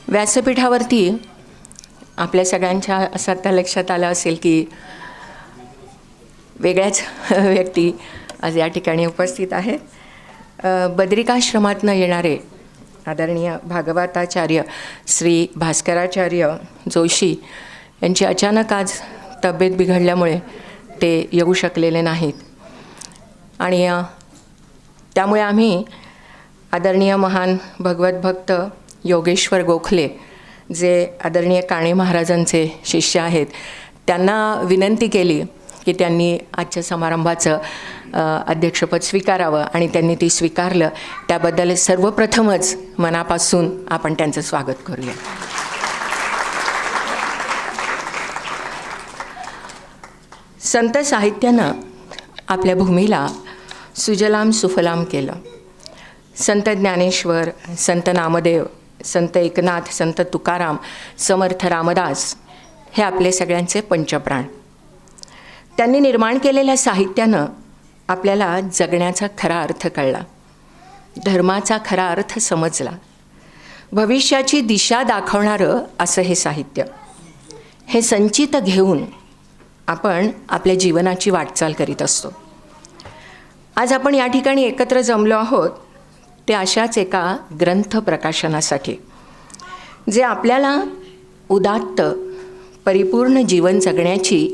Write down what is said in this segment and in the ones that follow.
व्यासपीठावरती आपल्या सगळ्यांच्या असं आता लक्षात आलं असेल की वेगळ्याच व्यक्ती आज या ठिकाणी उपस्थित आहेत. बद्रिकाश्रमातनं येणारे आदरणीय भागवताचार्य श्री भास्कराचार्य जोशी यांची अचानक आज तब्येत बिघडल्यामुळे ते येऊ शकलेले नाहीत आणि त्यामुळे आम्ही आदरणीय महान भगवत भक्त योगेश्वर गोखले जे आदरणीय काणे महाराजांचे शिष्य आहेत त्यांना विनंती केली की त्यांनी आजच्या समारंभाचं अध्यक्षपद स्वीकारावं आणि त्यांनी ती स्वीकारलं. त्याबद्दल सर्वप्रथमच मनापासून आपण त्यांचं स्वागत करूया. संत साहित्यानं आपल्या भूमीला सुजलाम सुफलाम केलं. संत ज्ञानेश्वर, संत नामदेव, संत एकनाथ, संत तुकाराम, समर्थ रामदास हे आपले सगळ्यांचे पंचप्राण. त्यांनी निर्माण केलेल्या साहित्यानं आपल्याला जगण्याचा खरा अर्थ कळला, धर्माचा खरा अर्थ समजला. भविष्याची दिशा दाखवणारं असं हे साहित्य, हे संचित घेऊन आपण आपल्या जीवनाची वाटचाल करीत असतो. आज आपण या ठिकाणी एकत्र जमलो आहोत ते अशाच एका ग्रंथ प्रकाशनासाठी, जे आपल्याला उदात्त परिपूर्ण जीवन जगण्याची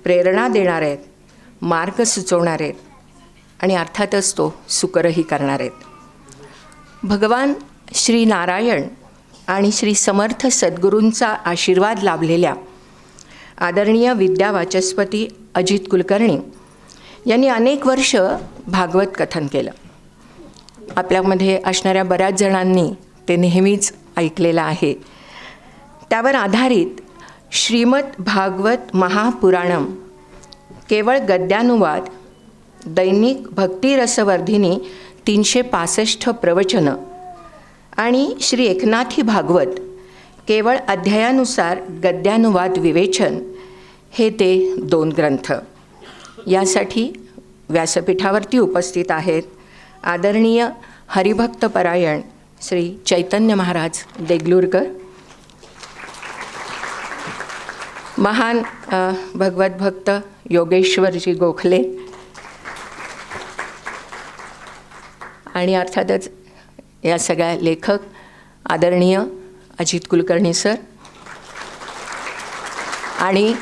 प्रेरणा देणार आहेत, मार्ग सुचवणार आहेत आणि अर्थातच तो सुकरही करणार आहेत. भगवान श्री नारायण आणि श्री समर्थ सद्गुरूंचा आशीर्वाद लाभलेल्या आदरणीय विद्यावाचस्पती अजित कुलकर्णी यांनी अनेक वर्ष भागवत कथन केलं. आपल्यामध्ये असणाऱ्या बऱ्याच जणांनी ते नेहमीच ऐकलेलं आहे. त्यावर आधारित श्रीमद भागवत महापुराणम केवळ गद्यानुवाद, दैनिक भक्तिरसवर्धिनी 365 प्रवचनं आणि श्री एकनाथी भागवत केवळ अध्यायानुसार गद्यानुवाद विवेचन हे ते 2 ग्रंथ. यासाठी व्यासपीठावरती उपस्थित आहेत आदरणीय हरिभक्तपरायण श्री चैतन्य महाराज देगलूरकर, महान भगवत भक्त योगेश्वरजी गोखले आणि अर्थातच या सगळ्या लेखक आदरणीय अजित कुलकर्णी सर आणि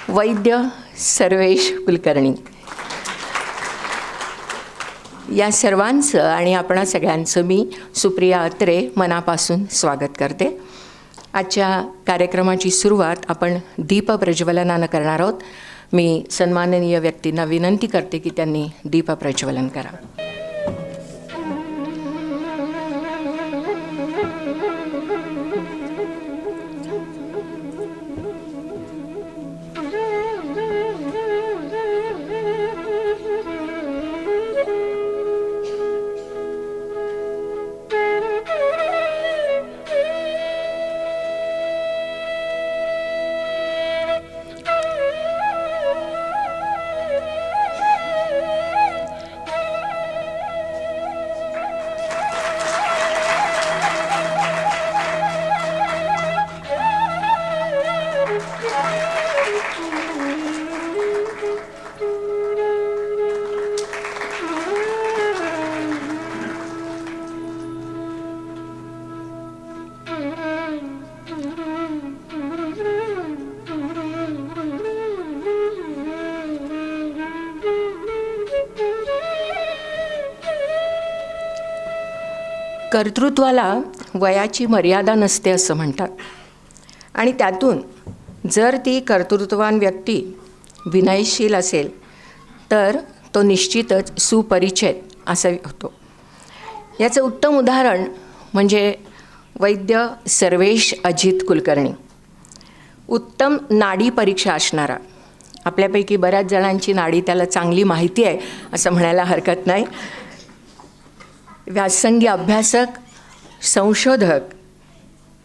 वैद्य सर्वेश कुलकर्णी, या सर्वांचं आणि आपणा सगळ्यांचं मी सुप्रिया अत्रे मनापासून स्वागत करते. आजच्या कार्यक्रमाची सुरुवात आपण दीप प्रज्वलनानं करणार आहोत. मी सन्माननीय व्यक्तींना विनंती करते की त्यांनी दीप प्रज्वलन करा. कर्तृत्वाला वयाची मर्यादा नसते असं म्हणतात आणि त्यातून जर ती कर्तृत्ववान व्यक्ती विनयशील असेल तर तो निश्चितच सुपरिचित असा होतो. याचं उत्तम उदाहरण म्हणजे वैद्य सर्वेश अजित कुलकर्णी. उत्तम नाडी परीक्षा असणारा, आपल्यापैकी बऱ्याच जणांची नाडी त्याला चांगली माहिती आहे असं म्हणायला हरकत नाही. व्यासंगी अभ्यासक, संशोधक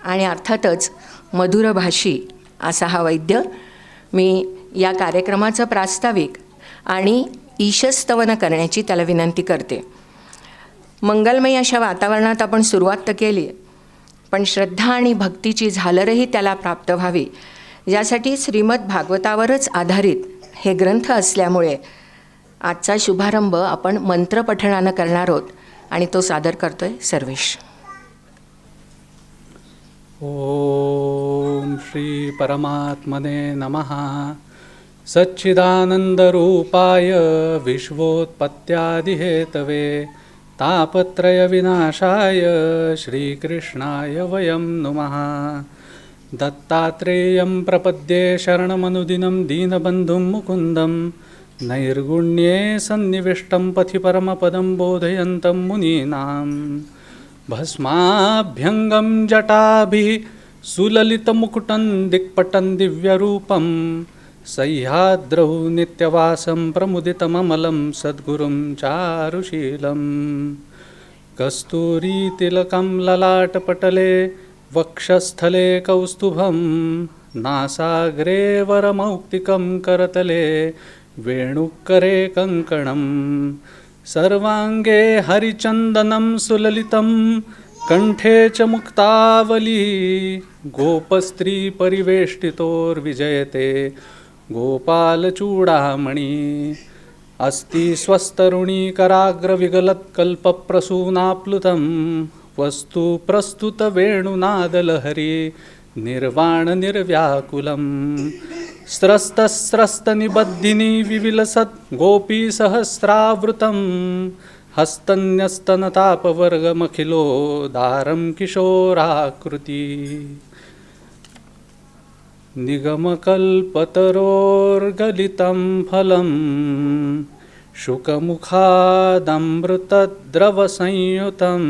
आणि अर्थातच मधुरभाषी असा हा वैद्य. मी या कार्यक्रमाचं प्रास्ताविक आणि ईशस्तवन करण्याची त्याला विनंती करते. मंगलमय अशा वातावरणात आपण सुरुवात तर केली, पण श्रद्धा आणि भक्तीची झालरही त्याला प्राप्त व्हावी यासाठी श्रीमद भागवतावरच आधारित हे ग्रंथ असल्यामुळे आजचा शुभारंभ आपण मंत्रपठणानं करणार आहोत आणि तो सादर करतोय सर्वेश. ओम श्री परमात्मने नमः. सच्चिदानंदरूपाय विश्वोत्पत्त्यादिहेतवे तापत्रय विनाशाय श्रीकृष्णाय वयं नुमः. दत्तात्रेयं प्रपद्ये शरणमनुदिनं दीनबन्धुं मुकुन्दं नैर्गुण्ये सन्निविष्टं पथि परमपदं बोधयन्तं मुनीनां. भस्माभ्यङ्गं जटाभिः सुललितमुकुटं दिक्पटं दिव्यरूपं सह्याद्रौ नित्यवासं प्रमुदितममलं सद्गुरुं चारुशीलं. कस्तूरीतिलकं ललाटपटले वक्षस्थले कौस्तुभं नासाग्रे वरमौक्तिकं करतले वेणुकरे कङ्कणं. सर्वाङ्गे हरिचन्दनं सुललितं कण्ठे च मुक्तावली. गोपस्त्रीपरिवेष्टितोर्विजयते गोपालचूडामणि. अस्ति स्वस्तरुणीकराग्रविगलत्कल्पप्रसूनाप्लुतं वस्तु प्रस्तुतवेणुनादलहरी निर्वाणनिर्व्याकुलं. स्रस्तस्रस्तनिबद्धिनी विविलसत् गोपीसहस्रावृतं हस्तन्यस्तनतापवर्गमखिलोदारं किशोराकृति. निगमकल्पतरोर्गलितं फलं शुकमुखादमृतद्रवसंयुतं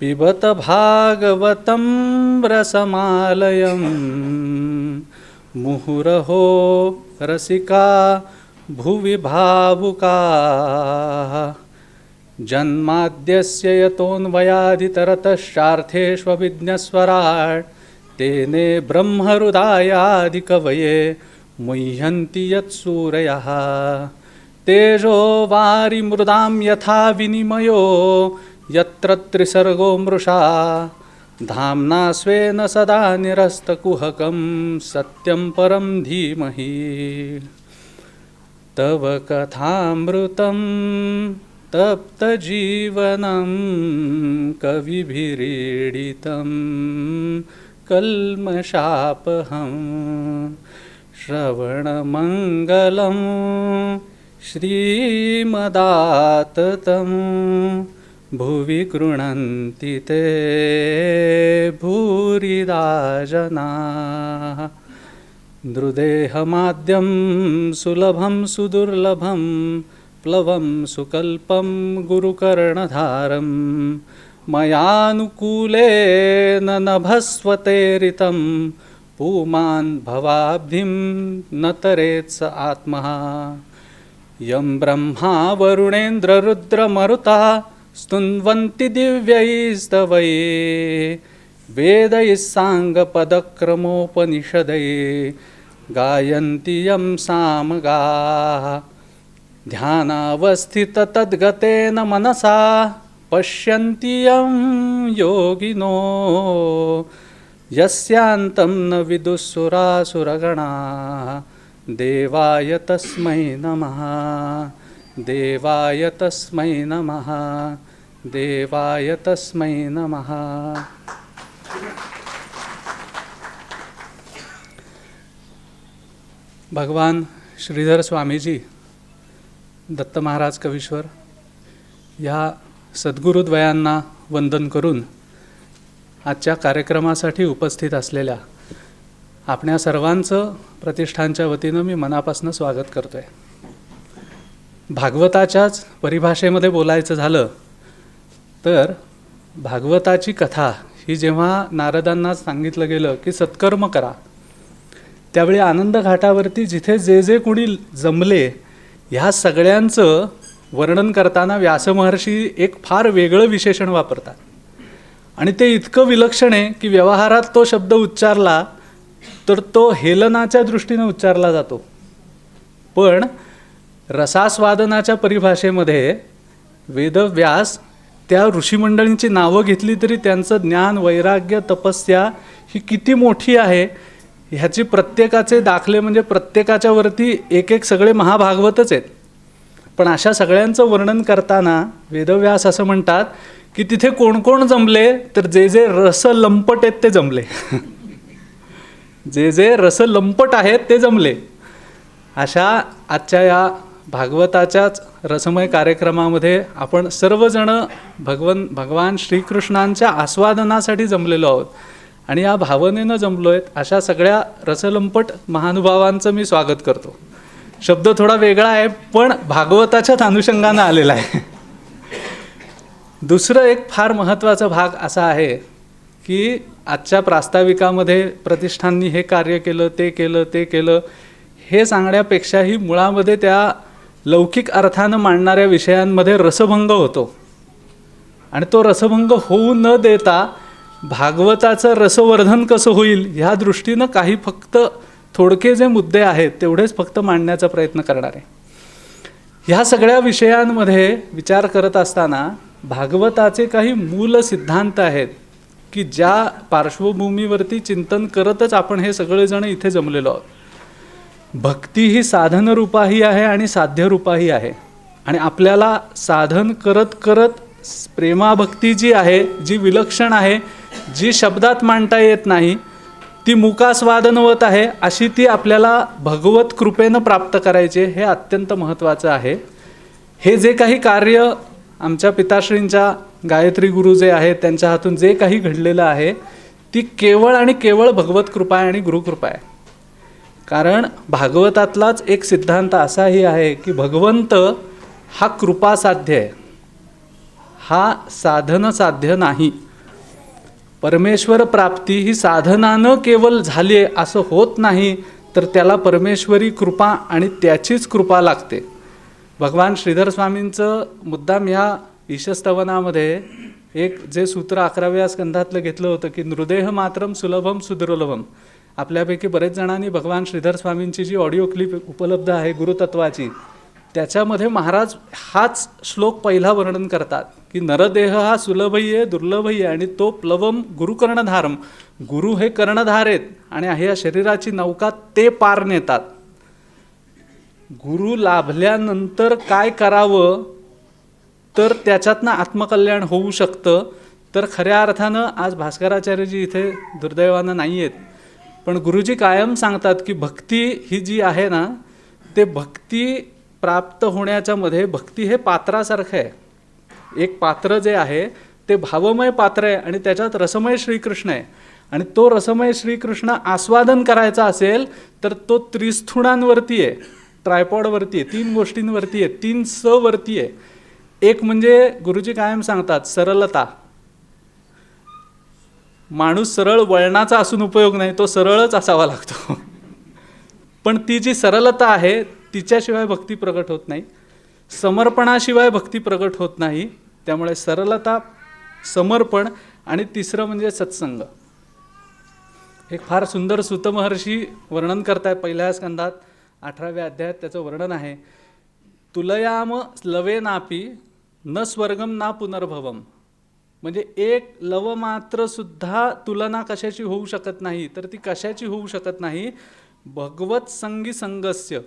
पिबत भागवतं रसमालयं. मुहुरहो रसिका भुवि भावुकाः जन्माद्यस्य यतोऽन्वयादितरतश्चार्थेष्वभिज्ञस्वराट् तेने ब्रह्महृदायादिकवये मुह्यन्ति यत्सूरयः. तेजो वारिमृदां यथा विनिमयो यत्र त्रिसर्गो मृषा धाम्ना स्वेन सदा निरस्तकुहकं सत्यं परं धीमहि. तव कथामृतं तप्तजीवनं कविभिरीडितं कल्मषापहं. श्रवणमङ्गलं श्रीमदाततं भुवि गृह्णन्ति ते भूरिदा जनाः. नृदेहमाद्यं सुलभं सुदुर्लभं प्लवं सुकल्पं गुरुकर्णधारं मयानुकूलेन नभस्वतेरितं पुमान् भवाब्धिं न तरेत्स आत्मः. यं ब्रह्मा वरुणेन्द्ररुद्रमरुता स्तुन्वन्ति दिव्यैस्तवैः वेदैः साङ्गपदक्रमोपनिषदैः गायन्ति यं सामगाः. ध्यानावस्थिततद्गतेन मनसा पश्यन्ति यं योगिनो यस्यान्तं न विदुःसुरासुरगणाः. देवाय तस्मै नमः. देवाय तस्मै नमः. देवाय तस्मै नमः. भगवान श्रीधर स्वामीजी, दत्त महाराज कवीश्वर या सद्गुरुद्वयांना वंदन करून आजच्या कार्यक्रमासाठी उपस्थित असलेल्या आपल्या सर्वांचं प्रतिष्ठानच्या वतीनं मी मनापासून स्वागत करतो आहे. भागवताच्याच परिभाषेमध्ये बोलायचं झालं तर भागवताची कथा ही जेव्हा नारदांना सांगितलं गेलं की सत्कर्म करा, त्यावेळी आनंद घाटावरती जिथे जे जे कोणी जमले ह्या सगळ्यांचं वर्णन करताना व्यासमहर्षी एक फार वेगळं विशेषण वापरतात आणि ते इतकं विलक्षण आहे की व्यवहारात तो शब्द उच्चारला तर तो हेलनाच्या दृष्टीने उच्चारला जातो, पण रसास्वादनाच्या परिभाषेमध्ये वेदव्यास त्या ऋषीमंडळींची नावं घेतली तरी त्यांचं ज्ञान, वैराग्य, तपस्या ही किती मोठी आहे ह्याची प्रत्येकाचे दाखले म्हणजे प्रत्येकाच्या वरती एक एक सगळे महाभागवतच आहेत. पण अशा सगळ्यांचं वर्णन करताना वेदव्यास असं म्हणतात की तिथे कोण कोण जमले, तर जे जे रस लंपट आहेत ते जमले. जे जे रस लंपट आहेत ते जमले. अशा आजच्या या भागवताच्याच रसमय कार्यक्रमामध्ये आपण सर्वजण भगवान श्रीकृष्णांच्या आस्वादनासाठी जमलेलो आहोत आणि या भावनेनं जमलो आहेत. अशा सगळ्या रसलंपट महानुभावांचं मी स्वागत करतो. शब्द थोडा वेगळा आहे पण भागवताच्याच अनुषंगानं आलेला आहे. दुसरं एक फार महत्त्वाचा भाग असा आहे की आजच्या प्रास्ताविकामध्ये प्रतिष्ठाननी हे कार्य केलं, ते केलं, ते केलं हे सांगण्यापेक्षाही मुळामध्ये त्या लौकिक अर्थानं मांडणाऱ्या विषयांमध्ये रसभंग होतो. आणि तो रसभंग होऊ न देता भागवताचं रसवर्धन कसं होईल ह्या दृष्टीनं काही फक्त थोडके जे मुद्दे आहेत तेवढेच फक्त मांडण्याचा प्रयत्न करणार आहे. ह्या सगळ्या विषयांमध्ये विचार करत असताना भागवताचे काही मूल सिद्धांत आहेत की ज्या पार्श्वभूमीवरती चिंतन करतच आपण हे सगळेजण इथे जमलेलो आहोत. भक्ती ही साधनरूपाही आहे आणि साध्यरूपाही आहे. आणि आपल्याला साधन करत करत प्रेमाभक्ती जी आहे, जी विलक्षण आहे, जी शब्दात मांडता येत नाही, ती मुकास्वादनवत आहे, अशी ती आपल्याला भगवत कृपेनं प्राप्त करायची. हे अत्यंत महत्त्वाचं आहे. हे जे काही कार्य आमच्या पिताश्रींच्या गायत्री गुरु जे आहेत त्यांच्या हातून जे काही घडलेलं आहे ती केवळ आणि केवळ भगवत कृपा आहे आणि गुरुकृपा आहे. कारण भागवतातलाच एक सिद्धांत असाही आहे की भगवंत हा कृपासाध्य आहे, हा साधन साध्य नाही. परमेश्वर प्राप्ती ही साधनानं केवळ झाली आहे असं होत नाही, तर त्याला परमेश्वरी कृपा आणि त्याचीच कृपा लागते. भगवान श्रीधर स्वामींचं मुद्दाम ह्या ईशस्तवनामध्ये एक जे सूत्र 11व्या स्कंधातलं घेतलं होतं की नृदेह मात्रम सुलभम सुदुर्लभम. आपल्यापैकी बरेच जणांनी भगवान श्रीधर स्वामींची जी ऑडिओ क्लिप उपलब्ध आहे गुरुतत्वाची, त्याच्यामध्ये महाराज हाच श्लोक पहिला वर्णन करतात की नरदेह हा सुलभही आहे, दुर्लभही आहे आणि तो प्लवम गुरुकर्णधारम. गुरु हे कर्णधार आहेत आणि ह्या शरीराची नौका ते पार नेतात. गुरु लाभल्यानंतर काय करावं तर त्याच्यातनं आत्मकल्याण होऊ शकतं. तर खऱ्या अर्थानं आज भास्कराचार्यजी इथे दुर्दैवानं नाही आहेत, पण गुरुजी कायम सांगतात की भक्ती ही जी आहे ना, ते भक्ती प्राप्त होण्याच्या मध्ये भक्ती हे पात्रासारखं आहे. एक पात्र जे आहे ते भावमय पात्र आहे आणि त्याच्यात रसमय श्रीकृष्ण आहे. आणि तो रसमय श्रीकृष्ण आस्वादन करायचा असेल तर तो त्रिस्थुणांवरती आहे, ट्रायपॉडवरती आहे, 3 गोष्टींवरती आहे, 3 स वरती आहे. एक म्हणजे गुरुजी कायम सांगतात सरलता. माणूस सरळ वळणाचा असून उपयोग नाही, तो सरळच असावा लागतो. पण ती जी सरलता आहे तिच्याशिवाय भक्ती प्रगट होत नाही, समर्पणाशिवाय भक्ती प्रगट होत नाही. त्यामुळे सरलता, समर्पण आणि तिसरं म्हणजे सत्संग. एक फार सुंदर सूत महर्षी वर्णन करतायत पहिल्या स्कंदात 18व्या अध्यायात त्याचं वर्णन आहे. तुलयाम लवेनापी न स्वर्गम ना पुनर्भवम. म्हणजे एक लव मात्र सुद्धा तुलना कशाची होऊ शकत नाही. तर ती कशाची होऊ शकत नाही, भगवत संगी संगस्य.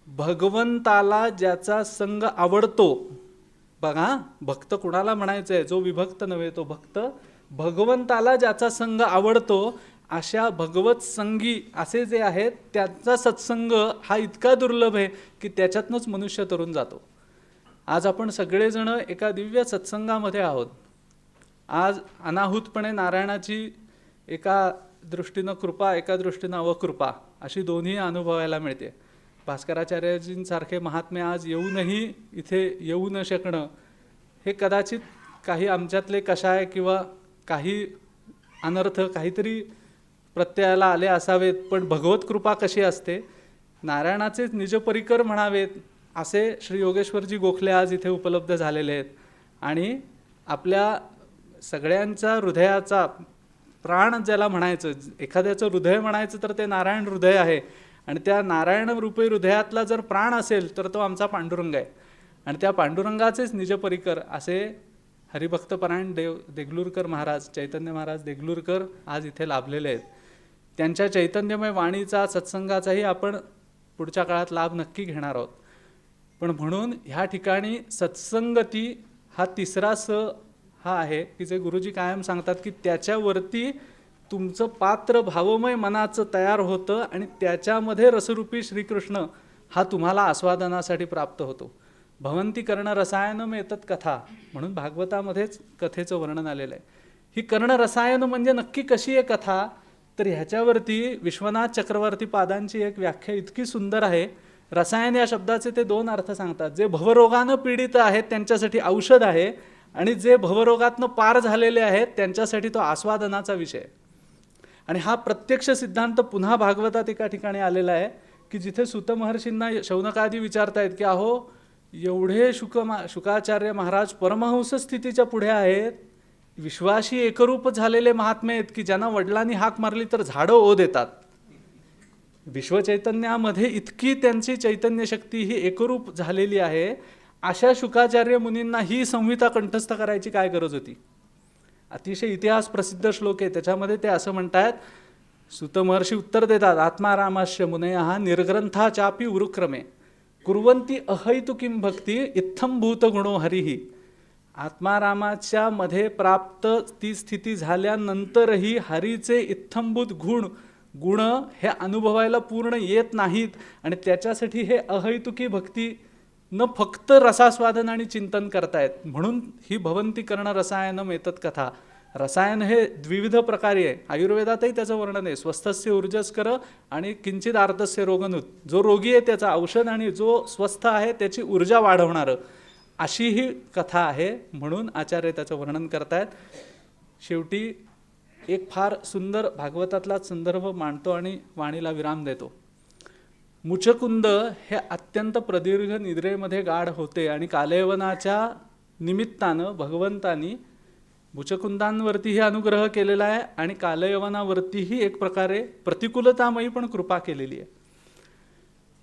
भगवंताला ज्याचा संग आवडतो. बघा, भक्त कुणाला म्हणायचं आहे, जो विभक्त नव्हे तो भक्त. भगवंताला ज्याचा संग आवडतो अशा भगवत संगी असे जे आहेत त्यांचा सत्संग हा इतका दुर्लभ आहे की त्याच्यातनंच मनुष्य तरून जातो. आज आपण सगळेजण एका दिव्य सत्संगामध्ये आहोत. आज अनाहूतपणे नारायणाची एका दृष्टीनं कृपा, एका दृष्टीनं अवकृपा अशी दोन्ही अनुभवायला मिळते. भास्कराचार्यजींसारखे महात्मे आज येऊनही इथे येऊ न शकणं हे कदाचित काही आमच्यातले कशाय किंवा काही अनर्थ काहीतरी प्रत्ययाला आले असावेत. पण भगवत कृपा कशी असते, नारायणाचेच निजपरिकर म्हणावेत असे श्री योगेश्वरजी गोखले आज इथे उपलब्ध झालेले आहेत. आणि आपल्या सगळ्यांच्या हृदयाचा प्राण ज्याला म्हणायचं, एखाद्याचं हृदय म्हणायचं तर ते नारायण हृदय आहे. आणि त्या नारायण रूपी हृदयातला जर प्राण असेल तर तो आमचा पांडुरंग आहे. आणि त्या पांडुरंगाचेच निजपरिकर असे हरिभक्तपरायण देगलूरकर महाराज, चैतन्य महाराज देगलूरकर आज इथे लाभलेले आहेत. त्यांच्या चैतन्यमय वाणीचा, सत्संगाचाही आपण पुढच्या काळात लाभ नक्की घेणार आहोत. पण म्हणून ह्या ठिकाणी सत्संगती हा तिसरा हा आहे की जे गुरुजी कायम सांगतात की त्याच्यावरती तुमचं पात्र भावमय मनाचं तयार होतं आणि त्याच्यामध्ये रसरूपी श्रीकृष्ण हा तुम्हाला आस्वादनासाठी प्राप्त होतो. भवंती कर्ण रसायनम एतत् कथा, म्हणून भागवतामध्येच कथेचं वर्णन आलेलं आहे. ही कर्ण रसायन म्हणजे नक्की कशी आहे कथा, तर ह्याच्यावरती विश्वनाथ चक्रवर्ती पादांची एक व्याख्या इतकी सुंदर आहे. रसायन या शब्दाचे ते 2 अर्थ सांगतात. जे भवरोगानं पीडित आहेत त्यांच्यासाठी औषध आहे, आणि जे भवरोगातनं पार झालेले आहेत त्यांच्यासाठी तो आस्वादनाचा विषय. आणि हा प्रत्यक्ष सिद्धांत पुन्हा भागवतात एका ठिकाणी आलेला आहे की जिथे सूत महर्षींना शौनकादी विचारतायत की अहो एवढे शुकाचार्य महाराज परमहंस स्थितीच्या पुढे आहेत, विश्वाशी एकरूप झालेले महात्मे आहेत की ज्यांना वडिलांनी हाक मारली तर झाडं ओ देतात. विश्वचैतन्यामध्ये इतकी त्यांची चैतन्य शक्ती ही एकरूप झालेली आहे. अशा शुकाचार्य मुनींना ही संहिता कंठस्थ करायची काय गरज होती. अतिशय इतिहास प्रसिद्ध श्लोक आहे. त्याच्यामध्ये ते असं म्हणतात, सूत महर्षी उत्तर देतात, आत्मारामाश्य मुनयः निर्ग्रंथा चापी उरुक्रमे कुर्वंती अहैतुकीं भक्ती इत्थं भूतगुणो हरिही. आत्मारामाच्या मध्ये प्राप्त ती स्थिती झाल्यानंतरही हरीचे इत्थंभूत गुण हे अनुभवायला पूर्ण येत नाहीत, आणि त्याच्यासाठी हे अहैतुकी भक्ती न फक्त रसास्वादन आणि चिंतन करतायत. म्हणून ही भवंती कर्ण रसायनम एतत् कथा. रसायन हे द्विविध प्रकारे आहे. आयुर्वेदातही त्याचं वर्णन आहे. स्वस्थस्य ऊर्जस्कर आणि किंचित आर्तस्य रोगनुत. जो रोगी आहे त्याचं औषध आणि जो स्वस्थ आहे त्याची ऊर्जा वाढवणारं, अशी ही कथा आहे. म्हणून आचार्य त्याचं वर्णन करतायत. शेवटी एक फार सुंदर भागवतातलाच संदर्भ मांडतो आणि वाणीला विराम देतो. मुचकुंद हे अत्यंत प्रदीर्घ निद्रेमध्ये गाढ होते आणि कालयवनाच्या निमित्तानं भगवंतानी मुचकुंदांवरतीही अनुग्रह केलेला आहे आणि कालयवनावरतीही एक प्रकारे प्रतिकूलतामयी पण कृपा केलेली आहे.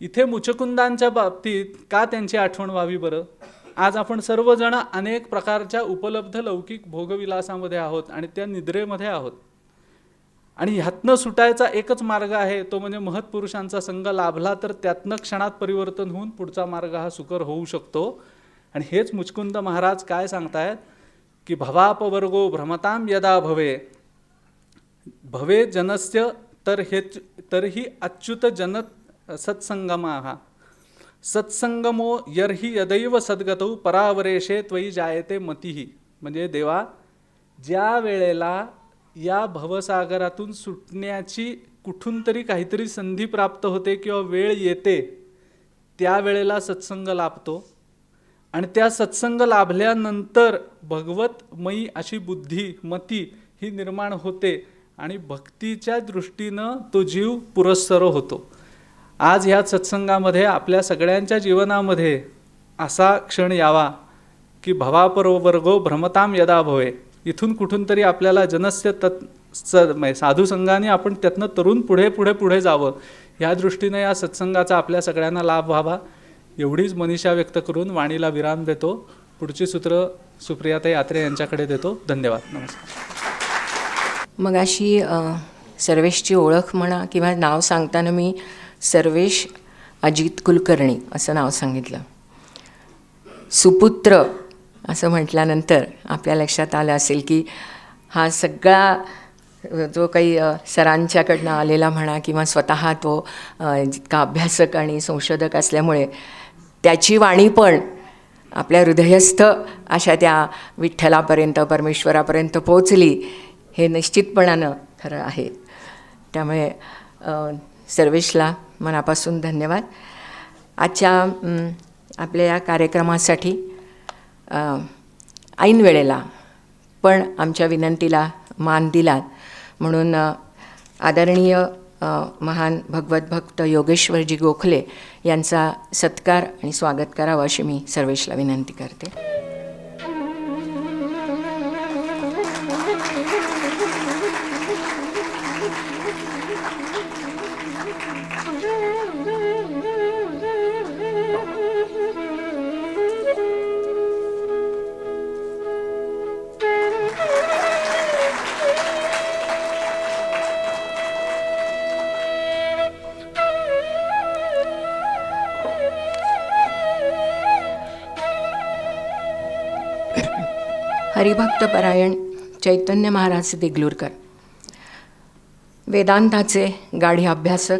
इथे मुचकुंदांच्या बाबतीत का त्यांची आठवण व्हावी बरं. आज आपण सर्वजण अनेक प्रकारच्या उपलब्ध लौकिक भोगविलासामध्ये आहोत आणि त्या निद्रेमध्ये आहोत, आणि ह्यातनं सुटायचा एकच मार्ग आहे, तो म्हणजे महत्पुरुषांचा संग लाभला तर त्यातनं क्षणात परिवर्तन होऊन पुढचा मार्ग हा सुकर होऊ शकतो. आणि हेच मुचकुंद महाराज काय सांगतायत की भवापवर्गो भ्रमतां यदा भवे जनस्य तर्हि अच्युत जन सत्संगमाः सत्संगमो यर्हि यदैव सद्गतौ परावरेशे त्वयि जायते मतिः. म्हणजे देवा, ज्या वेळेला या भवसागरातून सुटण्याची कुठून तरी काहीतरी संधी प्राप्त होते किंवा वेळ येते, त्यावेळेला सत्संग लाभतो, आणि त्या सत्संग लाभल्यानंतर भगवतमयी अशी बुद्धी मती ही निर्माण होते आणि भक्तीच्या दृष्टीनं तो जीव पुरस्सर होतो. आज ह्या सत्संगामध्ये आपल्या सगळ्यांच्या जीवनामध्ये असा क्षण यावा की भवापवर्गो भ्रमतां यदा भवे. इथून कुठून तरी आपल्याला जनस्य साधुसंगाने आपण त्यातनं तरुण पुढे जावं, ह्या दृष्टीनं या सत्संगाचा आपल्या सगळ्यांना लाभ व्हावा, एवढीच मनीषा व्यक्त करून वाणीला विराम देतो. पुढची सूत्र सुप्रियाताई आत्रे यांच्याकडे देतो. धन्यवाद. नमस्कार. मग अशी सर्वेशची ओळख म्हणा किंवा नाव सांगताना मी सर्वेश अजित कुलकर्णी असं नाव सांगितलं. सुपुत्र असं म्हटल्यानंतर आपल्या लक्षात आलं असेल की हा सगळा जो काही सरांच्याकडनं आलेला म्हणा किंवा स्वतः तो जितका अभ्यासक आणि संशोधक असल्यामुळे त्याची वाणी पण आपल्या हृदयस्थ अशा त्या विठ्ठलापर्यंत परमेश्वरापर्यंत पोचली, हे निश्चितपणानं खरं आहे. त्यामुळे सर्वेशला मनापासून धन्यवाद. आजच्या आपल्या या कार्यक्रमासाठी ऐन वेळेला पण आमच्या विनंतीला मान दिलात म्हणून आदरणीय महान भगवत भक्त योगेश्वरजी गोखले यांचा सत्कार आणि स्वागत करावं अशी मी सर्वेशला विनंती करते. हरिभक्तपरायण चैतन्य महाराज देगलूरकर, वेदांताचे गाढे अभ्यासक,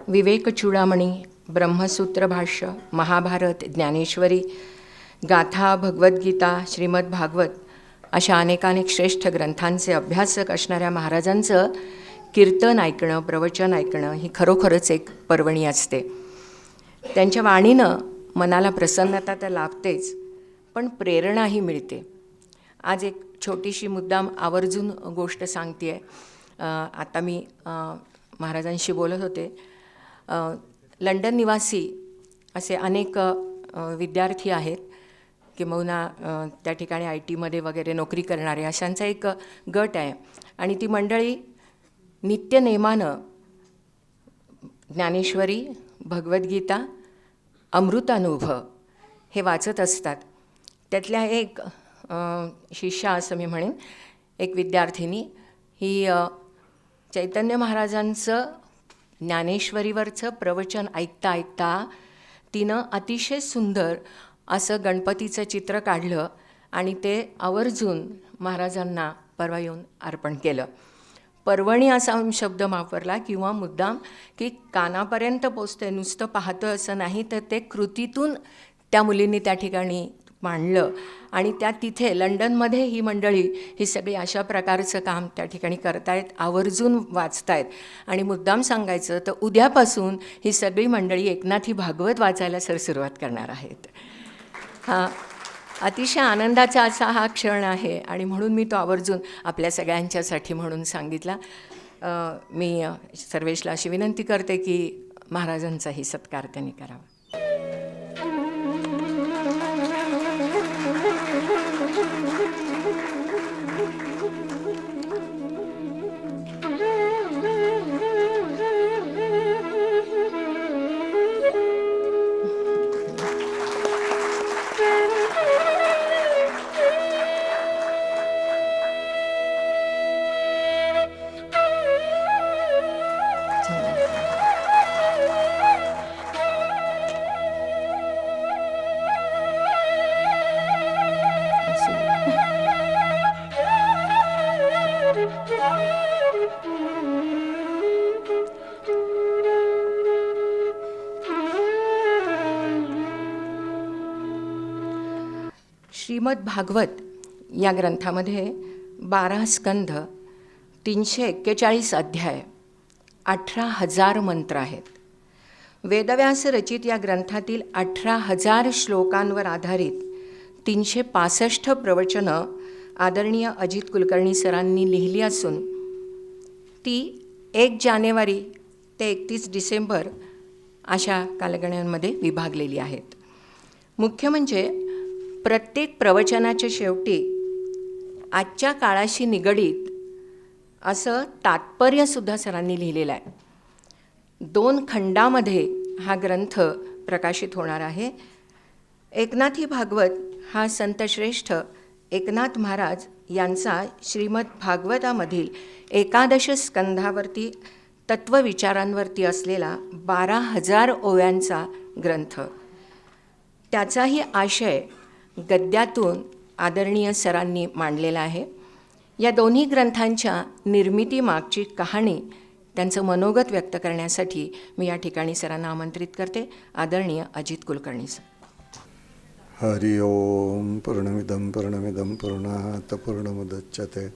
विवेक चूडामणी, ब्रह्मसूत्र भाष्य, महाभारत, ज्ञानेश्वरी, गाथा, भगवद्गीता, श्रीमद भागवत अशा अनेकानेक श्रेष्ठ ग्रंथांचे अभ्यासक असणाऱ्या महाराजांचं कीर्तन ऐकणं, प्रवचन ऐकणं ही खरोखरच एक पर्वणी असते. त्यांच्या वाणीनं मनाला प्रसन्नता तर लाभतेच, पण प्रेरणाही मिळते. आज एक छोटीशी मुद्दाम आवर्जून गोष्ट सांगते आहे. आता मी महाराजांशी बोलत होते. लंडन निवासी असे अनेक विद्यार्थी आहेत, किंबहुना त्या ठिकाणी IT मध्ये वगैरे नोकरी करणारे अशांचा एक गट आहे. आणि ती मंडळी नित्यनेमानं ज्ञानेश्वरी, भगवद्गीता, अमृतानुभव हे वाचत असतात. त्यातल्या एक शिष्या असं मी म्हणेन, एक विद्यार्थिनी ही चैतन्य महाराजांचं ज्ञानेश्वरीवरचं प्रवचन ऐकता ऐकता तिनं अतिशय सुंदर असं गणपतीचं चित्र काढलं आणि ते आवर्जून महाराजांना परवा येऊन अर्पण केलं. पर्वणी असा शब्द वापरला किंवा मुद्दाम की कानापर्यंत पोचते, नुसतं पाहतं असं नाही, तर ते कृतीतून त्या मुलींनी त्या ठिकाणी मांडलं. आणि त्या तिथे लंडनमध्ये ही मंडळी ही सगळी अशा प्रकारचं काम त्या ठिकाणी करतायत, आवर्जून वाचतायत. आणि मुद्दाम सांगायचं तर उद्यापासून ही सगळी मंडळी एकनाथी भागवत वाचायला सुरुवात करणार आहेत. हा अतिशय आनंदाचा असा हा क्षण आहे आणि म्हणून मी तो आवर्जून आपल्या सगळ्यांच्यासाठी म्हणून सांगितला. मी सर्वेशला अशी विनंती करते की महाराजांचाही सत्कार त्यांनी करावा. श्रीमद भागवत या ग्रंथामध्ये 12 स्कंध, 341 अध्याय, 18,000 मंत्र आहेत. वेदव्यास रचित या ग्रंथातील 18,000 श्लोकांवर आधारित 365 प्रवचनं आदरणीय अजित कुलकर्णी सरांनी लिहिली असून ती 1 जानेवारी ते 31 डिसेंबर अशा कालगणनांमध्ये विभागलेली आहेत. मुख्य म्हणजे प्रत्येक प्रवचनाच्या शेवटी आजच्या काळाशी निगडीत असं तात्पर्यसुद्धा सरांनी लिहिलेलं आहे. 2 खंडामध्ये हा ग्रंथ प्रकाशित होणार आहे. एकनाथी भागवत हा संतश्रेष्ठ एकनाथ महाराज यांचा श्रीमद भागवतामधील 11 स्कंधावरती तत्वविचारांवरती असलेला 12,000 ओव्यांचा ग्रंथ. त्याचाही आशय गद्यातून आदरणीय सरांनी मांडलेला आहे. या दोन्ही ग्रंथांच्या निर्मितीमागची कहाणी, त्यांचं मनोगत व्यक्त करण्यासाठी मी या ठिकाणी सरांना आमंत्रित करते. आदरणीय अजित कुलकर्णी सर. हरि ओम. पूर्णमिदं पूर्णात् पूर्णमुदच्यते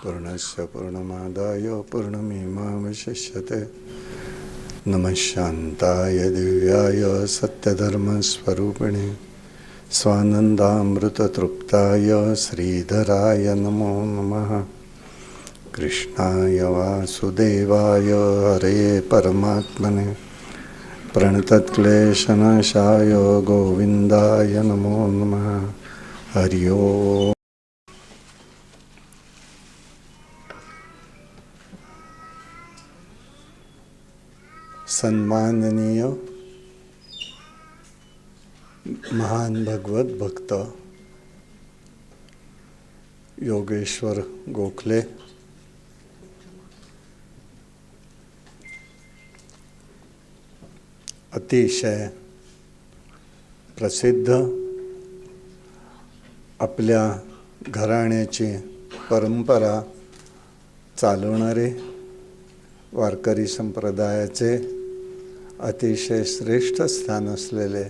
पूर्णस्य पूर्णमादाय पूर्णमेवावशिष्यते. नमः शान्ताय दिव्याय सत्यधर्मस्वरूपिणे स्वानन्दामृततृप्ताय श्रीधराय नमो नमः. कृष्णाय वासुदेवाय हरे परमात्मने प्रणतक्लेशनाशाय गोविन्दाय नमो नमः. हरि ओम. सन्माननीय महान भगवत भक्त योगेश्वर गोखले, अतिशय प्रसिद्ध आपल्या घराण्याची परंपरा चालवणारे वारकरी संप्रदायाचे अतिशय श्रेष्ठ स्थान असलेले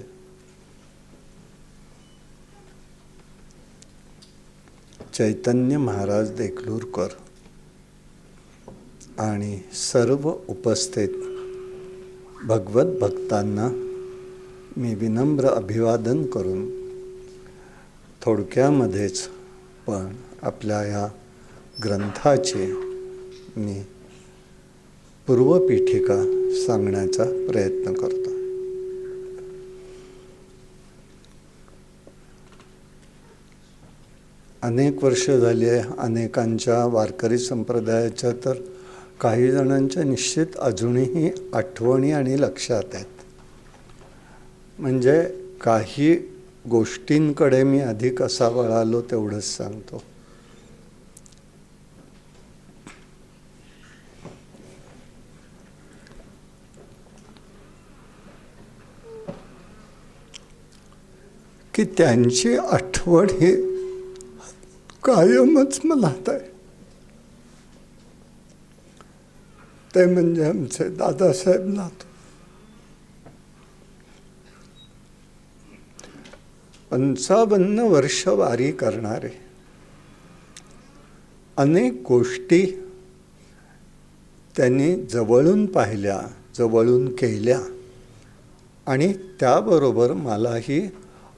चैतन्य महाराज देगलूरकर आणि सर्व उपस्थित भगवत भक्तांना मी विनम्र अभिवादन करून थोडक्यामध्येच पण आपल्या या ग्रंथाची मी पूर्वपीठिका सांगण्याचा प्रयत्न करतो. अनेक वर्ष झाली आहे, अनेकांच्या वारकरी संप्रदायाच्या तर काही जणांच्या निश्चित अजूनही आठवणी आणि लक्षात आहेत. म्हणजे काही गोष्टींकडे मी अधिक असा वळालो तेवढंच सांगतो. की त्यांची आठवण ही कायमच मनात आहे. ते म्हणजे आमचे दादासाहेब नातू. 55 वर्ष वारी करणारे, अनेक गोष्टी त्यांनी जवळून पाहिल्या, जवळून केल्या आणि त्याबरोबर मलाही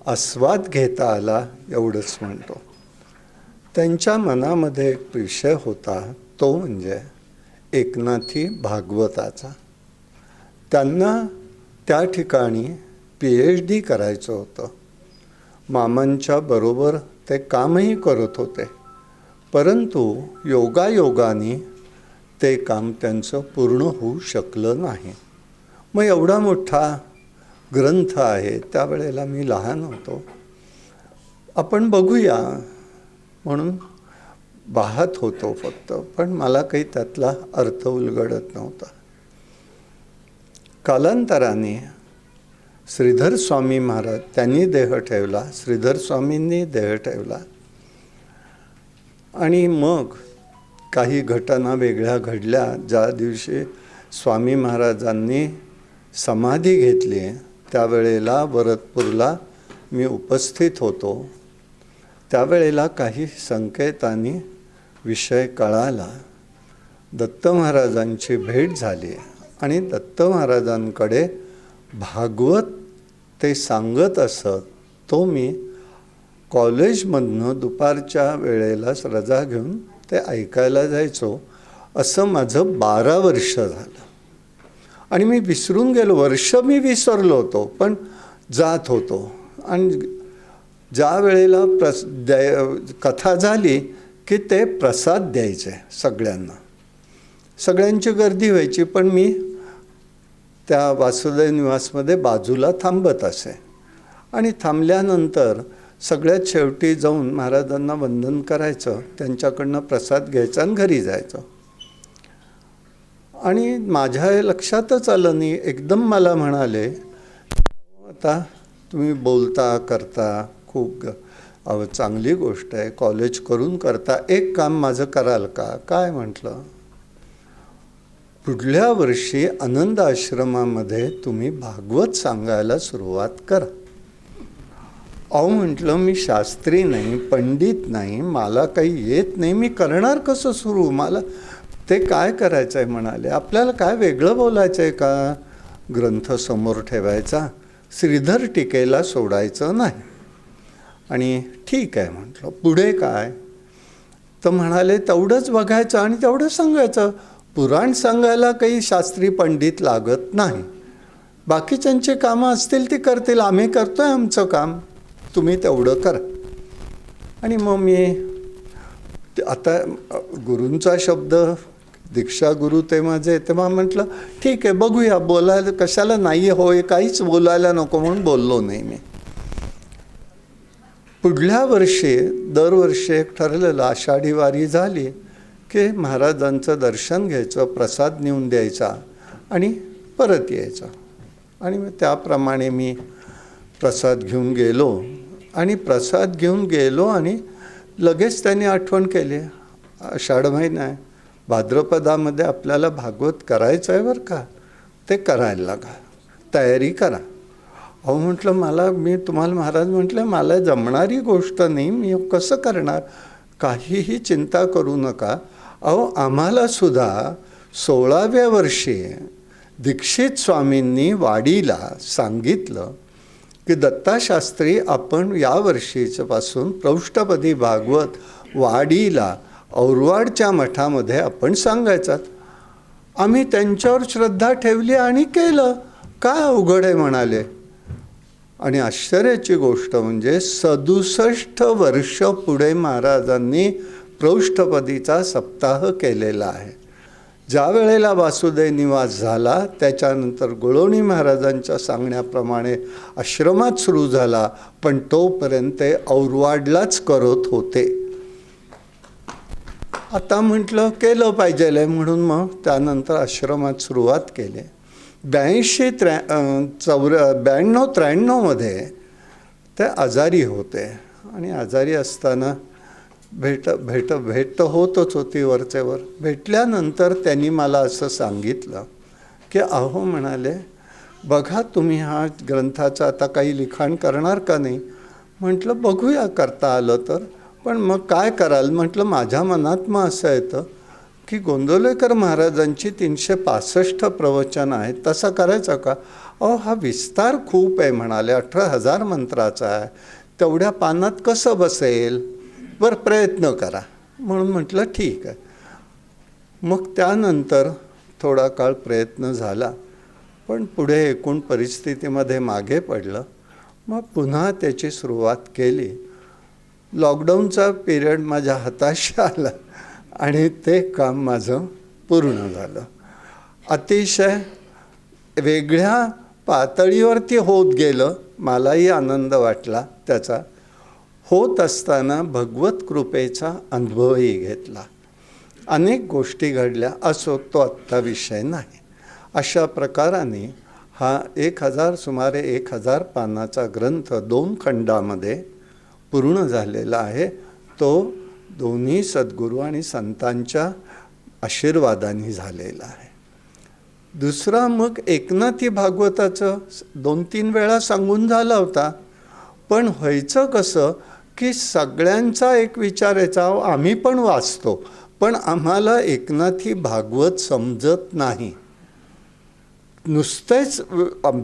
आस्वाद घेता आला एवढंच म्हणतो. त्यांच्या मनामध्ये एक विषय होता, तो म्हणजे एकनाथी भागवताचा. त्यांना त्या ठिकाणी PhD करायचं होतं. मामांच्या बरोबर ते कामही करत होते, परंतु योगायोगाने ते काम त्यांचं पूर्ण होऊ शकलं नाही. मग एवढा मोठा ग्रंथ आहे, त्यावेळेला मी लहान होतो, आपण बघूया म्हणून पाहत होतो फक्त, पण मला काही त्यातला अर्थ उलगडत नव्हता. कालांतराने श्रीधर स्वामी महाराज त्यांनी देह ठेवला, श्रीधर स्वामींनी देह ठेवला आणि मग काही घटना वेगळ्या घडल्या. ज्या दिवशी स्वामी महाराजांनी समाधी घेतली त्यावेळेला वरदपूरला मी उपस्थित होतो. त्यावेळेला काही संकेतांनी विषय कळाला. दत्त महाराजांची भेट झाली आणि दत्त महाराजांकडे भागवत ते सांगत असत. तो मी कॉलेजमधनं दुपारच्या वेळेलाच रजा घेऊन ते ऐकायला जायचो. असं माझं 12 वर्ष झालं आणि मी विसरून गेलो. वर्ष मी विसरलो होतो, पण जात होतो. आणि ज्या वेळेला कथा झाली की ते प्रसाद द्यायचे सगळ्यांना. सगळ्यांची गर्दी व्हायची, पण मी त्या वासुदेव निवासमध्ये बाजूला थांबत असे आणि थांबल्यानंतर सगळ्यात शेवटी जाऊन महाराजांना वंदन करायचं, त्यांच्याकडनं प्रसाद घ्यायचा आणि घरी जायचं. आणि माझ्या हे लक्षातच आलं नाही. एकदम मला म्हणाले, आता तुम्ही बोलता करता खूप चांगली गोष्ट आहे, कॉलेज करून करता, एक काम माझं कराल का? काय म्हटलं, पुढल्या वर्षी आनंद आश्रमामध्ये तुम्ही भागवत सांगायला सुरुवात करा. अहो म्हटलं, मी शास्त्री नाही, पंडित नाही, मला काही येत नाही, मी करणार कसं सुरू? मला ते काय करायचं आहे म्हणाले. आपल्याला काय वेगळं बोलायचं आहे का? ग्रंथ समोर ठेवायचा, श्रीधर टीकेला सोडायचं नाही. आणि ठीक आहे म्हटलं, पुढे काय? तर म्हणाले, तेवढंच बघायचं आणि तेवढं सांगायचं. पुराण सांगायला काही शास्त्री पंडित लागत नाही. बाकीच्यांची कामं असतील ती करतील, आम्ही करतोय आमचं काम, तुम्ही तेवढं करा. आणि मग मी आता गुरूंचा शब्द, दीक्षा गुरु ते माझे, तेव्हा म्हटलं ठीक आहे बघूया, बोलायला कशाला नाही होय, काहीच बोलायला नको म्हणून बोललो नाही मी. पुढल्या वर्षी दरवर्षी एक ठरलेलं, आषाढी वारी झाली की महाराजांचं दर्शन घ्यायचं, प्रसाद नेऊन द्यायचा आणि परत यायचं. आणि मग त्याप्रमाणे मी प्रसाद घेऊन गेलो आणि लगेच त्यांनी आठवण केली, आषाढ महिना आहे, भाद्रपदामध्ये आपल्याला भागवत करायचं आहे बरं का, ते करायला लागा, तयारी करा. अहो म्हटलं मी तुम्हाला महाराज म्हटलं मला जमणारी गोष्ट नाही, मी कसं करणार. काहीही चिंता करू नका. अहो आम्हाला सुद्धा 16व्या वर्षी दीक्षित स्वामींनी वाडीला सांगितलं की दत्ताशास्त्री आपण या वर्षीपासून प्रौष्ठपदी भागवत वाडीला औरवाडच्या मठामध्ये आपण सांगायचात. आम्ही त्यांच्यावर श्रद्धा ठेवली आणि केलं. काय अवघड आहे म्हणाले. आणि आश्चर्याची गोष्ट म्हणजे 67 वर्ष पुढे महाराजांनी प्रौष्ठपदीचा सप्ताह केलेला आहे. ज्या वेळेला वासुदेव निवास झाला त्याच्यानंतर गोळवणी महाराजांच्या सांगण्याप्रमाणे आश्रमात सुरू झाला, पण तोपर्यंत औरवाडलाच करत होते. आता म्हटलं केलं पाहिजे म्हणून मग त्यानंतर आश्रमात सुरुवात केली. 92-93 ते आजारी होते आणि आजारी असताना भेट होतच होती वरचेवर. भेटल्यानंतर त्यांनी मला असं सांगितलं की अहो म्हणाले बघा तुम्ही हा ग्रंथाचं आता काही लिखाण करणार का नाही. म्हटलं बघूया करता आलं तर, पण मग काय कराल. म्हटलं माझ्या मनात मग असं येतं की गोंदवलेकर महाराजांची 365 प्रवचन आहेत, तसा करायचा का. अहो हा विस्तार खूप आहे म्हणाले, 18,000 मंत्राचा आहे, तेवढ्या पानात कसं बसेल. बरं प्रयत्न करा म्हणून म्हटलं ठीक आहे. मग त्यानंतर थोडा काळ प्रयत्न झाला, पण पुढे एकूण परिस्थितीमध्ये मागे पडलं. मग पुन्हा त्याची सुरुवात केली. लॉकडाऊनचा पिरियड माझ्या हाताशी आला आणि ते काम माझं पूर्ण झालं. अतिशय वेगळ्या पातळीवरती होत गेलं. मलाही आनंद वाटला त्याचा. होत असताना भगवत कृपेचा अनुभवही घेतला. अनेक गोष्टी घडल्या, असो तो आत्ता विषय नाही. अशा प्रकाराने हा सुमारे 1000 पानाचा ग्रंथ 2 खंडामध्ये पूर्ण झालेला आहे. तो दोन्ही सद्गुरू आणि संतांच्या आशीर्वादाने झालेला आहे. दुसरा मग एकनाथी भागवताचं 2-3 वेळा सांगून झाला होता, पण व्हायचं कसं की सगळ्यांचा एक विचारायचा, आम्ही पण वाचतो पण आम्हाला एकनाथी भागवत समजत नाही. नुसतेच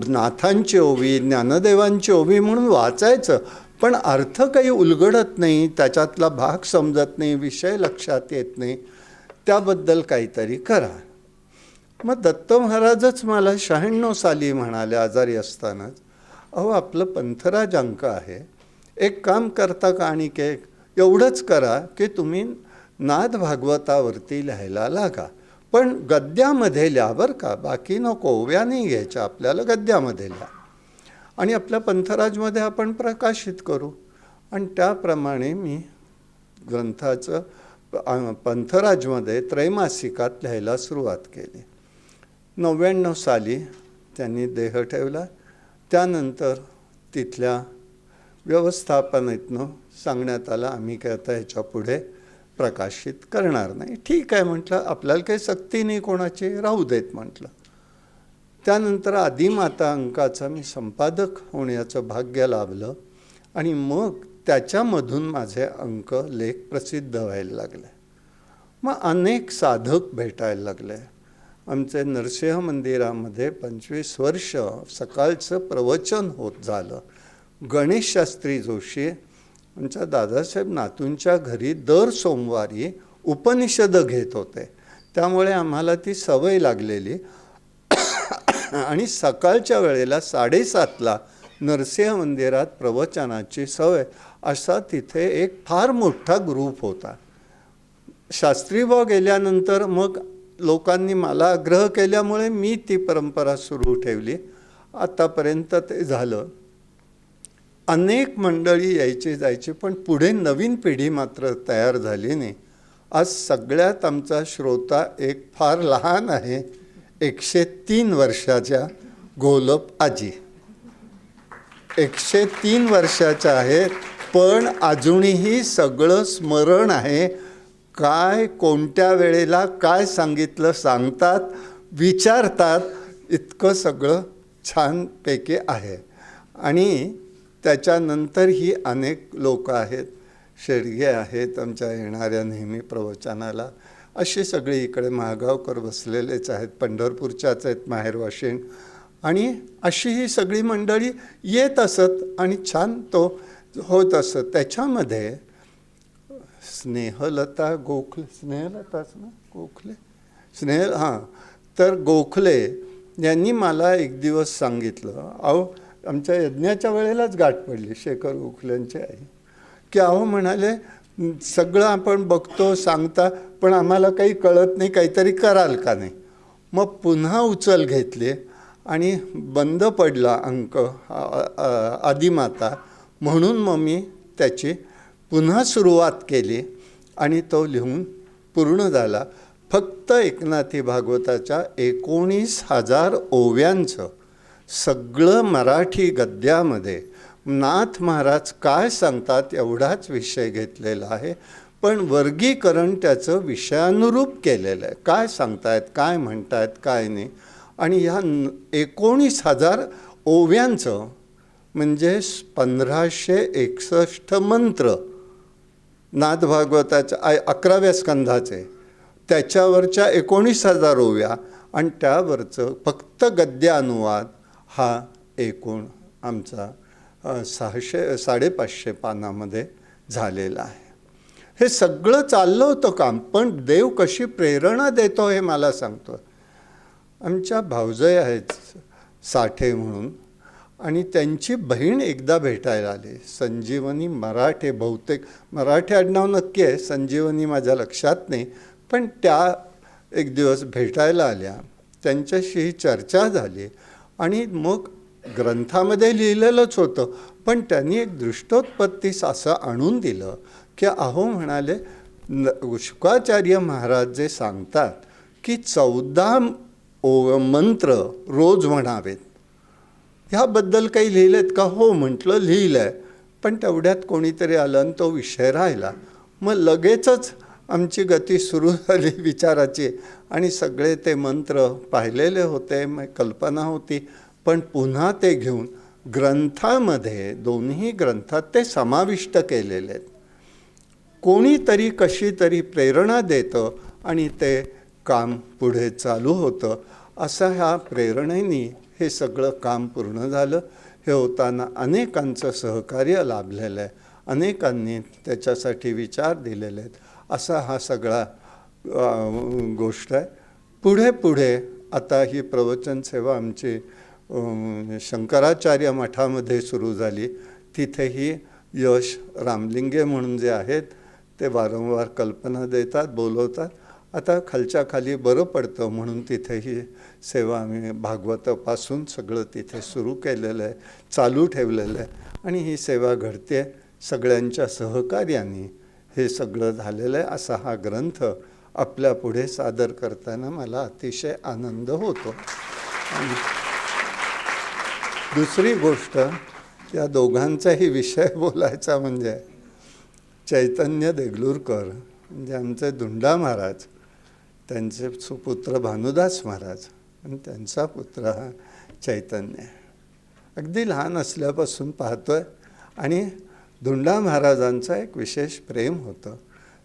नाथांची ओवी, ज्ञानदेवांची ओवी म्हणून वाचायचं, पण अर्थ काही उलगडत नाही, त्याच्यातला भाग समजत नाही, विषय लक्षात येत नाही. त्याबद्दल काहीतरी करा. मग दत्त महाराजच मला 96 साली म्हणाले आजारी असतानाच, अहो आपलं पंथराज अंक आहे, एक काम करता का. आणि एवढंच करा की तुम्ही नाद भागवतावरती लिहायला लागा, पण गद्यामध्ये लिहा बरं का, बाकी नको, ओव्या नाही घ्यायच्या, आपल्याला गद्यामध्ये लिहा आणि आपल्या पंथराजमध्ये आपण प्रकाशित करू. आणि त्याप्रमाणे मी ग्रंथाचं पंथराजमध्ये त्रैमासिकात लिहायला सुरुवात केली. 99 साली त्यांनी देह ठेवला. त्यानंतर तिथल्या व्यवस्थापनेतनं सांगण्यात आलं आम्ही काय आता ह्याच्या पुढे प्रकाशित करणार नाही. ठीक आहे म्हटलं, आपल्याला काही सक्ती नाही कोणाची, राहू देत म्हटलं. त्यानंतर आदिमाता अंकाचा मी संपादक होण्याचं भाग्य लाभलं आणि मग त्याच्यामधून माझे अंक लेख प्रसिद्ध व्हायला लागले. मग अनेक साधक भेटायला लागले. आमचे नरसिंह मंदिरामध्ये 25 वर्ष सकाळचं प्रवचन होत झालं. गणेश शास्त्री जोशी आमच्या दादासाहेब नातूंच्या घरी दर सोमवारी उपनिषद घेत होते, त्यामुळे आम्हाला ती सवय लागलेली. आणि सकाळच्या वेळेला 7:30ला नरसिंह मंदिरात प्रवचनाची सवय. असा तिथे एक फार मोठा ग्रुप होता. शास्त्रीभाऊ गेल्यानंतर मग लोकांनी मला आग्रह केल्यामुळे मी ती परंपरा सुरू ठेवली. आतापर्यंत ते झालं. अनेक मंडळी यायची जायची, पण पुढे नवीन पिढी मात्र तयार झाली नाही. आज सगळ्यात आमचा श्रोता एक फार लहान आहे, 103 वर्षाच्या गोलप आजी. 103 वर्षाच्या आहेत पण अजूनही सगळं स्मरण आहे. काय कोणत्या वेळेला काय सांगितलं सांगतात, विचारतात, इतकं सगळं छानपैकी आहे. आणि त्याच्यानंतरही अनेक लोक आहेत, शेडगे आहेत आमच्या येणाऱ्या नेहमी प्रवचनाला, अशी सगळी इकडे महागावकर बसलेलेच आहेत, पंढरपूरच्याच आहेत माहेरवाशीण, आणि अशी ही सगळी मंडळी येत असत आणि छान तो होत असत. त्याच्यामध्ये स्नेहलता गोखले, स्नेहलताच ना गोखले, हां, तर गोखले यांनी मला एक दिवस सांगितलं, अहो आमच्या यज्ञाच्या वेळेलाच गाठ पडली शेखर गोखल्यांची आई, की अहो म्हणाले सगळं आपण बघतो सांगता पण आम्हाला काही कळत नाही, काहीतरी कराल का नाही. मग पुन्हा उचल घेतली आणि बंद पडला अंक आदिमाता, म्हणून मग मी त्याची पुन्हा सुरुवात केली आणि तो लिहून पूर्ण झाला. फक्त एकनाथी भागवताच्या 19,000 ओव्यांचं सगळं मराठी गद्यामध्ये नाथ महाराज काय सांगतात एवढाच विषय घेतलेला आहे, पण वर्गीकरण त्याचं विषयानुरूप केलेलं आहे. काय सांगतायत, काय म्हणतायत, काय नाही. आणि ह्या 19,000 ओव्यांचं म्हणजे 1561 मंत्र नाथ भागवताच्या 11व्या स्कंधाचे, त्याच्यावरच्या 19,000 ओव्या आणि त्यावरचं फक्त गद्य अनुवाद हा एकूण आमचा 550 पानामध्ये झालेला आहे. हे सगळं चाललं होतं काम, पण देव कशी प्रेरणा देतो हे मला सांगतो. आमच्या भाऊजय आहेत साठे म्हणून, आणि त्यांची बहीण एकदा भेटायला आली, संजीवनी मराठे, बहुतेक मराठे आडनाव नक्की आहे, संजीवनी माझ्या लक्षात नाही, पण त्या एक दिवस भेटायला आल्या, त्यांच्याशी चर्चा झाली आणि मग ग्रंथामध्ये लिहिलेलंच होतं, पण त्यांनी एक दृष्टोत्पत्तीस असं आणून दिलं की अहो म्हणाले शुकाचार्य महाराज जे सांगतात की 14 मंत्र रोज म्हणावेत, ह्याबद्दल काही लिहिलेत का? हो म्हटलं लिहिलं आहे, पण तेवढ्यात कोणीतरी आलं आणि तो विषय राहिला. मग लगेचच आमची गती सुरू झाली विचाराची आणि सगळे ते मंत्र पाहिलेले होते, मग कल्पना होती, पण पुन्हा ते घेऊन ग्रंथामध्ये, दोन्ही ग्रंथात ते समाविष्ट केलेले आहेत. कोणीतरी कशी तरी प्रेरणा देतं आणि ते काम पुढे चालू होतं. असं ह्या प्रेरणेने हे सगळं काम पूर्ण झालं. हे होताना अनेकांचं सहकार्य लाभलेलं आहे, अनेकांनी त्याच्यासाठी विचार दिलेले आहेत. असा हा सगळा गोष्ट आहे. पुढे पुढे आता ही प्रवचन सेवा आमची शंकराचार्य मठामध्ये सुरू झाली. तिथेही यश रामलिंगे म्हणून जे आहेत ते वारंवार कल्पना देतात, बोलवतात. आता खालच्या खाली बरं पडतं म्हणून तिथेही सेवा आम्ही भागवतापासून सगळं तिथे सुरू केलेलं आहे, चालू ठेवलेलं आहे आणि ही सेवा घडते सगळ्यांच्या सहकार्याने. हे सगळं झालेलं आहे. असा हा ग्रंथ आपल्या पुढे सादर करताना मला अतिशय आनंद होतो. आणि दुसरी गोष्ट, या दोघांचाही विषय बोलायचा म्हणजे चैतन्य देगलूरकर म्हणजे आमचे धुंडा महाराज, त्यांचे सुपुत्र भानुदास महाराज आणि त्यांचा पुत्र हा चैतन्य. अगदी लहान असल्यापासून पाहतोय आणि धुंडा महाराजांचं एक विशेष प्रेम होतं.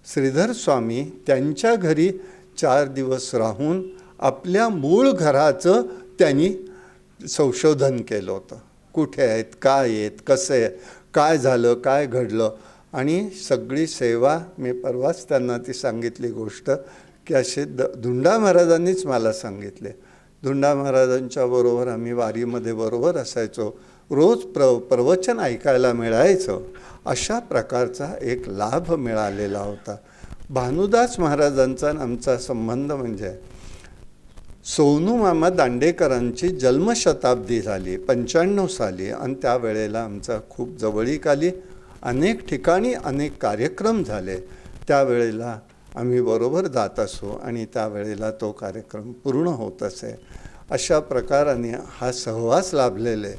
श्रीधर स्वामी त्यांच्या घरी 4 दिवस राहून आपल्या मूळ घराचं त्यांनी संशोधन केलं होतं. कुठे आहेत, काय आहेत, कसं आहे, काय झालं, काय घडलं. आणि सगळी सेवा मी परवाच त्यांना ती सांगितली गोष्ट की असे धुंडा महाराजांनीच मला सांगितले. धुंडा महाराजांच्या बरोबर आम्ही वारीमध्ये बरोबर असायचो, रोज प्रवचन ऐकायला मिळायचं. अशा प्रकारचा एक लाभ मिळालेला होता. भानुदास महाराजांचा आमचा संबंध म्हणजे सोनू मामा दांडेकरांची जन्मशताब्दी झाली 95 साली आणि त्यावेळेला आमचा खूप जवळीक आली. अनेक ठिकाणी अनेक कार्यक्रम झाले. त्यावेळेला आम्ही बरोबर जात असो आणि त्यावेळेला तो कार्यक्रम पूर्ण होत असे. अशा प्रकाराने हा सहवास लाभलेले.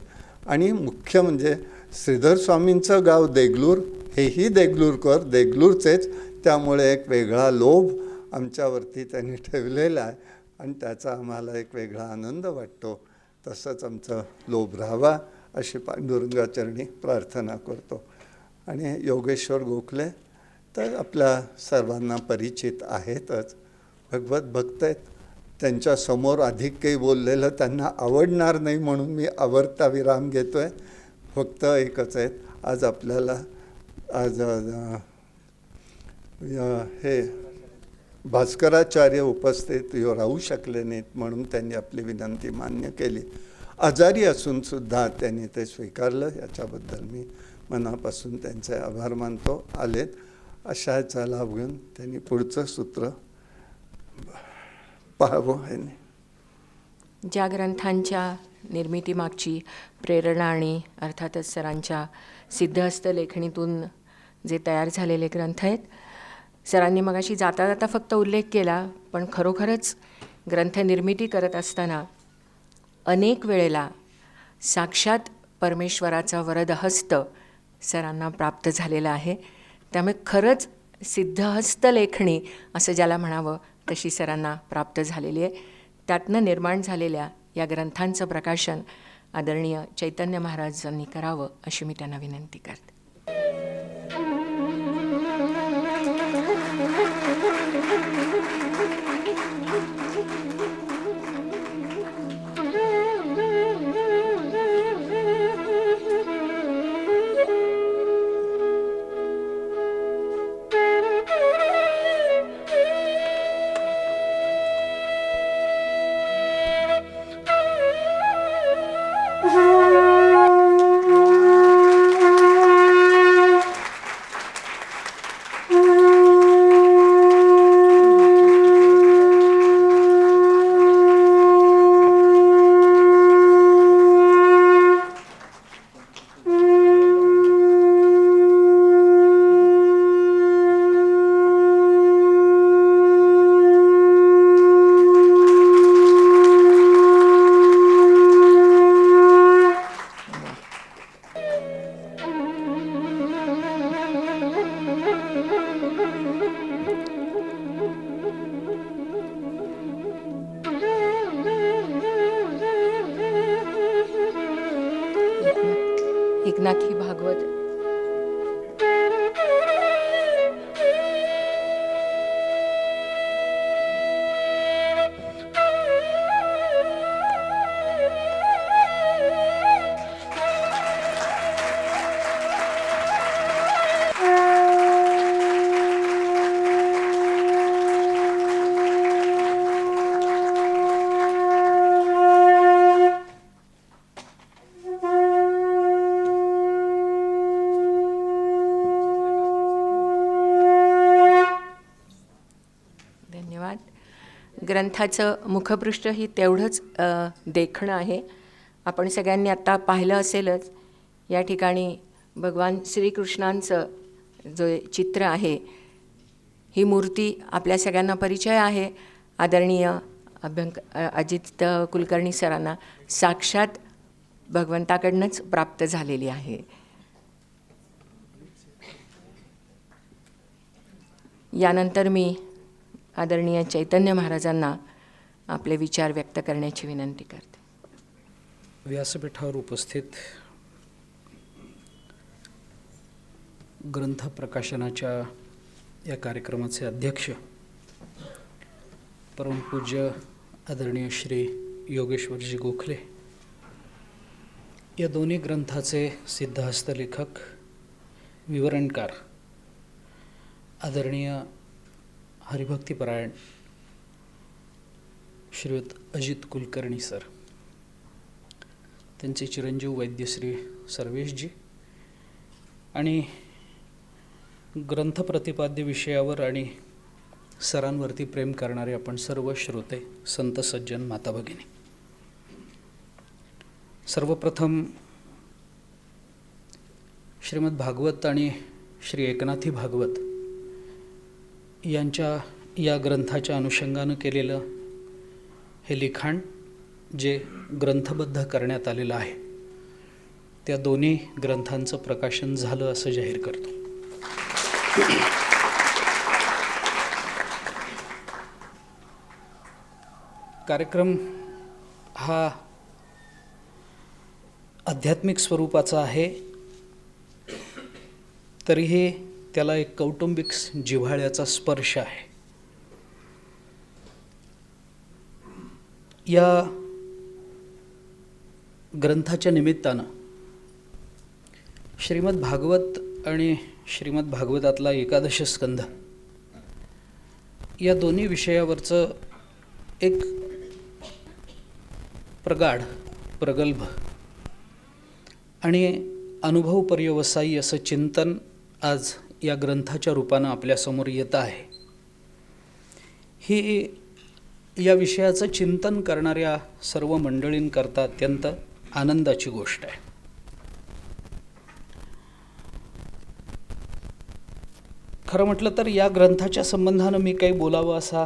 आणि मुख्य म्हणजे श्रीधर स्वामींचं गाव देगलूर हेही देगलूरकर देगलूरचेच, त्यामुळे एक वेगळा लोभ आमच्यावरती त्यांनी ठेवलेला आहे आणि त्याचा आम्हाला एक वेगळा आनंद वाटतो. तसंच आमचं लोभ राहावा अशी पांडुरंगाचरणी प्रार्थना करतो. आणि योगेश्वर गोखले तर आपल्या सर्वांना परिचित आहेतच, भगवत भक्त आहेत. त्यांच्यासमोर अधिक काही बोललेलं त्यांना आवडणार नाही म्हणून मी आवडता विराम घेतो आहे. फक्त एकच आहेत, आज आपल्याला हे भास्कराचार्य उपस्थित राहू शकले नाहीत म्हणून त्यांनी आपली विनंती मान्य केली. आजारी असूनसुद्धा त्यांनी ते स्वीकारलं, याच्याबद्दल मी मनापासून त्यांचे आभार मानतो. आलेत अशा ह्याचा लाभ घेऊन त्यांनी पुढचं सूत्र पाहावं. आहे ज्या ग्रंथांच्या निर्मितीमागची प्रेरणा आणि अर्थातच सरांच्या सिद्धहस्त लेखणीतून जे तयार झालेले ग्रंथ आहेत, सरांनी मगाशी जाता जाता फक्त उल्लेख केला, पण खरोखरच ग्रंथनिर्मिती करत असताना अनेक वेळेला साक्षात परमेश्वराचा वरदहस्त सरांना प्राप्त झालेला आहे. त्यामुळे खरंच सिद्धहस्त लेखणी असं ज्याला म्हणावं तशी सरांना प्राप्त झालेली आहे. त्यातनं निर्माण झालेल्या या ग्रंथांचं प्रकाशन आदरणीय चैतन्य महाराजांनी करावं अशी मी त्यांना विनंती करते. एकनाथी भागवत ग्रंथाचं मुखपृष्ठही तेवढंच देखणं आहे. आपण सगळ्यांनी आत्ता पाहिलं असेलच, या ठिकाणी भगवान श्रीकृष्णांचं जो चित्र आहे, ही मूर्ती आपल्या सगळ्यांना परिचय आहे. आदरणीय अजित कुलकर्णी सरांना साक्षात भगवंताकडनंच प्राप्त झालेली आहे. यानंतर मी आदरणीय चैतन्य महाराजांना आपले विचार व्यक्त करण्याची विनंती करते. व्यासपीठावर उपस्थित ग्रंथ प्रकाशनाच्या या कार्यक्रमाचे अध्यक्ष परमपूज्य आदरणीय श्री योगेश्वरजी गोखले, या दोन्ही ग्रंथाचे सिद्धहस्त लेखक विवरणकार आदरणीय हरिभक्तीपरायण श्रीयुत अजित कुलकर्णी सर, त्यांचे चिरंजीव वैद्यश्री सर्वेशजी आणि ग्रंथ प्रतिपाद्य विषयावर आणि सरांवरती प्रेम करणारे आपण सर्व श्रोते, संत सज्जन, माता भगिनी, सर्वप्रथम श्रीमद भागवत आणि श्री एकनाथी भागवत यांच्या या ग्रंथाच्या अनुषंगानं केलेलं हे लिखाण जे ग्रंथबद्ध करण्यात आलेलं आहे, त्या दोन्ही ग्रंथांचं प्रकाशन झालं असं जाहीर करतो. कार्यक्रम हा आध्यात्मिक स्वरूपाचा आहे, तरीही त्याला एक कौटुंबिक जिव्हाळ्याचा स्पर्श आहे. या ग्रंथाच्या निमित्तानं श्रीमद भागवत आणि श्रीमद भागवतातला एकादश स्कंध या दोन्ही विषयावरचं एक प्रगाढ, प्रगल्भ आणि अनुभवपर्यवसायी असं चिंतन आज या ग्रंथाच्या रूपानं आपल्यासमोर येत आहे. ही या विषयाचं चिंतन करणाऱ्या सर्व मंडळींकरता अत्यंत आनंदाची गोष्ट आहे. खरं म्हटलं तर या ग्रंथाच्या संबंधानं मी काही बोलावं असा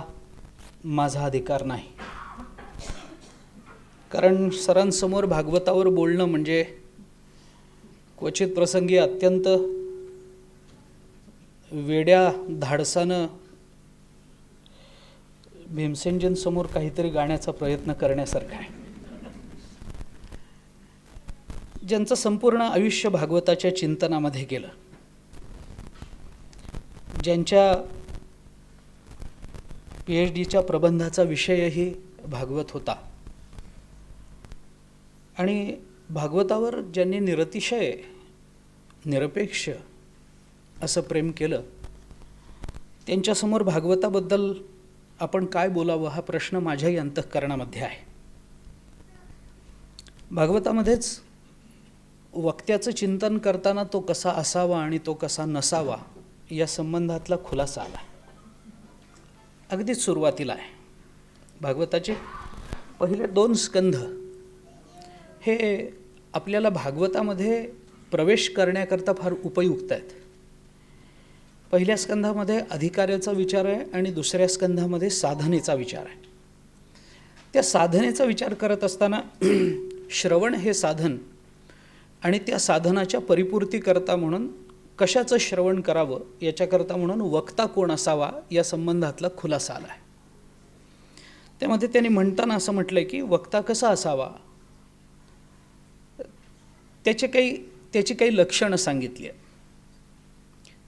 माझा अधिकार नाही, कारण सरांसमोर भागवतावर बोलणं म्हणजे क्वचित प्रसंगी अत्यंत वेड्या धाडसानं भीमसेनजींसमोर काहीतरी गाण्याचा प्रयत्न करण्यासारखा आहे. ज्यांचं संपूर्ण आयुष्य भागवताच्या चिंतनामध्ये गेलं, ज्यांच्या PhDच्या प्रबंधाचा विषयही भागवत होता आणि भागवतावर ज्यांनी निरतिशय निरपेक्ष असं प्रेम केलं, त्यांच्यासमोर भागवताबद्दल आपण काय बोलावं हा प्रश्न माझ्याही अंतःकरणामध्ये आहे. भागवतामध्येच वक्त्याचं चिंतन करताना तो कसा असावा आणि तो कसा नसावा या संबंधातला खुलासा आला. अगदीच सुरुवातीला आहे. भागवताचे पहिले 2 स्कंध हे आपल्याला भागवतामध्ये प्रवेश करण्याकरता फार उपयुक्त आहेत. पहिल्या स्कंधामध्ये अधिकाऱ्याचा विचार आहे आणि दुसऱ्या स्कंधामध्ये साधनेचा विचार आहे. त्या साधनेचा विचार करत असताना श्रवण हे साधन आणि त्या साधनाच्या परिपूर्तीकरता म्हणून कशाचं श्रवण करावं याच्याकरता म्हणून वक्ता कोण असावा या संबंधातला खुलासा आला आहे. त्यामध्ये त्यांनी म्हणताना असं म्हटलं आहे की वक्ता कसा असावा त्याची काही लक्षणं सांगितली आहेत.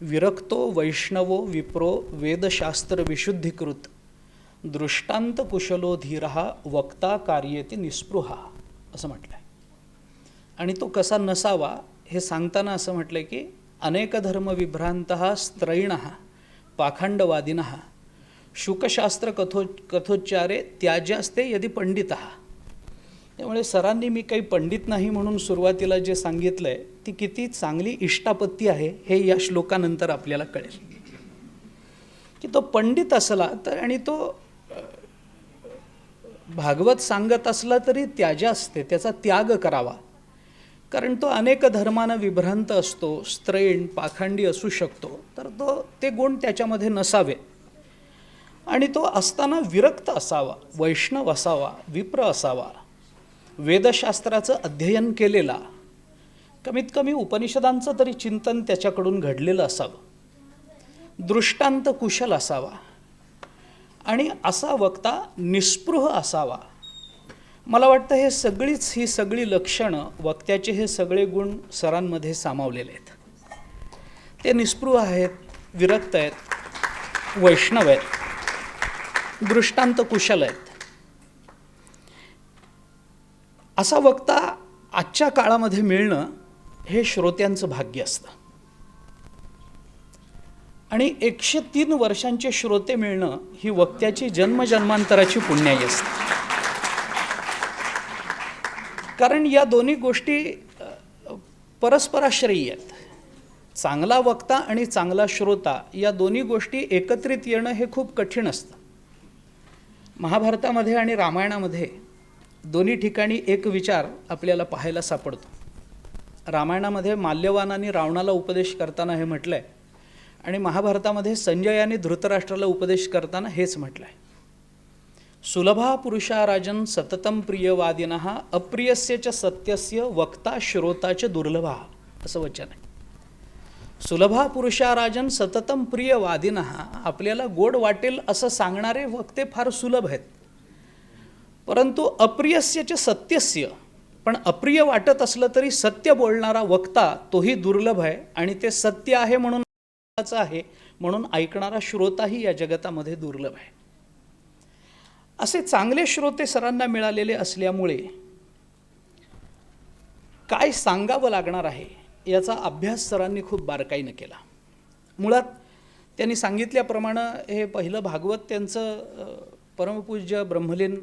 विरक्तो वैष्णवो विप्रो वेदशास्त्र विशुद्धीकृत दृष्टांत कुशलो धीरहा वक्ता कार्येती निस्पृहा असं म्हटलं आहे. आणि तो कसा नसावा हे सांगताना असं म्हटलं आहे की अनेक धर्म विभ्रांतः स्त्रैणः पाखंडवादिनः शुकशास्त्र कथोच्चारे त्याज्यास्ते यदि पंडितः. त्यामुळे सरांनी मी काही पंडित नाही म्हणून सुरुवातीला जे सांगितलं आहे ती किती चांगली इष्टापत्ती आहे हे या श्लोकानंतर आपल्याला कळेल. की तो पंडित असला तर आणि तो भागवत सांगत असला तरी त्याज्या असते, त्याचा त्याग करावा, कारण तो अनेक धर्मानं विभ्रांत असतो, स्त्रैण पाखंडी असू शकतो, तर ते गुण त्याच्यामध्ये नसावे आणि तो असताना विरक्त असावा, वैष्णव असावा, विप्र असावा, वेदशास्त्राचं अध्ययन केलेला, कमीत कमी उपनिषदांचं तरी चिंतन त्याच्याकडून घडलेलं असावं, दृष्टांत कुशल असावा आणि असा वक्ता निस्पृह असावा. मला वाटतं ही सगळी लक्षणं, वक्त्याचे हे सगळे गुण सरांमध्ये सामावलेले आहेत. ते निस्पृह आहेत, विरक्त आहेत, वैष्णव आहेत, दृष्टांत कुशल आहेत. असा वक्ता आजच्या काळामध्ये मिळणं हे श्रोत्यांचं भाग्य असतं आणि 103 वर्षांचे श्रोते मिळणं ही वक्त्याची जन्मजन्मांतराची पुण्याई असते. कारण या दोन्ही गोष्टी परस्पराश्रयी आहेत. चांगला वक्ता आणि चांगला श्रोता या दोन्ही गोष्टी एकत्रित येणं हे खूप कठीण असतं. महाभारतामध्ये आणि रामायणामध्ये दोन्ही ठिकाणी एक विचार आपल्याला पाहायला सापडतो. रामायणामध्ये माल्यवानाने रावणाला उपदेश करताना हे म्हटलं आहे आणि महाभारतामध्ये संजयाने धृतराष्ट्राला उपदेश करताना हेच म्हटलं आहे. सुलभा पुरुषा राजन सततम प्रियवादिनः अप्रियस्य च सत्यस्य वक्ता श्रोता च दुर्लभा असं वचन आहे. सुलभा पुरुषाराजन सततम प्रिय वादिनः, आपल्याला गोड वाटेल असं सांगणारे वक्ते फार सुलभ आहेत. परंतु अप्रियस्य च सत्यस्य, पण अप्रिय वाटत असलं तरी सत्य बोलणारा वक्ता तोही दुर्लभ आहे. आणि ते सत्य आहे म्हणून आहे म्हणून ऐकणारा श्रोताही या जगतामध्ये दुर्लभ आहे. असे चांगले श्रोते सरांना मिळालेले असल्यामुळे काय सांगावं लागणार आहे याचा अभ्यास सरांनी खूप बारकाईनं केला. मुळात त्यांनी सांगितल्याप्रमाणे हे पहिलं भागवत त्यांचं परमपूज्य ब्रह्मलीन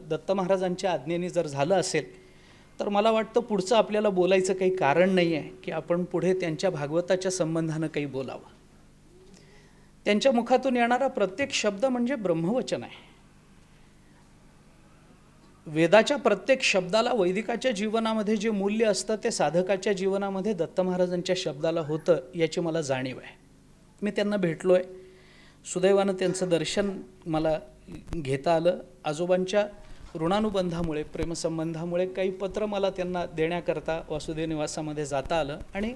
दत्त महाराजांच्या आज्ञेने जर झालं असेल तर मला वाटतं पुढचं आपल्याला बोलायचं काही कारण नाही आहे की आपण पुढे त्यांच्या भागवताच्या संबंधानं काही बोलावं. त्यांच्या मुखातून येणारा प्रत्येक शब्द म्हणजे ब्रह्मवचन आहे. वेदाच्या प्रत्येक शब्दाला वैदिकाच्या जीवनामध्ये जे मूल्य असतं ते साधकाच्या जीवनामध्ये दत्त महाराजांच्या शब्दाला होतं याची मला जाणीव आहे. मी त्यांना भेटलो आहे. सुदैवानं त्यांचं दर्शन मला घेता आलं. आजोबांच्या ऋणानुबंधामुळे प्रेमसंबंधामुळे काही पत्र मला त्यांना देण्याकरता वासुदेव निवासामध्ये जाता आलं. आणि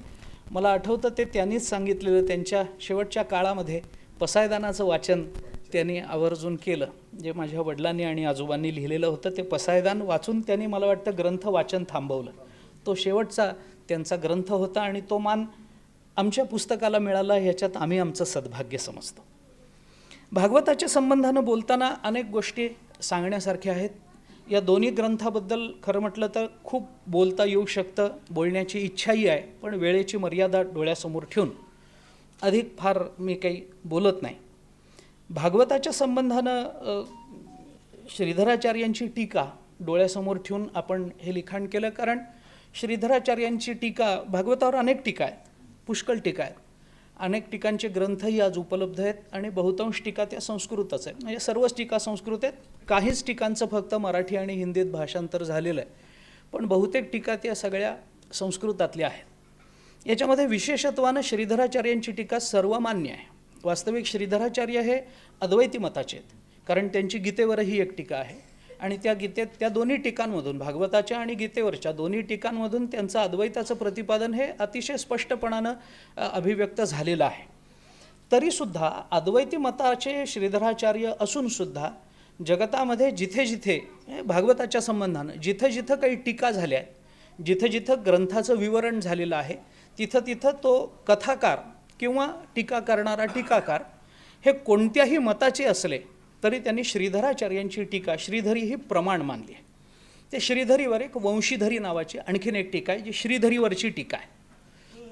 मला आठवतं ते त्यांनीच सांगितलेलं त्यांच्या शेवटच्या काळामध्ये पसायदानाचं वाचन त्यांनी आवर्जून केलं. जे माझ्या वडिलांनी आणि आजोबांनी लिहिलेलं होतं ते पसायदान वाचून त्यांनी मला वाटतं ग्रंथ वाचन थांबवलं. तो शेवटचा त्यांचा ग्रंथ होता आणि तो मान आमच्या पुस्तकाला मिळाला ह्याच्यात आम्ही आमचं सद्भाग्य समजतो. भागवताच्या संबंधानं बोलताना अनेक गोष्टी सांगण्यासारख्या आहेत. या दोन्ही ग्रंथाबद्दल खरं म्हटलं तर खूप बोलता येऊ शकतं, बोलण्याची इच्छाही आहे, पण वेळेची मर्यादा डोळ्यासमोर ठेवून अधिक फार मी काही बोलत नाही. भागवताच्या संबंधानं श्रीधराचार्यांची टीका डोळ्यासमोर ठेवून आपण हे लिखाण केलं. कारण श्रीधराचार्यांची टीका, भागवतावर अनेक टीका आहेत, पुष्कळ टीका आहेत. अनेक टीकांचे ग्रंथही आज उपलब्ध आहेत आणि बहुतांश टीका त्या संस्कृतच आहेत. म्हणजे सर्वच टीका संस्कृत आहेत. काहीच टीकांचं फक्त मराठी आणि हिंदीत भाषांतर झालेलं आहे, पण बहुतेक टीका त्या सगळ्या संस्कृतातल्या आहेत. याच्यामध्ये विशेषत्वानं श्रीधराचार्यांची टीका सर्वमान्य आहे. वास्तविक श्रीधराचार्य हे अद्वैती मताचे आहेत, कारण त्यांची गीतेवरही एक टीका आहे आणि त्या गीतेत त्या दोन्ही टीकांमधून, भागवताच्या आणि गीतेवरच्या दोन्ही टीकांमधून त्यांचं अद्वैताचं प्रतिपादन हे अतिशय स्पष्टपणानं अभिव्यक्त झालेलं आहे. तरीसुद्धा अद्वैती मताचे श्रीधराचार्य असूनसुद्धा जगतामध्ये जिथे जिथे भागवताच्या संबंधानं जिथं जिथं काही टीका झाल्या आहेत, जिथं जिथं ग्रंथाचं विवरण झालेलं आहे, तिथं तिथं तो कथाकार किंवा टीका करणारा टीकाकार हे कोणत्याही मताचे असले तरी त्यांनी श्रीधराचार्यांची टीका, श्रीधरी ही प्रमाण मानली आहे. ते श्रीधरीवर एक वंशीधरी नावाची आणखीन एक टीका आहे, जी श्रीधरीवरची टीका आहे.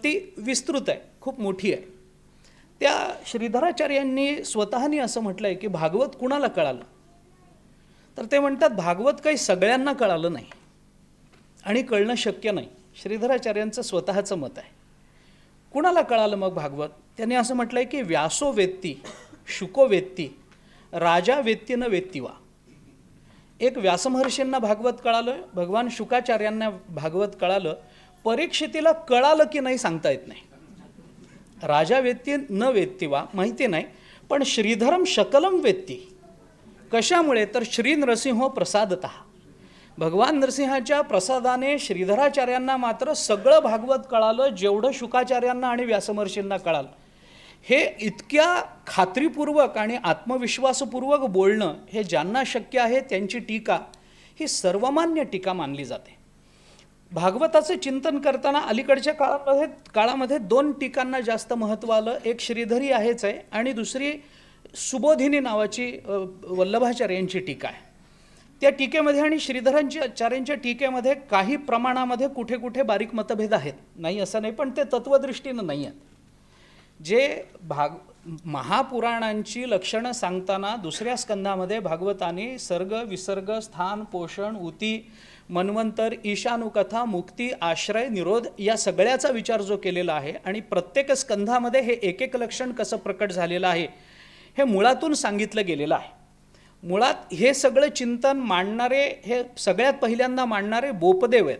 ती विस्तृत आहे, खूप मोठी आहे. त्या श्रीधराचार्यांनी स्वतःनी असं म्हटलं आहे की भागवत कुणाला कळालं, तर ते म्हणतात भागवत काही सगळ्यांना कळालं नाही आणि कळणं शक्य नाही. श्रीधराचार्यांचं स्वतःचं मत आहे. कुणाला कळालं मग भागवत? त्यांनी असं म्हटलं आहे की व्यासो वेत्ती, शुको वेत्ती, राजा वेत्ती न वेत्ती वा. एक व्यासमहर्षींना भागवत कळालं, भगवान शुकाचार्यांना भागवत कळालं, परीक्षितीला कळालं की नाही सांगता येत नाही. राजा वेत्ती न वेत्ती वा माहिती नाही, पण श्रीधरम शकलम वेत्ती. कशामुळे? तर श्री नरसिंह प्रसादतः, भगवान नरसिंहाच्या प्रसादाने श्रीधराचार्यांना मात्र सगळं भागवत कळालं, जेवढं शुकाचार्यांना आणि व्यासमहर्षींना कळालं. हे इतक्या खात्रीपूर्वक आणि आत्मविश्वासपूर्वक बोलणं हे ज्यांना शक्य आहे त्यांची टीका ही सर्वमान्य टीका मानली जाते. भागवताचं चिंतन करताना अलीकडच्या काळामध्ये दोन टीकांना जास्त महत्त्व आलं. एक श्रीधरी आहेच आहे आणि दुसरी सुबोधिनी नावाची वल्लभाचार्यांची टीका आहे. त्या टीकेमध्ये आणि श्रीधराचार्यांच्या टीकेमध्ये काही प्रमाणामध्ये कुठे कुठे बारीक मतभेद आहेत, नाही असं नाही, पण ते तत्वदृष्टीनं नाही आहेत. जे महापुराणांची लक्षणं सांगताना दुसऱ्या स्कंधामध्ये भागवताने सर्ग, विसर्ग, स्थान, पोषण, उती, मन्वंतर, ईशानुकथा, मुक्ती, आश्रय, निरोध या सगळ्याचा विचार जो केलेला आहे आणि प्रत्येक स्कंधामध्ये हे एक एक लक्षण कसं प्रकट झालेलं आहे हे मुळातून सांगितलं गेलेलं आहे. मुळात हे सगळं चिंतन मांडणारे, हे सगळ्यात पहिल्यांदा मांडणारे बोपदेव आहेत.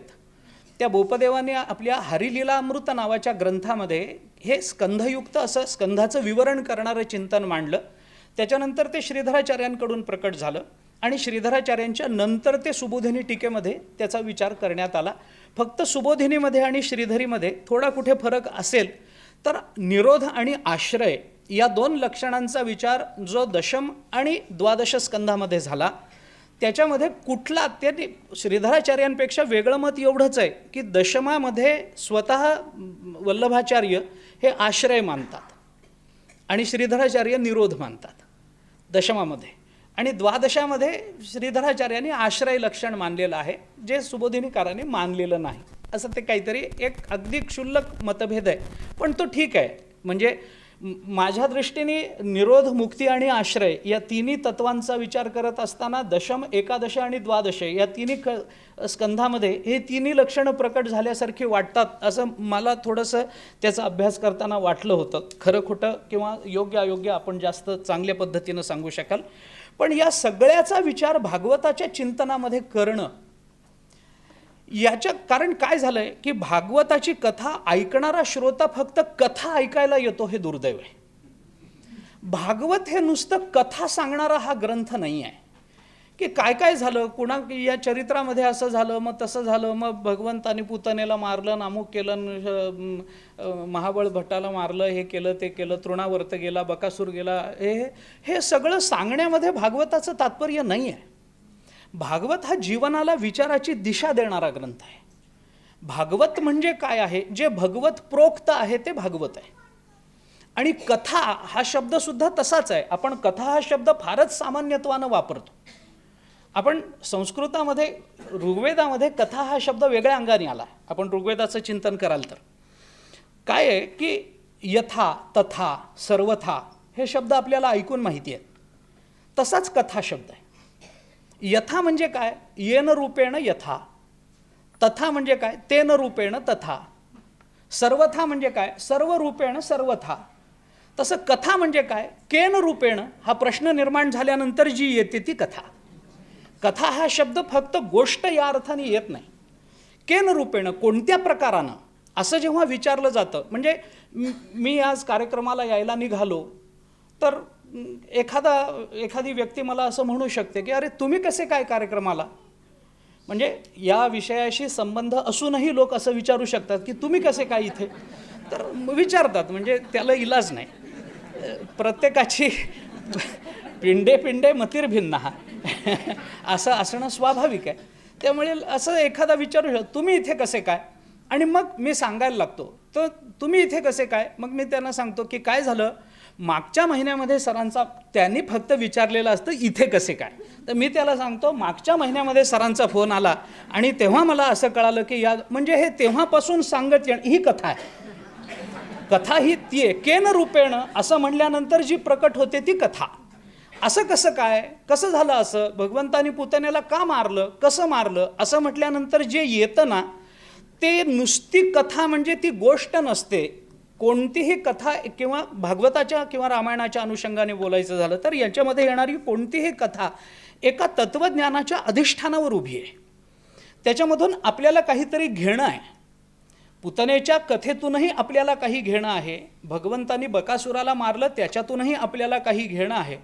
त्या बोपदेवाने आपल्या हरिलीलामृत नावाच्या ग्रंथामध्ये हे स्कंधयुक्त असं स्कंधाचं विवरण करणारं चिंतन मांडलं. त्याच्यानंतर ते श्रीधराचार्यांकडून प्रकट झालं आणि श्रीधराचार्यांच्या नंतर ते सुबोधिनी टीकेमध्ये त्याचा विचार करण्यात आला. फक्त सुबोधिनीमध्ये आणि श्रीधरीमध्ये थोडा कुठे फरक असेल तर निरोध आणि आश्रय या 2 लक्षणांचा विचार जो दशम आणि द्वादश स्कंधामध्ये झाला, त्याच्यामध्ये कुठला ते श्रीधराचार्यांपेक्षा वेगळं मत एवढंच आहे की दशमामध्ये स्वतः वल्लभाचार्य हे आश्रय मानतात आणि श्रीधराचार्य निरोध मानतात दशमामध्ये, आणि द्वादशामध्ये श्रीधराचार्यांनी आश्रय लक्षण मानलेलं आहे, जे सुबोधिनीकारांनी मानलेलं नाही. असं ते काहीतरी एक अगदी क्षुल्लक मतभेद आहे, पण तो ठीक आहे. म्हणजे माझ्या दृष्टीने निरोध, मुक्ती आणि आश्रय या तिन्ही तत्वांचा विचार करत असताना दशम, एकादश आणि द्वादश या तिन्ही स्कंधामध्ये हे तिन्ही लक्षणं प्रकट झाल्यासारखी वाटतात, असं मला थोडंसं त्याचा अभ्यास करताना वाटलं होतं. खरं खोटं किंवा योग्य अयोग्य आपण जास्त चांगल्या पद्धतीनं सांगू शकाल, पण या सगळ्याचा विचार भागवताच्या चिंतनामध्ये करणं, याच्या कारण काय झालं आहे की भागवताची कथा ऐकणारा श्रोता फक्त कथा ऐकायला येतो, हे दुर्दैव आहे. भागवत हे नुसतं कथा सांगणारा हा ग्रंथ नाही आहे की काय काय झालं, कुणा या चरित्रामध्ये असं झालं, मग तसं झालं, मग भगवंतानी पुतनेला मारलं, नामुक केलं, महाबळ भट्टाला मारलं, हे केलं ते केलं, तृणावर्त गेला, बकासूर गेला, हे सगळं सांगण्यामध्ये भागवताचं तात्पर्य नाही आहे. भागवत हा जीवनाला विचाराची दिशा देणारा ग्रंथ आहे. भागवत म्हणजे काय आहे, जे भगवत प्रोक्त आहे ते भागवत आहे. आणि कथा हा शब्दसुद्धा तसाच आहे. आपण कथा हा शब्द फारच सामान्यत्वानं वापरतो. आपण संस्कृतामध्ये ऋग्वेदामध्ये कथा हा शब्द वेगळ्या अंगाने आला. आपण ऋग्वेदाचं चिंतन कराल तर काय आहे की यथा, तथा, सर्वथा हे शब्द आपल्याला ऐकून माहिती आहेत. तसाच कथा शब्द आहे. यथा म्हणजे काय, येन रूपेण यथा. तथा म्हणजे काय, तेन रूपेण तथा. सर्वथा म्हणजे काय, सर्व रूपेण सर्वथा. तसं कथा म्हणजे काय, केन रूपेण हा प्रश्न निर्माण झाल्यानंतर जी येते ती कथा. कथा हा शब्द फक्त गोष्ट या अर्थाने येत नाही. केन रूपेण कोणत्या प्रकारानं असं जेव्हा विचारलं जातं, म्हणजे मी आज कार्यक्रमाला यायला निघालो तर एखादी व्यक्ती मला असं म्हणू शकते की अरे तुम्ही कसे काय कार्यक्रमाला, म्हणजे या विषयाशी संबंध असूनही लोक असं विचारू शकतात की तुम्ही कसे काय इथे, तर विचारतात, म्हणजे त्याला इलाज नाही. प्रत्येकाची पिंडे पिंडे मतीर भिन्न असं असणं स्वाभाविक आहे. त्यामुळे असं एखादा विचारू शकतो तुम्ही इथे कसे काय, आणि मग मी सांगायला लागतो तर तुम्ही इथे कसे काय. मग मी त्यांना सांगतो की काय झालं, मागच्या महिन्यामध्ये सरांचा, त्यांनी फक्त विचारलेलं असतं इथे कसे काय, तर मी त्याला सांगतो मागच्या महिन्यामध्ये सरांचा फोन आला आणि तेव्हा मला असं कळालं की या, म्हणजे हे तेव्हापासून सांगत ही कथा आहे. कथा ही ती आहे, केन रूपेण असं म्हटल्यानंतर जी प्रकट होते ती कथा. असं कसं काय, कसं झालं असं, भगवंतानी पुतनेला का मारलं, कसं मारलं, असं म्हटल्यानंतर जे येतं ना ते नुसती कथा, म्हणजे ती गोष्ट नसते. कोणतीही कथा किंवा भागवताच्या किंवा रामायणाच्या अनुषंगाने बोलायचं झालं तर याच्यामध्ये येणारी कोणतीही कथा एका तत्त्वज्ञानाच्या अधिष्ठानावर उभी आहे. त्याच्यामधून आपल्याला काहीतरी घेणं आहे. पुतनेच्या कथेतूनही आपल्याला काही घेणं आहे. भगवंतानी बकासुराला मारलं त्याच्यातूनही आपल्याला काही घेणं आहे.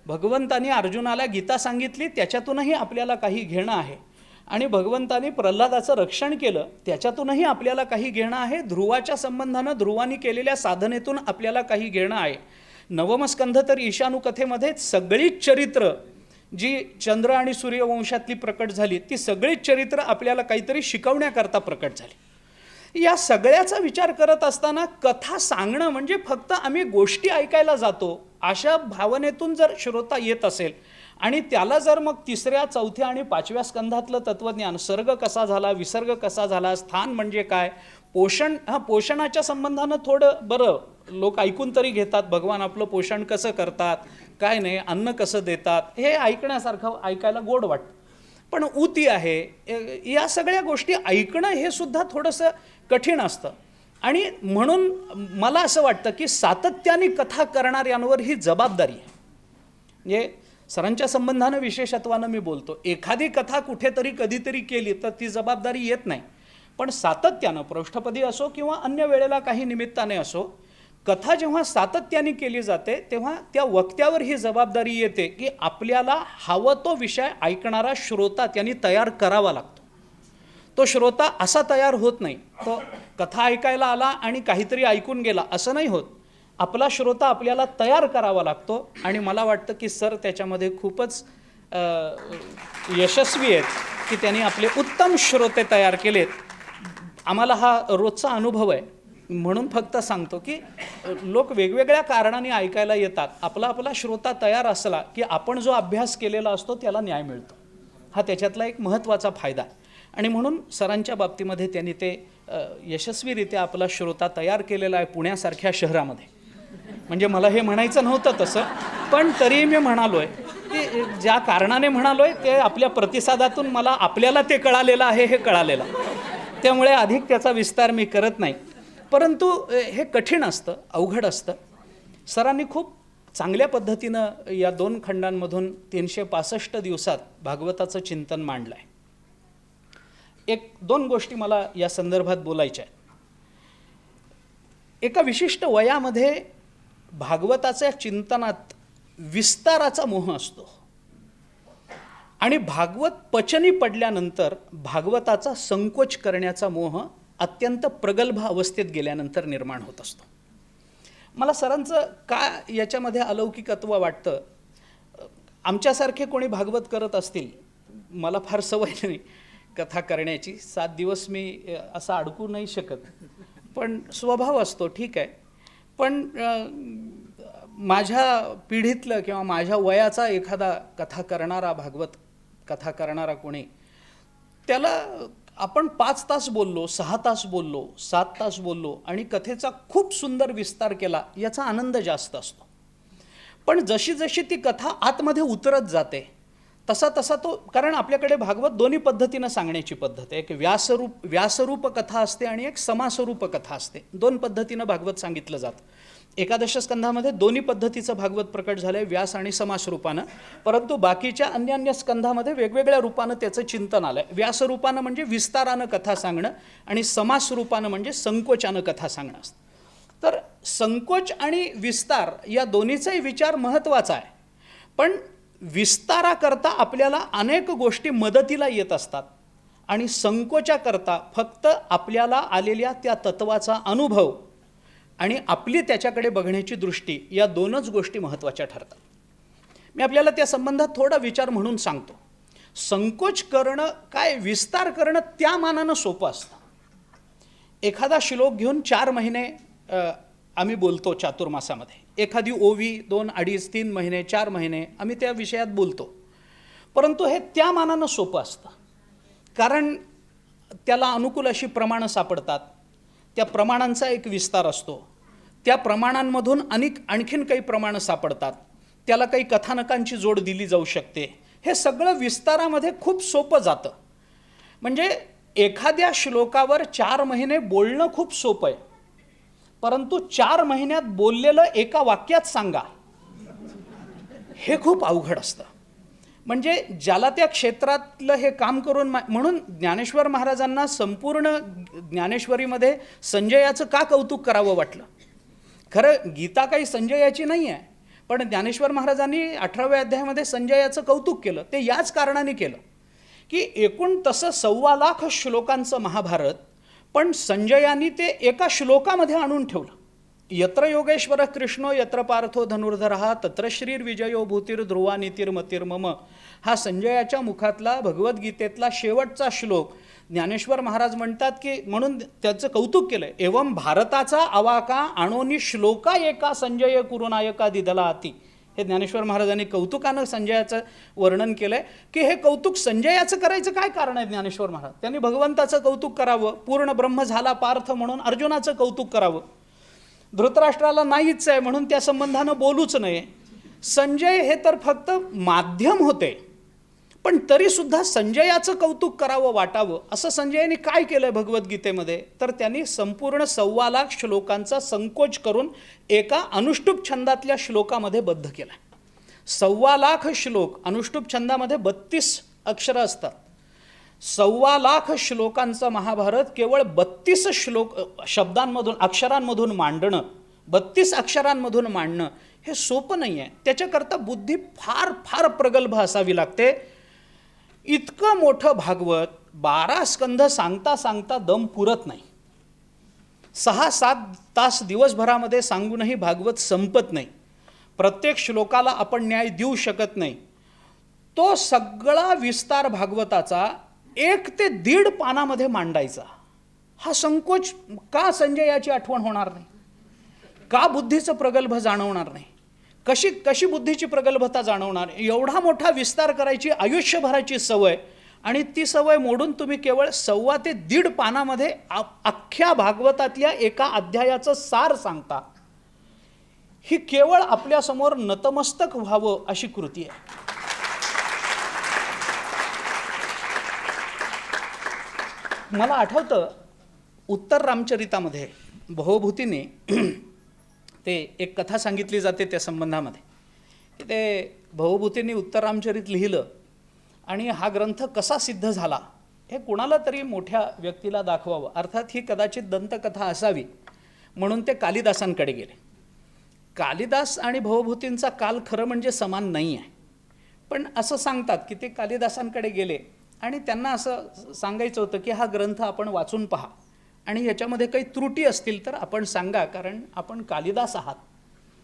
भगवंतानी अर्जुनाला गीता सांगितली त्याच्यातूनही आपल्याला काही घेणं आहे. आणि भगवंतानी प्रल्हादाचं रक्षण केलं त्याच्यातूनही आपल्याला काही घेणं आहे. ध्रुवाच्या संबंधानं ध्रुवानी केलेल्या साधनेतून आपल्याला काही घेणं आहे. नवमस्कंध तर ईशानू कथेमध्ये सगळीच चरित्र जी चंद्र आणि सूर्यवंशातली प्रकट झाली ती सगळीच चरित्र आपल्याला काहीतरी शिकवण्याकरता प्रकट झाली. या सगळ्याचा विचार करत असताना कथा सांगणं म्हणजे फक्त आम्ही गोष्टी ऐकायला जातो अशा भावनेतून जर श्रोता येत असेल आणि त्याला जर मग 3ऱ्या, 4थ्या आणि 5व्या स्कंधातलं तत्त्वज्ञान, सर्ग कसा झाला, विसर्ग कसा झाला, स्थान म्हणजे काय, पोषण, पोषणाच्या संबंधानं थोडं बरं लोक ऐकून तरी घेतात, भगवान आपलं पोषण कसं करतात, काय नाही, अन्न कसं देतात, हे ऐकण्यासारखं, ऐकायला गोड वाटतं. पण ऊती आहे, या सगळ्या गोष्टी ऐकणं हे सुद्धा थोडंसं कठीण असतं. आणि म्हणून मला असं वाटतं की सातत्याने कथा करणाऱ्यांवर ही जबाबदारी आहे. म्हणजे सरांच्या संबंधानं विशेषत्वानं मी बोलतो, एखादी कथा कुठेतरी कधीतरी केली तर ती जबाबदारी येत नाही, पण सातत्यानं पृष्ठपदी असो किंवा अन्य वेळेला काही निमित्ताने असो, कथा जेव्हा सातत्याने केली जाते तेव्हा त्या वक्त्यावर ही जबाबदारी येते की आपल्याला हवं तो विषय ऐकणारा श्रोता त्यांनी तयार करावा लागतो. तो श्रोता असा तयार होत नाही. तो कथा ऐकायला आला आणि काहीतरी ऐकून गेला असं नाही होत. आपला श्रोता आपल्याला तयार करावा लागतो आणि मला वाटतं की सर त्याच्यामध्ये खूपच यशस्वी आहेत की त्यांनी आपले उत्तम श्रोते तयार केलेत. आम्हाला हा रोजचा अनुभव आहे म्हणून फक्त सांगतो की लोक वेगवेगळ्या कारणाने ऐकायला येतात. आपला श्रोता तयार असला की आपण जो अभ्यास केलेला असतो त्याला न्याय मिळतो. हा त्याच्यातला एक महत्त्वाचा फायदा आहे आणि म्हणून सरांच्या बाबतीमध्ये त्यांनी ते यशस्वीरित्या आपला श्रोता तयार केलेला आहे पुण्यासारख्या शहरामध्ये. म्हणजे मला हे म्हणायचं नव्हतं तसं, पण तरी मी म्हणालो आहे की ज्या कारणाने म्हणालो आहे ते आपल्या प्रतिसादातून मला आपल्याला ते कळालेलं आहे हे कळालेलं. त्यामुळे अधिक त्याचा विस्तार मी करत नाही. परंतु हे कठीण असतं, अवघड असतं. सरांनी खूप चांगल्या पद्धतीनं या 2 खंडांमधून 365 दिवसात भागवताचं चिंतन मांडलं आहे. 1-2 गोष्टी मला या संदर्भात बोलायच्या आहेत. एका विशिष्ट वयामध्ये भागवताच्या चिंतनात विस्ताराचा मोह असतो आणि भागवत पचनी पडल्यानंतर भागवताचा संकोच करण्याचा मोह अत्यंत प्रगल्भ अवस्थेत गेल्यानंतर निर्माण होत असतो. मला सरांचं का याच्यामध्ये अलौकिकत्व वाटतं. आमच्यासारखे कोणी भागवत करत असतील, मला फार सवय नाही कथा करण्याची, 7 दिवस मी असं अडकू नाही शकत, पण स्वभाव असतो ठीक आहे. पण माझ्या पिढीतलं किंवा माझ्या वयाचा एखादा कथा करणारा भागवत कथा करणारा कोणी, त्याला आपण 5 तास बोललो, 6 तास बोललो, 7 तास बोललो आणि कथेचा खूप सुंदर विस्तार केला याचा आनंद जास्त असतो. पण जशी जशी ती कथा आतमध्ये उतरत जाते तसा तसा तो, कारण आपल्याकडे भागवत दोन्ही पद्धतीनं सांगण्याची पद्धत आहे. एक व्यासरूप कथा असते आणि एक समासरूप कथा असते. 2 पद्धतीनं भागवत सांगितलं जातं. एकादश स्कंधामध्ये दोन्ही पद्धतीचं भागवत प्रकट झालं आहे, व्यास आणि समास रूपानं. परंतु बाकीच्या अन्य स्कंधामध्ये वेगवेगळ्या रूपानं त्याचं चिंतन आलं आहे. व्यासरूपानं म्हणजे विस्तारानं कथा सांगणं आणि समास रूपानं म्हणजे संकोचानं कथा सांगणं असतं. तर संकोच आणि विस्तार या दोन्हीचाही विचार महत्त्वाचा आहे. पण विस्ताराकरता आपल्याला अनेक गोष्टी मदतीला येत असतात आणि संकोचाकरता फक्त आपल्याला आलेल्या त्या तत्वाचा अनुभव आणि आपली त्याच्याकडे बघण्याची दृष्टी, या 2च गोष्टी महत्त्वाच्या ठरतात. मी आपल्याला त्या संबंधात थोडा विचार म्हणून सांगतो. संकोच करणं काय, विस्तार करणं त्या मानानं सोपं असतं. एखादा श्लोक घेऊन 4 महिने आम्ही बोलतो चातुर्मासामध्ये. एखादी ओवी 2, 2.5, 3 महिने, 4 महिने आम्ही त्या विषयात बोलतो. परंतु हे त्या मानानं सोपं असतं, कारण त्याला अनुकूल अशी प्रमाणं सापडतात. त्या प्रमाणांचा एक विस्तार असतो. त्या प्रमाणांमधून आणखीन काही प्रमाणं सापडतात. त्याला काही कथानकांची जोड दिली जाऊ शकते. हे सगळं विस्तारामध्ये खूप सोपं जातं. म्हणजे एखाद्या श्लोकावर 4 महिने बोलणं खूप सोपं आहे, परंतु 4 महिन्यात बोललेलं एका वाक्यात सांगा हे खूप अवघड असतं. म्हणजे ज्याला त्या क्षेत्रातलं हे काम करून, म्हणून ज्ञानेश्वर महाराजांना संपूर्ण ज्ञानेश्वरीमध्ये संजयाचं का कौतुक करावं वाटलं. खरं गीता काही संजयाची नाही आहे, पण ज्ञानेश्वर महाराजांनी 18व्या अध्यायामध्ये संजयाचं कौतुक केलं. ते याच कारणाने केलं की एकूण तसं 1.25 लाख श्लोकांचं महाभारत, पण संजयानी ते एका श्लोकामध्ये आणून ठेवलं. यत्र योगेश्वर कृष्णो यत्र पार्थो धनुर्धरः तत्र श्रीर्विजयो भूतिर्ध्रुवा नीतिर्मतिर्मम. हा संजयाच्या मुखातला भगवद्गीतेतला शेवटचा श्लोक. ज्ञानेश्वर महाराज म्हणतात की, म्हणून त्याचं कौतुक केलं, एवं भारताचा अवाका आणोनी श्लोका एका संजय कुरुनायका दिदला अति. हे ज्ञानेश्वर महाराजांनी कौतुकानं संजयाचं वर्णन केलं आहे की हे कौतुक संजयाचं करायचं काय कारण आहे. ज्ञानेश्वर महाराज त्यांनी भगवंताचं कौतुक करावं, पूर्ण ब्रह्म झाला पार्थ म्हणून अर्जुनाचं कौतुक करावं. धृतराष्ट्राला नाहीच आहे म्हणून त्या संबंधानं बोलूच नये. संजय हे तर फक्त माध्यम होते, पण तरीसुद्धा संजयाचं कौतुक करावं वाटावं असं संजयाने काय केलं भगवद्गीतेमध्ये, तर त्यांनी संपूर्ण 1.25 लाख श्लोकांचा संकोच करून एका अनुष्टुप छंदातल्या श्लोकामध्ये बद्ध केला. 1.25 लाख श्लोक, अनुष्टुप छंदामध्ये 32 अक्षरं असतात. 1.25 लाख श्लोकांचं महाभारत केवळ 32 शब्दांमधून, अक्षरांमधून मांडणं, 32 अक्षरांमधून मांडणं हे सोपं नाही आहे. त्याच्याकरता बुद्धी फार फार प्रगल्भ असावी लागते. इतकं मोठं भागवत 12 स्कंध सांगता सांगता दम पुरत नाही. 6-7 तास दिवसभरामध्ये सांगूनही भागवत संपत नाही. प्रत्येक श्लोकाला आपण न्याय देऊ शकत नाही. तो सगळा विस्तार भागवताचा 1 ते 1.5 पानामध्ये मांडायचा. हा संकोच का संजयाची आठवण होणार नाही? का बुद्धीचं प्रगल्भ जाणवणार नाही? कशी बुद्धीची प्रगल्भता जाणवणार? एवढा मोठा विस्तार करायची आयुष्यभराची सवय, आणि ती सवय मोडून तुम्ही केवळ 1.25 ते 1.5 पानामध्ये अख्ख्या भागवतातल्या एका अध्यायाचं सार सांगता. ही केवळ आपल्यासमोर नतमस्तक व्हावं अशी कृती आहे. मला आठवतं उत्तर रामचरितामध्ये भवभूतीने ते एक कथा सांगितली जाते त्या संबंधामध्ये, की ते भवभूतीने उत्तर रामचरित लिहिलं आणि हा ग्रंथ कसा सिद्ध झाला हे कुणाला तरी मोठ्या व्यक्तीला दाखवावं. अर्थात ही कदाचित दंतकथा असावी म्हणून ते कालिदासांकडे गेले. कालिदास आणि भवभूतींचा काल खरं म्हणजे समान नाही आहे, पण असं सांगतात की ते कालिदासांकडे गेले आणि त्यांना असं सांगायचं होतं की हा ग्रंथ आपण वाचून पहा आणि ह्याच्यामध्ये काही त्रुटी असतील तर आपण सांगा, कारण आपण कालिदास आहात,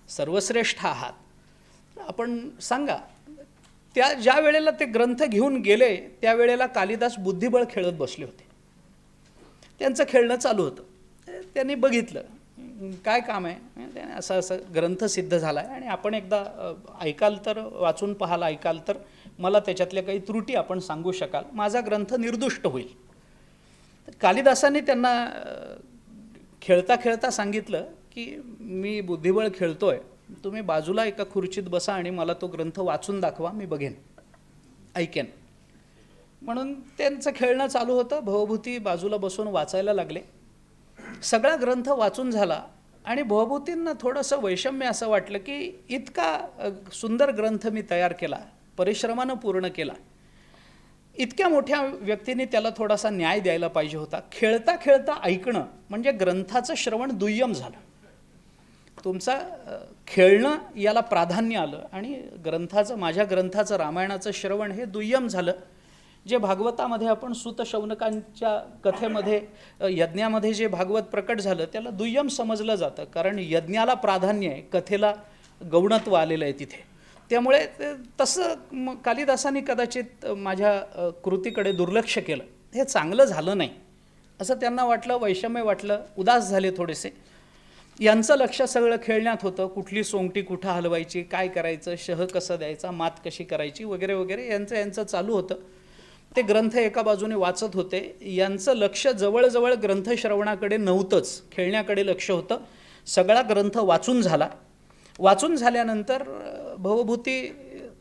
सर्वश्रेष्ठ आहात, आपण सांगा. ज्या वेळेला ते ग्रंथ घेऊन गेले त्यावेळेला कालिदास बुद्धिबळ खेळत बसले होते. त्यांचं खेळणं चालू होतं. त्यांनी बघितलं काय काम आहे, त्याने असं ग्रंथ सिद्ध झाला आहे आणि आपण एकदा ऐकाल तर, वाचून पाहायला ऐकाल तर मला त्याच्यातल्या काही त्रुटी आपण सांगू शकाल, माझा ग्रंथ निर्दुष्ट होईल. कालिदासांनी त्यांना खेळता खेळता सांगितलं की मी बुद्धिबळ खेळतोय, तुम्ही बाजूला एका खुर्चीत बसा आणि मला तो ग्रंथ वाचून दाखवा, मी बघेन, ऐकेन. म्हणून त्यांचं खेळणं चालू होतं. भवभूती बाजूला बसून वाचायला लागले. सगळा ग्रंथ वाचून झाला आणि भवभूतींना थोडंसं वैषम्य असं वाटलं की इतका सुंदर ग्रंथ मी तयार केला, परिश्रमानं पूर्ण केला, इतक्या मोठ्या व्यक्तीने त्याला थोडासा न्याय द्यायला पाहिजे होता. खेळता खेळता ऐकणं म्हणजे ग्रंथाचं श्रवण दुय्यम झालं. तुमचा खेळणं याला प्राधान्य आलं आणि माझ्या ग्रंथाचं, रामायणाचं श्रवण हे दुय्यम झालं. जे भागवतामध्ये आपण सूत शौनकांच्या कथेमध्ये, यज्ञामध्ये जे भागवत प्रकट झालं त्याला दुय्यम समजलं जातं, कारण यज्ञाला प्राधान्य आहे, कथेला गौणत्व आलेलं आहे तिथे. त्यामुळे तसं कालिदासांनी कदाचित माझ्या कृतीकडे दुर्लक्ष केलं. हे चांगलं झालं नाही असं त्यांना वाटलं, वैषम्य वाटलं, उदास झाले थोडेसे. यांचं लक्ष सगळं खेळण्यात होतं. कुठली सोंगटी कुठं हलवायची, काय करायचं, शह कसं द्यायचा, मात कशी करायची वगैरे वगैरे यांचं चालू होतं. ते ग्रंथ एका बाजूने वाचत होते. यांचं लक्ष जवळजवळ ग्रंथश्रवणाकडे नव्हतंच, खेळण्याकडे लक्ष होतं. सगळा ग्रंथ वाचून झाला. वाचून झाल्यानंतर भवभूती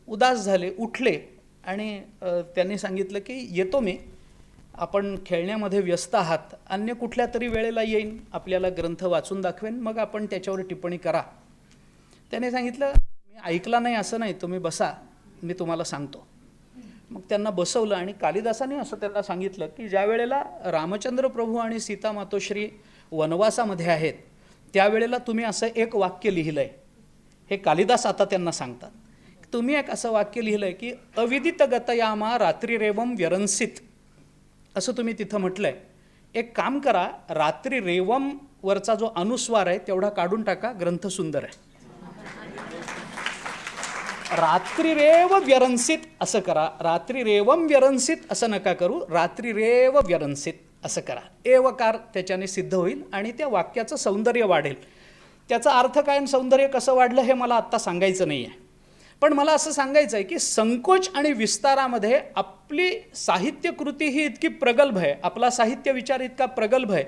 उदास झाले, उठले आणि त्यांनी सांगितलं की येतो मी, आपण खेळण्यामध्ये व्यस्त आहात, अन्य कुठल्या तरी वेळेला येईन, आपल्याला ग्रंथ वाचून दाखवेन, मग आपण त्याच्यावर टिप्पणी करा. त्याने सांगितलं मी ऐकला नाही असं नाही, तुम्ही बसा, मी तुम्हाला सांगतो. मग त्यांना बसवलं आणि कालिदासाने असं त्यांना सांगितलं की ज्या वेळेला रामचंद्र प्रभू आणि सीता मातोश्री वनवासामध्ये आहेत त्यावेळेला तुम्ही असं एक वाक्य लिहिलं आहे. हे कालिदास आता त्यांना सांगतात. तुम्ही एक असं वाक्य लिहिलं आहे की अविदित गतयामा रात्रीरेवम व्यरंसित, असं तुम्ही तिथं म्हटलं आहे. एक काम करा, रात्री रेवम वरचा जो अनुस्वार आहे तेवढा काढून टाका, ग्रंथ सुंदर आहे. रात्रीरेव व्यरंसित असं करा, रात्रीरेवम व्यरंसित असं नका करू, रात्रीरेव व्यरंसित असं करा. एवकार त्याच्याने सिद्ध होईल आणि त्या वाक्याचं सौंदर्य वाढेल. त्याचा अर्थ काय आणि सौंदर्य कसं वाढलं हे मला आत्ता सांगायचं नाही आहे, पण मला असं सांगायचं आहे की संकोच आणि विस्तारामध्ये आपली साहित्यकृती ही इतकी प्रगल्भ आहे, आपला साहित्य विचार इतका प्रगल्भ आहे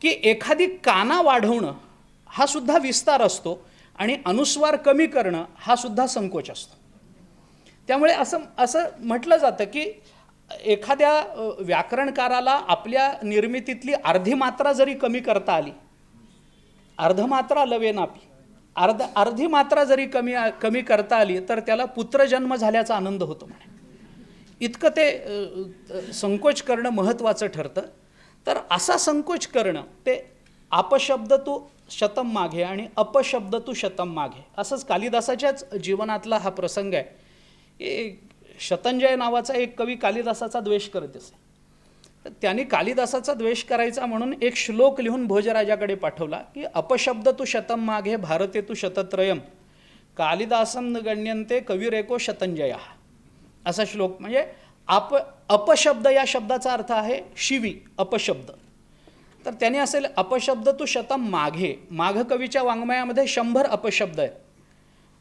की एखादी काना वाढवणं हा सुद्धा विस्तार असतो आणि अनुस्वार कमी करणं हा सुद्धा संकोच असतो. त्यामुळे असं म्हटलं जातं की एखाद्या व्याकरणकाराला आपल्या निर्मितीतली अर्धी मात्रा जरी कमी करता आली, अर्धमात्रा लवेनापी, अर्धी मात्रा जरी कमी करता आली तर त्याला पुत्रजन्म झाल्याचा आनंद होतो म्हणे. इतकं ते संकोच करणं महत्त्वाचं ठरतं. तर असा संकोच करणं, ते अपशब्द तू शतम मागे आणि अपशब्द तू शतम मागे, असंच कालिदासाच्याच जीवनातला हा प्रसंग आहे. शतंजय नावाचा एक कवी कालिदासाचा द्वेष करत असे. तर त्यांनी कालिदासाचा द्वेष करायचा म्हणून एक श्लोक लिहून भोजराजाकडे पाठवला की अपशब्द तू शतम माघे भारते तू शतत्रयम कालिदासम गण्यन्ते कविरेको शतंजया. असा श्लोक म्हणजे अपशब्द या शब्दाचा अर्थ आहे शिवी, अपशब्द. तर त्याने असेल अपशब्द तू शतम माघे, माघ कवीच्या वाङ्मयामध्ये 100 अपशब्द आहेत.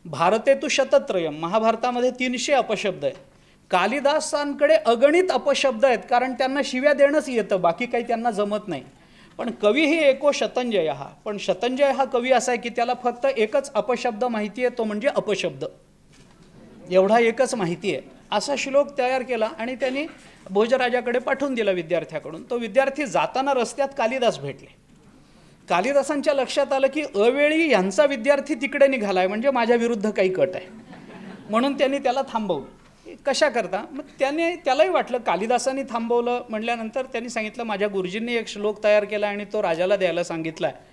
भारते तू शतत्रयम, महाभारतामध्ये 300 अपशब्द आहेत. कालिदासांकडे अगणित अपशब्द आहेत, कारण त्यांना शिव्या देणंच येतं, बाकी काही त्यांना जमत नाही. पण कवी ही एको शतंजय हा, पण शतंजय हा कवी असा आहे की त्याला फक्त एकच अपशब्द माहिती आहे, तो म्हणजे अपशब्द, एवढा एकच माहिती आहे. असा श्लोक तयार केला आणि त्यांनी भोजराजाकडे पाठवून दिला विद्यार्थ्याकडून. तो विद्यार्थी जाताना रस्त्यात कालिदास भेटले. कालिदासांच्या लक्षात आलं की अवेळी यांचा विद्यार्थी तिकडे निघाला आहे, म्हणजे माझ्या विरुद्ध काही कट आहे, म्हणून त्यांनी त्याला थांबवलं. कशा करता? मग त्यालाही वाटलं, कालिदासांनी थांबवलं म्हटल्यानंतर त्यांनी सांगितलं माझ्या गुरुजींनी एक श्लोक तयार केला आणि तो राजाला द्यायला सांगितला आहे.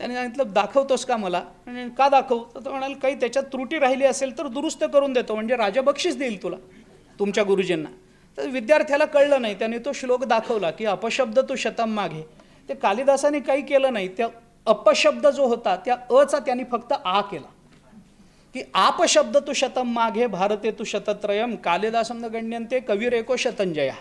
त्यांनी सांगितलं दाखवतोस का मला? आणि का दाखवू? तर तो म्हणाल काही त्याच्यात त्रुटी राहिली असेल तर दुरुस्त करून देतो, म्हणजे राजा बक्षीस देईल तुला, तुमच्या गुरुजींना. तर विद्यार्थ्याला कळलं नाही, त्याने तो श्लोक दाखवला की अपशब्द तू शतम मागे. ते कालिदासाने काही केलं नाही, त्या अपशब्द जो होता त्या अचा त्यांनी फक्त आ केला की आपशब्द तू शतम माघे भारते तू शतत्रयम कालिदासम गण्यन्ते कविरेको शतंजया.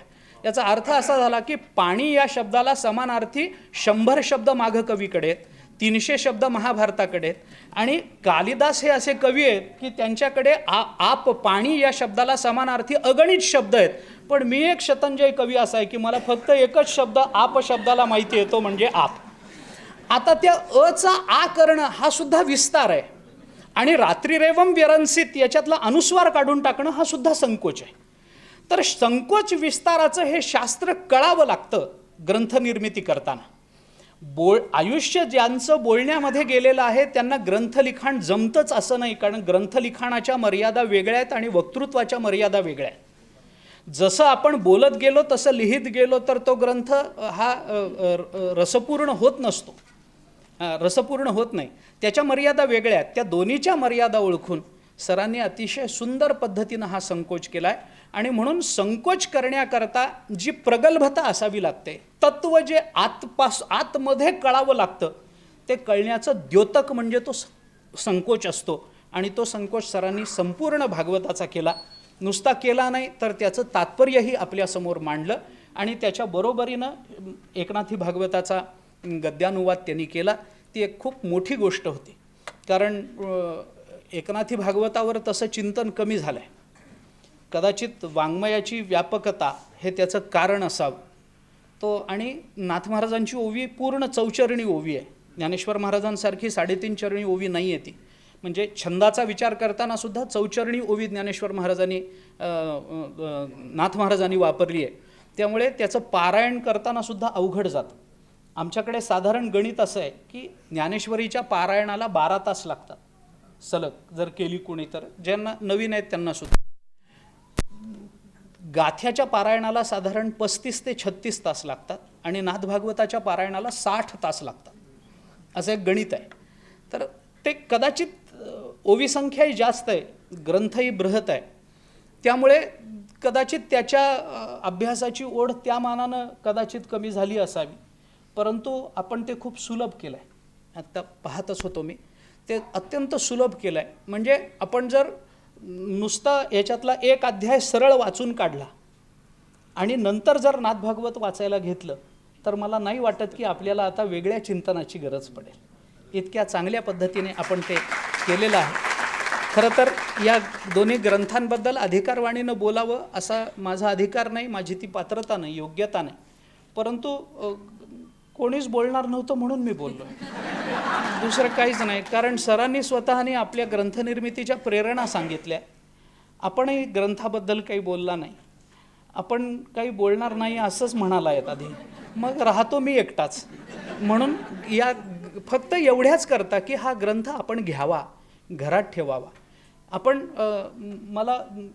याचा अर्थ असा झाला की पाणी या शब्दाला समानार्थी 100 शब्द माघ कवीकडे आहेत, 300 शब्द महाभारताकडे आहेत. आणि कालिदास हे असे कवी आहेत की त्यांच्याकडे आप पाणी या शब्दाला समानार्थी अगणित शब्द आहेत. पण मी एक शतंजय कवी असा आहे की मला फक्त एकच शब्द आप शब्दाला माहिती येतो, म्हणजे आप. आता त्या अचा आ करणं हा सुद्धा विस्तार आहे, आणि रात्रीरेवम व्यरंसित याच्यातला अनुस्वार काढून टाकणं हा सुद्धा संकोच आहे. तर संकोच विस्ताराचं हे शास्त्र कळावं लागतं ग्रंथनिर्मिती करताना. आयुष्य ज्यांचं बोलण्यामध्ये गेलेलं आहे त्यांना ग्रंथलिखाण जमतंच असं नाही, कारण ग्रंथलिखाणाच्या मर्यादा वेगळ्या आहेत आणि वक्तृत्वाच्या मर्यादा वेगळ्या आहेत. जसं आपण बोलत गेलो तसं लिहित गेलो तर तो ग्रंथ हा रसपूर्ण होत नसतो, रसपूर्ण होत नाही. त्याच्या मर्यादा वेगळ्या आहेत. त्या दोन्हीच्या मर्यादा ओळखून सरांनी अतिशय सुंदर पद्धतीनं हा संकोच केला आहे. आणि म्हणून संकोच करण्याकरता जी प्रगल्भता असावी लागते, तत्व जे आतमध्ये कळावं लागतं, ते कळण्याचं द्योतक म्हणजे तो संकोच असतो. आणि तो संकोच सरांनी संपूर्ण भागवताचा केला. नुसता केला नाही तर त्याचं तात्पर्यही आपल्यासमोर मांडलं. आणि त्याच्या बरोबरीनं एकनाथी भागवताचा गद्यानुवाद त्यांनी केला. ती एक खूप मोठी गोष्ट होती, कारण एकनाथी भागवतावर तसं चिंतन कमी झालं आहे. कदाचित वाङ्मयाची व्यापकता हे त्याचं कारण असावं. तो आणि नाथ महाराजांची ओवी पूर्ण चौचरणी ओवी आहे. ज्ञानेश्वर महाराजांसारखी 3.5 चरणी ओवी नाही आहे ती. म्हणजे छंदाचा विचार करताना सुद्धा चौचरणी ओवी ज्ञानेश्वर महाराजांनी नाथ महाराजांनी वापरली आहे. त्यामुळे त्याचं पारायण करताना सुद्धा अवघड जातं. आमच्याकडे साधारण गणित असं आहे की ज्ञानेश्वरीच्या पारायणाला 12 तास लागतात सलग, जर केली कोणी तर. ज्यांना नवीन आहेत त्यांना सुद्धा. गाथ्याच्या पारायणाला साधारण 35 ते 36 तास लागतात आणि नाथ भागवताच्या पारायणाला 60 तास लागतात, असं एक गणित आहे. तर ते कदाचित ओवी संख्याही जास्त आहे, ग्रंथही बृहत आहे, त्यामुळे कदाचित त्याच्या अभ्यासाची ओढ त्या मानानं कदाचित कमी झाली असावी. परंतु आपण ते खूप सुलभ केलं आहे. आत्ता पाहतच होतो मी, ते अत्यंत सुलभ केलं आहे. म्हणजे आपण जर नुसता याच्यातला एक अध्याय सरळ वाचून काढला आणि नंतर जर नाथ भागवत वाचायला घेतलं तर मला नाही वाटत की आपल्याला आता वेगळ्या चिंतनाची गरज पडेल. इतक्या चांगल्या पद्धतीने आपण ते केलेलं आहे. खरं तर या दोन्ही ग्रंथांबद्दल अधिकारवाणीनं बोलावं असा माझा अधिकार नाही, माझी ती पात्रता नाही, योग्यता नाही. परंतु कोणीच बोलणार नव्हतं म्हणून मी बोललो, दुसरं काहीच नाही. कारण सरांनी स्वतःने आपल्या ग्रंथनिर्मितीच्या प्रेरणा सांगितल्या. आपणही ग्रंथाबद्दल काही बोलला नाही, आपण काही बोलणार नाही असंच म्हणाला आहेत आधी, मग राहतो मी एकटाच. म्हणून या फक्त एवढ्याच करता की हा ग्रंथ आपण घ्यावा, घरात ठेवावा. आपण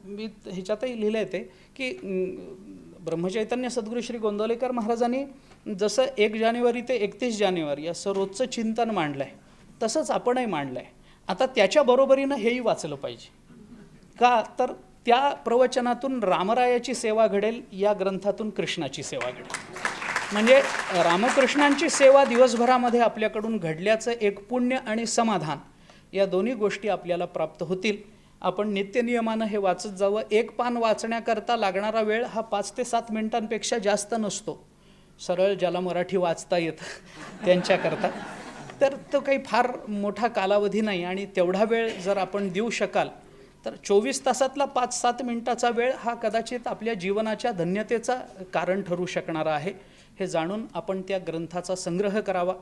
मी ह्याच्यातही लिहिलं आहे ते की ब्रह्मचैतन्य सद्गुरू श्री गोंदवलेकर महाराजांनी जसं 1 जानेवारी ते 31 जानेवारी असं रोजचं चिंतन मांडलं आहे, तसंच आपणही मांडलं आहे. आता त्याच्या बरोबरीनं हेही वाचलं पाहिजे. का तर त्या प्रवचनातून रामरायाची सेवा घडेल, या ग्रंथातून कृष्णाची सेवा घडेल. म्हणजे रामकृष्णांची सेवा दिवसभरामध्ये आपल्याकडून घडल्याचं एक पुण्य आणि समाधान, या दोन्ही गोष्टी आपल्याला प्राप्त होतील. आपण नित्यनियमानं हे वाचत जावं. एक पान वाचण्याकरता लागणारा वेळ हा 5 ते 7 मिनिटांपेक्षा जास्त नसतो. सरळ ज्याला मराठी वाचता येतं त्यांच्याकरता तर तो काही फार मोठा कालावधी नाही. आणि तेवढा वेळ जर आपण देऊ शकाल तर 24 तासातला 5-7 मिनिटाचा वेळ हा कदाचित आपल्या जीवनाच्या धन्यतेचा कारण ठरू शकणारा आहे. हे जाणून आपण त्या ग्रंथाचा संग्रह करावा,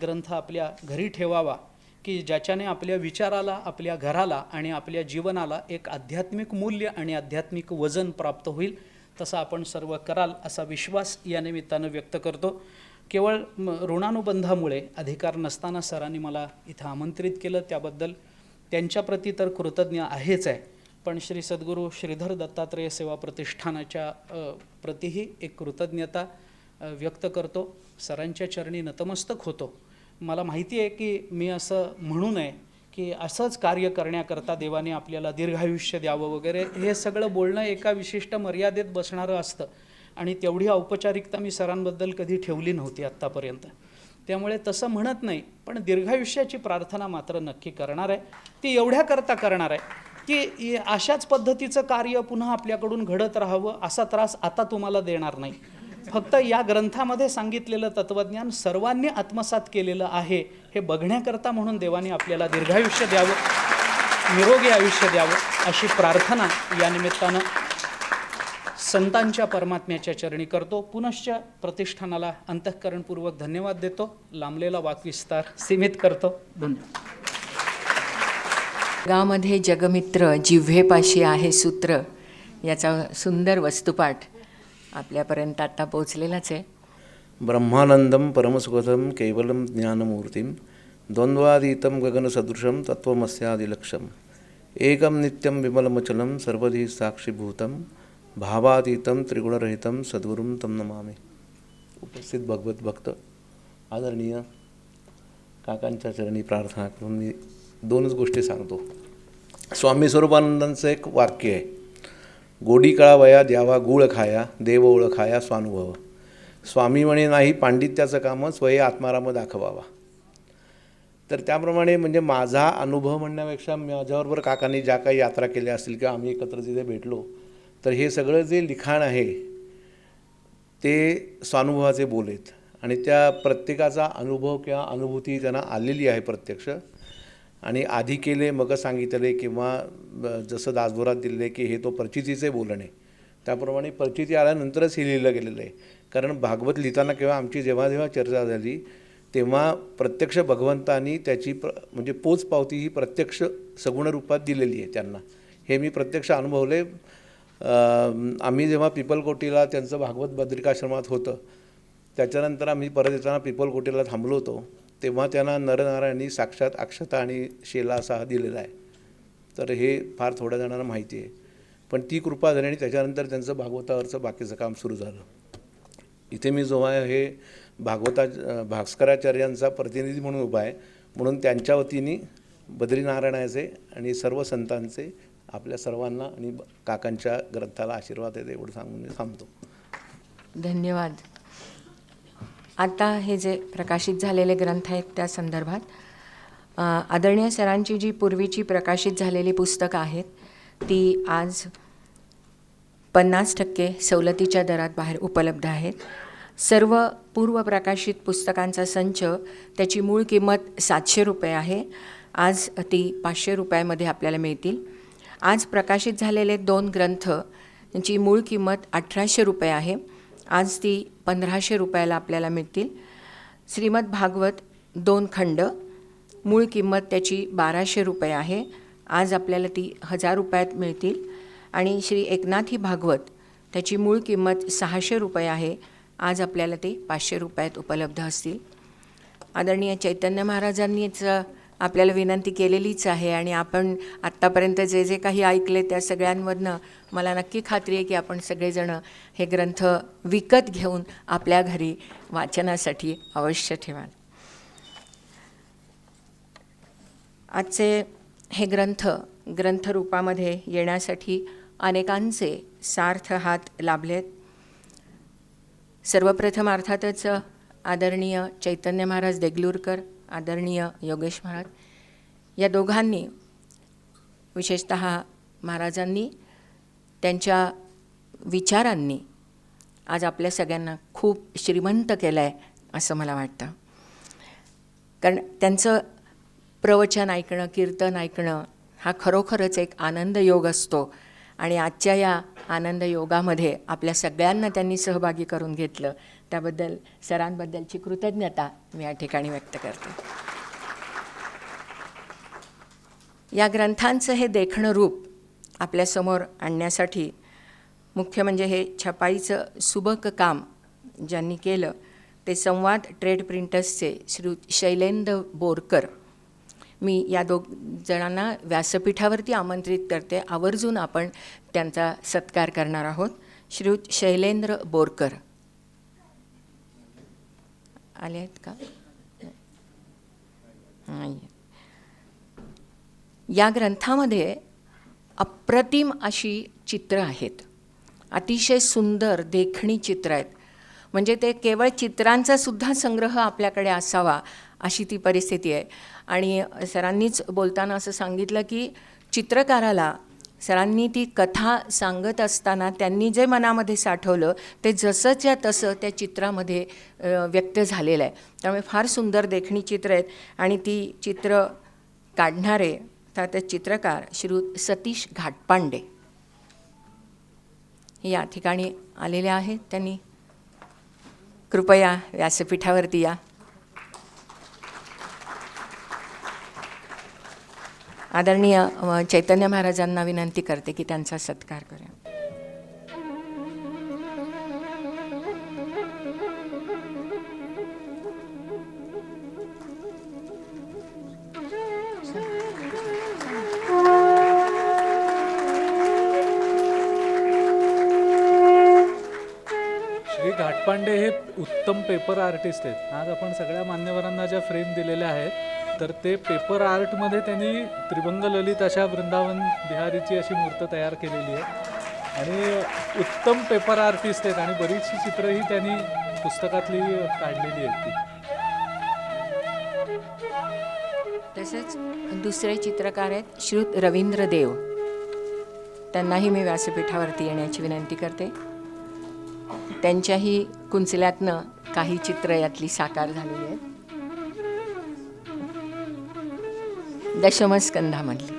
ग्रंथ आपल्या घरी ठेवावा, की ज्याच्याने आपल्या विचाराला, आपल्या घराला आणि आपल्या जीवनाला एक आध्यात्मिक मूल्य आणि आध्यात्मिक वजन प्राप्त होईल. तसं आपण सर्व कराल असा विश्वास या निमित्तानं व्यक्त करतो. केवळ ऋणानुबंधामुळे, अधिकार नसताना सरांनी मला इथं आमंत्रित केलं, त्याबद्दल त्यांच्याप्रती तर कृतज्ञ आहेच आहे. पण श्री सद्गुरू श्रीधर दत्तात्रेय सेवा प्रतिष्ठानाच्या प्रतीही एक कृतज्ञता व्यक्त करतो. सरांच्या चरणी नतमस्तक होतो. मला माहिती आहे की मी असं म्हणू नये की असंच कार्य करण्याकरता देवाने आपल्याला दीर्घायुष्य द्यावं वगैरे, हे सगळं बोलणं एका विशिष्ट मर्यादेत बसणारं असतं. आणि तेवढी औपचारिकता मी सरांबद्दल कधी ठेवली नव्हती आत्तापर्यंत. त्यामुळे तसं म्हणत नाही, पण दीर्घायुष्याची प्रार्थना मात्र नक्की करणार आहे. ती एवढ्याकरता करणार आहे की अशाच पद्धतीचं कार्य पुन्हा आपल्याकडून घडत राहावं, असा त्रास आता तुम्हाला देणार नाही. फक्त या ग्रंथामध्ये सांगितलेलं तत्त्वज्ञान सर्वांनी आत्मसात केलेलं आहे हे बघण्याकरता म्हणून देवाने आपल्याला दीर्घायुष्य द्यावं, निरोगी आयुष्य द्यावं, अशी प्रार्थना या निमित्तानं संतांच्या परमात्म्याच्या चरणी करतो. पुनश्च प्रतिष्ठानाला अंतःकरणपूर्वक धन्यवाद देतो. लांबलेला वाक्विस्तार सीमित करतो. धन्यवाद. गावामध्ये जगमित्र जिव्हेपाशी आहे सूत्र, याचा सुंदर वस्तुपाठ आपल्यापर्यंत आता पोचलेलाच आहे. ब्रह्मानंदम परमसुखदम केवलम ज्ञानमूर्तिम द्वंद्वातीतं गगनसदृशं तत्त्वमस्यादिलक्ष्यम् एकं नित्यं विमलमचलं सर्वधी साक्षीभूतं भावातीतं त्रिगुणरहितं सद्गुरुं तं नमामि. उपस्थित भगवत भक्त आदरणीय काकांच्या चरणी प्रार्थना करून मी 2च गोष्टी सांगतो. स्वामी स्वरूपानंदांचं एक वाक्य आहे, गोडी कळावया द्यावा गुळ खाया देव ओळखाया स्वानुभव. स्वामी म्हणे नाही पांडित्याचं काम स्वय आत्माराम दाखवावा. तर त्याप्रमाणे म्हणजे माझा अनुभव म्हणण्यापेक्षा माझ्याबरोबर काकांनी ज्या काही यात्रा केल्या असतील किंवा आम्ही एकत्र तिथे भेटलो, तर हे सगळं जे लिखाण आहे ते स्वानुभवाचे बोल आहेत. आणि त्या प्रत्येकाचा अनुभव किंवा अनुभूती त्यांना आलेली आहे प्रत्यक्ष. आणि आधी केले मग सांगितले किंवा जसं दासबोरात दिले की हे तो प्रचितीचे बोलणे, त्याप्रमाणे प्रचिती आल्यानंतरच हे लिहिलं गेलेलं आहे. कारण भागवत लिहिताना किंवा आमची जेव्हा जेव्हा चर्चा झाली तेव्हा प्रत्यक्ष भगवंतांनी त्याची म्हणजे पोचपावती ही प्रत्यक्ष सगुण रूपात दिलेली आहे त्यांना. हे मी प्रत्यक्ष अनुभवले. आम्ही जेव्हा पिपलकोटीला त्यांचं भागवत बद्रिकाश्रमात होतं, त्याच्यानंतर आम्ही परत येताना पिपलकोटीला थांबलो होतो, तेव्हा त्यांना नरनारायणांनी साक्षात अक्षता आणि शेला असा हा दिलेला आहे. तर हे फार थोड्या जणांना माहिती आहे, पण ती कृपा झाली आणि त्याच्यानंतर त्यांचं भागवतावरचं बाकीचं काम सुरू झालं. इथे मी जो आहे हे भास्कराचार्यांचा प्रतिनिधी म्हणून उभा आहे, म्हणून त्यांच्या वतीने बद्रीनारायणाचे आणि सर्व संतांचे आपल्या सर्वांना आणि काकांच्या ग्रंथाला आशीर्वाद आहे एवढं सांगून मी थांबतो. धन्यवाद. आता हे जे प्रकाशित झालेले ग्रंथ आहेत त्या संदर्भात आदरणीय सरांची जी पूर्वीची प्रकाशित झालेली पुस्तकं आहेत ती आज 50% सवलतीच्या दरात बाहेर उपलब्ध आहेत. सर्व पूर्व प्रकाशित पुस्तकांचा संच, त्याची मूळ किंमत 700 रुपये आहे, आज ती 500 रुपयामध्ये आपल्याला मिळतील. आज प्रकाशित झालेले 2 ग्रंथ यांची मूळ किंमत 1800 रुपये आहे, आज ती 1500 रुपयाला आपल्याला मिळतील. श्रीमद भागवत 2 खंड, मूळ किंमत त्याची 1200 रुपये आहे, आज आपल्याला ती 1000 रुपयात मिळतील. आणि श्री एकनाथी भागवत, त्याची मूळ किंमत 600 रुपये आहे, आज आपल्याला ते 500 रुपयात उपलब्ध असतील. आदरणीय चैतन्य महाराजांनीच आपल्याला विनंती केलेलीच आहे आणि आपण आत्तापर्यंत जे जे काही ऐकले त्या सगळ्यांमधनं मला नक्की खात्री आहे की आपण सगळेजणं हे ग्रंथ विकत घेऊन आपल्या घरी वाचनासाठी अवश्य ठेवाल. आजचे हे ग्रंथरूपामध्ये येण्यासाठी अनेकांचे सार्थ हात लाभलेत. सर्वप्रथम अर्थातच आदरणीय चैतन्य महाराज देगलूरकर, आदरणीय योगेश महाराज या दोघांनी, विशेषतः महाराजांनी त्यांच्या विचारांनी आज आपल्या सगळ्यांना खूप श्रीमंत केलं आहे असं मला वाटतं. कारण त्यांचं प्रवचन ऐकणं, कीर्तन ऐकणं हा खरोखरच एक आनंद योग असतो. आणि आजच्या या आनंद योगामध्ये आपल्या सगळ्यांना त्यांनी सहभागी करून घेतलं, त्याबद्दल सरांबद्दलची कृतज्ञता मी या ठिकाणी व्यक्त करते. या ग्रंथांचं हे देखणं रूप आपल्यासमोर आणण्यासाठी मुख्य म्हणजे हे छपाईचं सुबक काम ज्यांनी केलं ते संवाद ट्रेड प्रिंटर्सचे श्री शैलेंद्र बोरकर. मी या जणांना व्यासपीठावरती आमंत्रित करते. आवर्जून आपण त्यांचा सत्कार करणार आहोत. श्रीयुत शैलेंद्र बोरकर आले आहेत का? नाही. या ग्रंथामध्ये अप्रतिम अशी चित्रं आहेत, अतिशय सुंदर देखणी चित्रं आहेत. म्हणजे ते केवळ चित्रांचा सुद्धा संग्रह आपल्याकडे असावा अशी ती परिस्थिती आहे. आणि सरांनीच बोलताना असं सांगितलं की चित्रकाराला सरांनी ती कथा सांगत असताना त्यांनी जे मनामध्ये साठवलं ते जसंच्या तसं त्या चित्रामध्ये व्यक्त झालेलं आहे. त्यामुळे फार सुंदर देखणी चित्र आहेत. आणि ती चित्र काढणारे ते चित्रकार श्री सतीश घाटपांडे हे या ठिकाणी आलेले आहेत. त्यांनी कृपया व्यासपीठावरती या. आदरणीय चैतन्य महाराजांना विनंती करते की त्यांचा सत्कार करा. श्री घाटपांडे हे उत्तम पेपर आर्टिस्ट आहेत. आज आपण सगळ्या मान्यवरांना ज्या फ्रेम दिलेल्या आहेत तर ते पेपर आर्टमध्ये त्यांनी त्रिभंग ललित अशा वृंदावन बिहारीची अशी मूर्त तयार केलेली आहे. आणि उत्तम पेपर आर्टिस्ट आहेत आणि बरीचशी चित्रंही त्यांनी पुस्तकातली काढलेली आहेत ती. तसेच दुसरे चित्रकार आहेत श्रीयुत रवींद्र देव. त्यांनाही मी व्यासपीठावरती येण्याची विनंती करते. त्यांच्याही कुंचल्यातनं काही चित्र यातली साकार झालेली आहेत. दशमस्कंधामधली.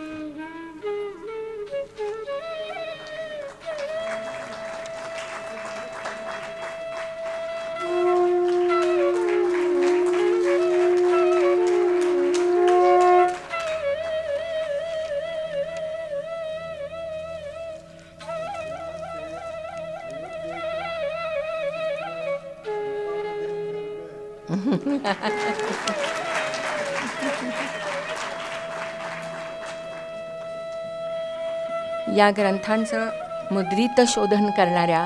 या ग्रंथांचं मुद्रित शोधन करणाऱ्या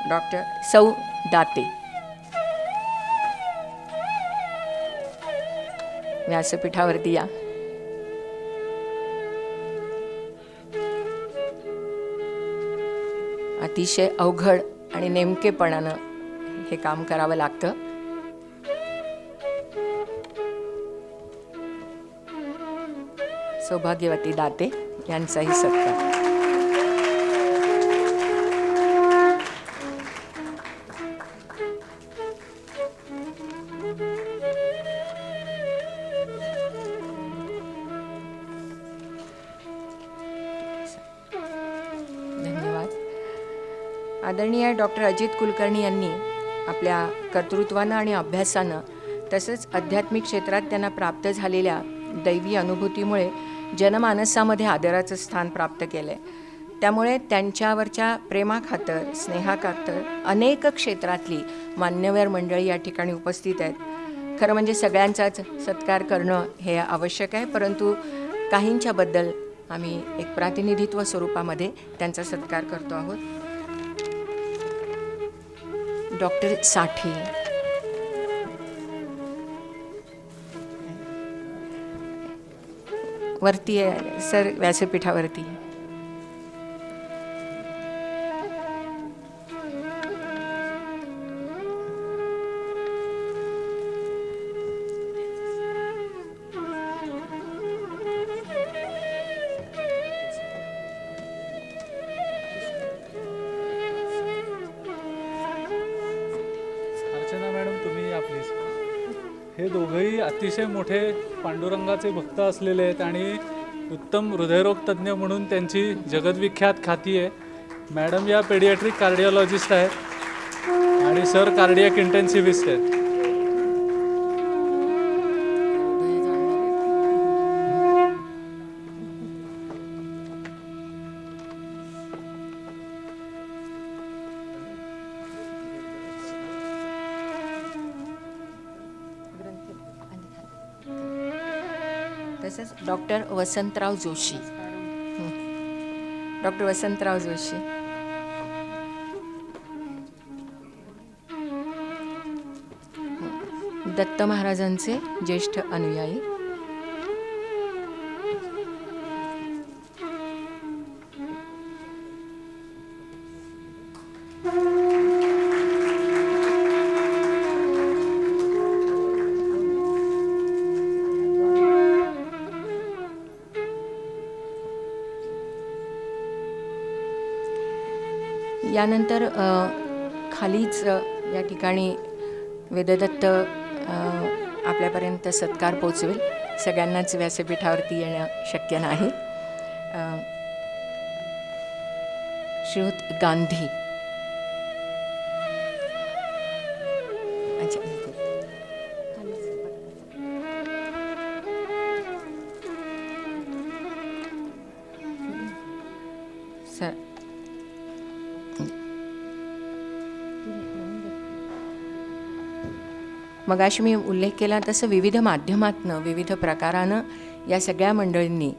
डॉक्टर सौ दाते व्यासपीठावरती या. अतिशय अवघड आणि नेमकेपणानं हे काम करावं लागतं. सौभाग्यवती दाते यांचाही सत्कार. धन्यवाद. आदरणीय डॉक्टर अजित कुलकर्णी यांनी आपल्या कर्तृत्वानं आणि अभ्यासानं तसंच आध्यात्मिक क्षेत्रात त्यांना प्राप्त झालेल्या दैवी अनुभूतीमुळे जनमानसामध्ये आदराचं स्थान प्राप्त केलं आहे. त्यामुळे त्यांच्यावरच्या प्रेमाखातर, स्नेहाखातर अनेक क्षेत्रातली मान्यवर मंडळी या ठिकाणी उपस्थित आहेत. खरं म्हणजे सगळ्यांचाच सत्कार करणं हे आवश्यक आहे, परंतु काहींच्याबद्दल आम्ही एक प्रातिनिधित्व स्वरूपामध्ये त्यांचा सत्कार करतो आहोत. डॉक्टर साठे, वरती आहे सर, व्यासपीठावरती. तुम्ही या प्लीज. हे दोघंही अतिशय मोठे पांडुरंगाचे भक्त असलेले आहेत आणि उत्तम हृदयरोग तज्ज्ञ म्हणून त्यांची जगद्विख्यात ख्याती आहे. मॅडम या पेडियाट्रिक कार्डिओलॉजिस्ट आहेत आणि सर कार्डियक इंटेन्सिव्हिस्ट आहेत. तसंच डॉक्टर वसंतराव जोशी. डॉक्टर वसंतराव जोशी. दत्त महाराजांचे ज्येष्ठ अनुयायी. यानंतर खालीच या ठिकाणी वेददत्त आपल्यापर्यंत सत्कार पोचवेल. सगळ्यांनाच व्यासपीठावरती येणं शक्य नाही. श्रीयुत गांधी. अच्छा, सर मगाशी मी उल्लेख केला तसं विविध माध्यमातनं विविध प्रकारानं या सगळ्या मंडळींनी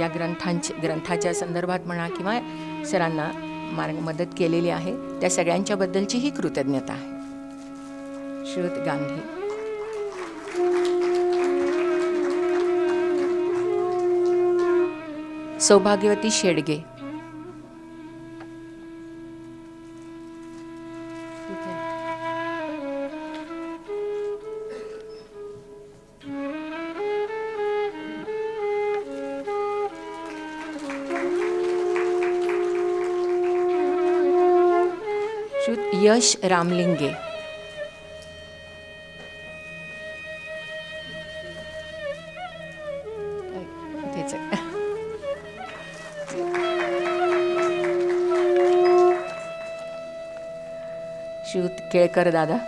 या ग्रंथाच्या संदर्भात म्हणा किंवा सरांना मदत केलेली आहे. त्या सगळ्यांच्याबद्दलची ही कृतज्ञता आहे. श्रीयुत गांधी. सौभाग्यवती शेडगे. यश रामलिंगे. श्रीयुत केळकर दादा.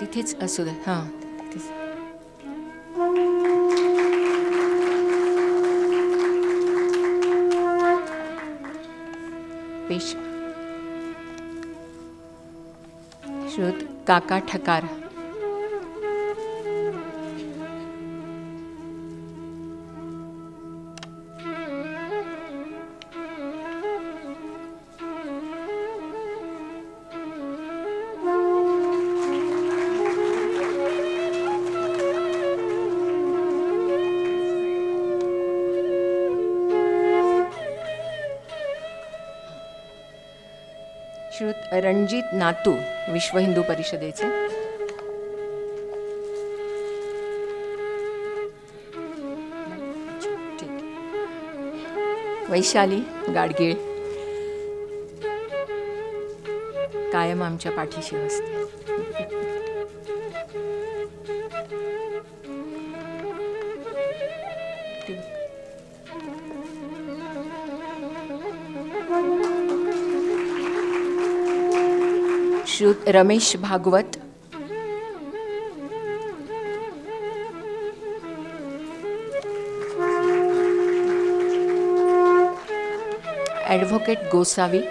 तिथेच असू दे. हां, तिथेच. पेश श्रुत काका ठकार. श्रुत रणजित नातू विश्व हिंदू परिषदेचे. वैशाली गाडगीळ कायम आमच्या पाठीशी असते. श्रुत रमेश भागवत. ॲडव्होकेट गोसावी.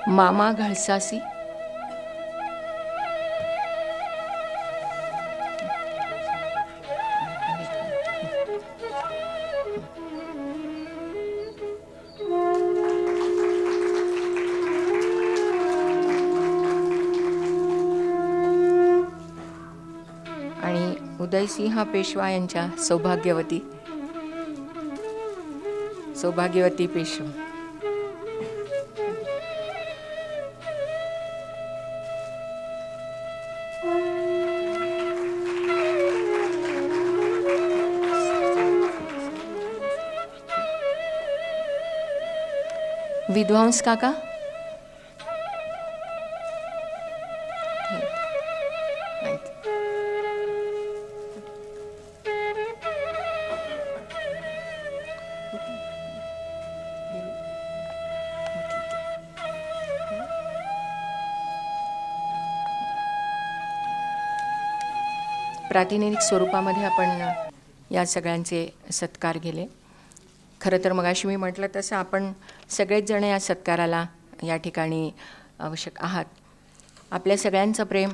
मामा घळसासी. उदयसिंह पेशवा यांच्या सौभाग्यवती पेशवा. विद्वांस काका. प्रातिनिधिक स्वरूपामध्ये आपण या सगळ्यांचे सत्कार केले. खरं तर मगाशी मी म्हटलं तसं आपण सगळेच जण या सत्काराला या ठिकाणी आवश्यक आहात. आपल्या सगळ्यांचं प्रेम,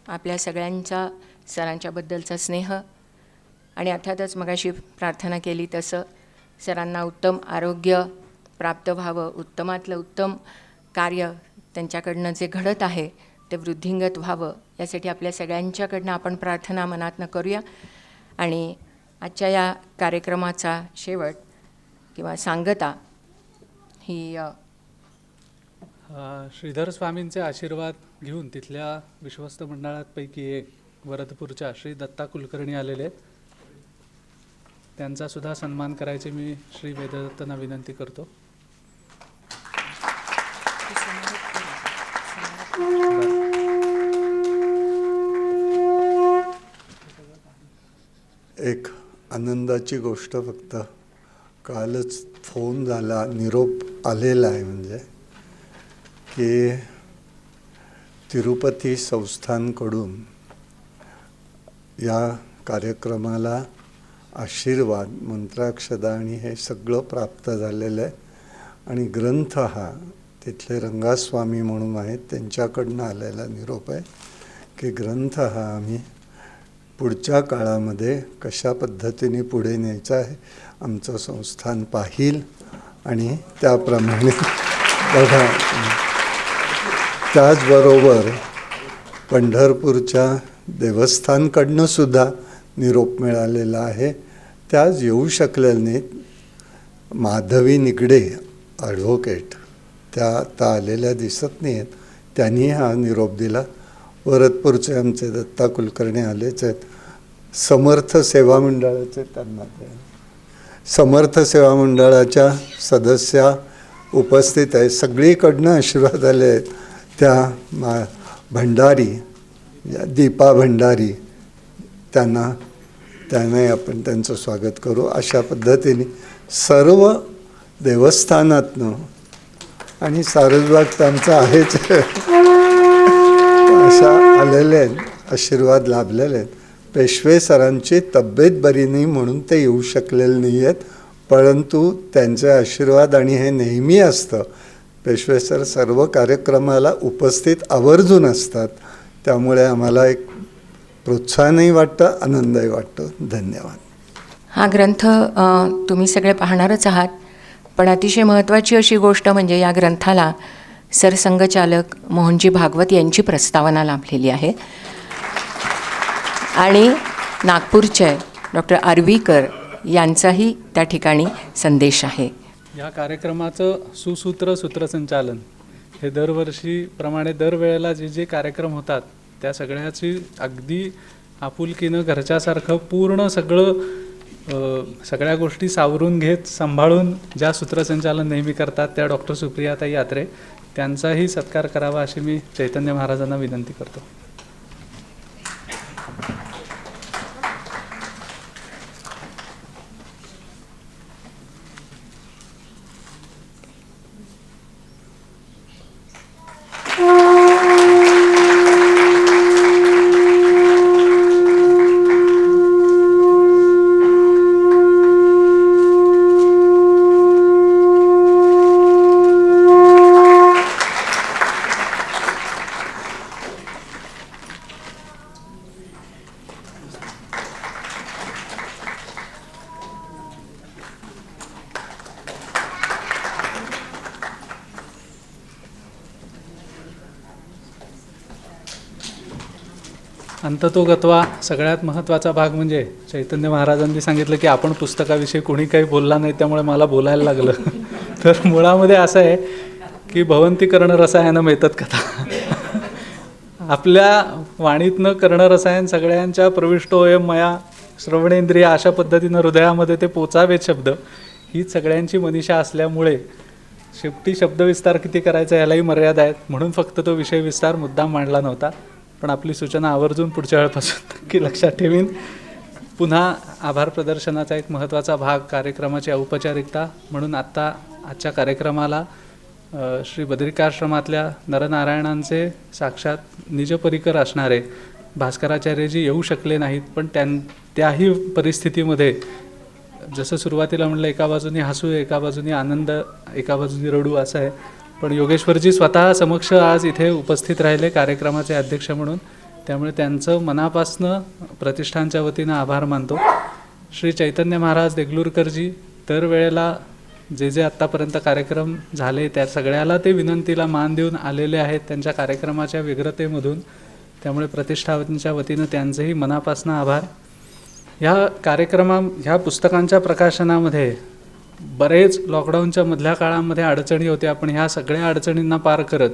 आपल्या सगळ्यांचा सरांच्याबद्दलचा स्नेह आणि अर्थातच मगाशी प्रार्थना केली तसं सरांना उत्तम आरोग्य प्राप्त व्हावं, उत्तमातलं उत्तम कार्य त्यांच्याकडनं जे घडत आहे ते वृद्धिंगत व्हावं, यासाठी आपल्या सगळ्यांच्याकडनं आपण प्रार्थना मनातनं करूया. आणि आजच्या या कार्यक्रमाचा शेवट किंवा सांगता ही श्रीधर स्वामींचे आशीर्वाद घेऊन तिथल्या विश्वस्त मंडळांपैकी एक वरदपूरच्या श्री दत्ता कुलकर्णी आलेले आहेत. त्यांचा सुद्धा सन्मान करायची मी श्री वेददत्तांना विनंती करतो. एक आनंदाची गोष्ट, फक्त कालच फोन झाला, निरोप आलेला आहे, म्हणजे की तिरुपती संस्थानकडून या कार्यक्रमाला आशीर्वाद, मंत्राक्षदा आणि हे सगळं प्राप्त झालेलं आहे. आणि ग्रंथ हा तिथले रंगास्वामी म्हणून आहेत, त्यांच्याकडनं आलेला निरोप आहे की ग्रंथ हा आम्ही पुढच्या काळामध्ये कशा पद्धतीने पुढे न्यायचा आहे आमचं संस्थान पाहील आणि त्याप्रमाणे बघा. त्याचबरोबर पंढरपूरच्या देवस्थानकडनं सुद्धा निरोप मिळालेला आहे. त्याच येऊ शकलेल्या नाहीत. माधवी निगडे ॲडव्होकेट त्या आता आलेल्या दिसत नाही आहेत, त्यांनी हा निरोप दिला. वरदपूरचे आमचे दत्ता कुलकर्णी आलेच आहेत. समर्थ सेवा मंडळाचे त्यांना समर्थ सेवा मंडळाच्या सदस्या उपस्थित आहेत. सगळीकडनं आशीर्वाद आले आहेत. त्या भंडारी, दीपा भंडारी, त्यांनाही आपण त्यांचं स्वागत करू. अशा पद्धतीने सर्व देवस्थानातनं आणि सारसबाग तर आमचं आहेच अशा आलेले आहेत, आशीर्वाद लाभलेले आहेत. पेशवे सरांची तब्येत बरी नाही म्हणून ते येऊ शकलेले नाही आहेत, परंतु त्यांचे आशीर्वाद आणि हे नेहमी असतं. पेशवे सर सर्व कार्यक्रमाला उपस्थित आवर्जून असतात, त्यामुळे आम्हाला एक प्रोत्साहनही वाटतं, आनंदही वाटतो. धन्यवाद. हा ग्रंथ तुम्ही सगळे पाहणारच आहात, पण अतिशय महत्त्वाची अशी गोष्ट म्हणजे या ग्रंथाला सरसंघचालक मोहनजी भागवत यांची प्रस्तावना लाभलेली आहे आणि नागपूरचे डॉक्टर आर्वीकर यांचाही त्या ठिकाणी संदेश आहे. या कार्यक्रमाचं सूत्रसंचालन हे दरवर्षीप्रमाणे दरवेळेला जे जे कार्यक्रम होतात त्या सगळ्याची अगदी आपुलकीनं घरच्यासारखं पूर्ण सगळ्या गोष्टी सावरून घेत सांभाळून ज्या सूत्रसंचालन नेहमी करतात त्या डॉक्टर सुप्रियाताई यात्रे, त्यांचाही सत्कार करावा अशी मी चैतन्य महाराजांना विनंती करतो. अंततोगत्वा सगळ्यात महत्त्वाचा भाग म्हणजे चैतन्य महाराजांनी सांगितलं की आपण पुस्तकाविषयी कोणी काही बोलला नाही, त्यामुळे मला बोलायला लागलं. तर मुळामध्ये असं आहे की भवंती कर्ण रसायनं येतात कथा. आपल्या वाणीतनं कर्ण रसायन सगळ्यांच्या प्रविष्टोयम मया श्रवणेंद्रिय अशा पद्धतीनं हृदयामध्ये ते पोचावेत शब्द, ही सगळ्यांची मनीषा असल्यामुळे शेवटी शब्दविस्तार किती करायचा यालाही मर्यादा आहेत, म्हणून फक्त तो विषय विस्तार मुद्दाम मांडला नव्हता. पण आपली सूचना आवर्जून पुढच्या वेळेपासून की लक्षात ठेवीन. पुन्हा आभार प्रदर्शनाचा एक महत्त्वाचा भाग कार्यक्रमाची औपचारिकता म्हणून आजच्या कार्यक्रमाला श्री बद्रिकाश्रमातल्या नरनारायणांचे साक्षात निजपरिकर असणारे भास्कराचार्यजी येऊ शकले नाहीत, पण त्याही परिस्थितीमध्ये जसं सुरुवातीला म्हणलं एका बाजूनी हसू, एका बाजूनी आनंद, एका बाजूनी रडू असं आहे. पण योगेश्वरजी स्वतः समक्ष आज इथे उपस्थित राहिले कार्यक्रमाचे अध्यक्ष म्हणून, त्यामुळे त्यांचं मनापासनं प्रतिष्ठानच्या वतीनं आभार मानतो. श्री चैतन्य महाराज देगलूरकरजी दरवेळेला जे आत्तापर्यंत कार्यक्रम झाले त्या सगळ्याला ते विनंतीला मान देऊन आलेले आहेत त्यांच्या कार्यक्रमाच्या व्यग्रतेमधून, त्यामुळे प्रतिष्ठानच्या वतीनं त्यांचेही मनापासनं आभार. ह्या पुस्तकांच्या प्रकाशनामध्ये बरेच लॉकडाऊनच्या मधल्या काळामध्ये अडचणी होत्या, पण ह्या सगळ्या अडचणींना पार करत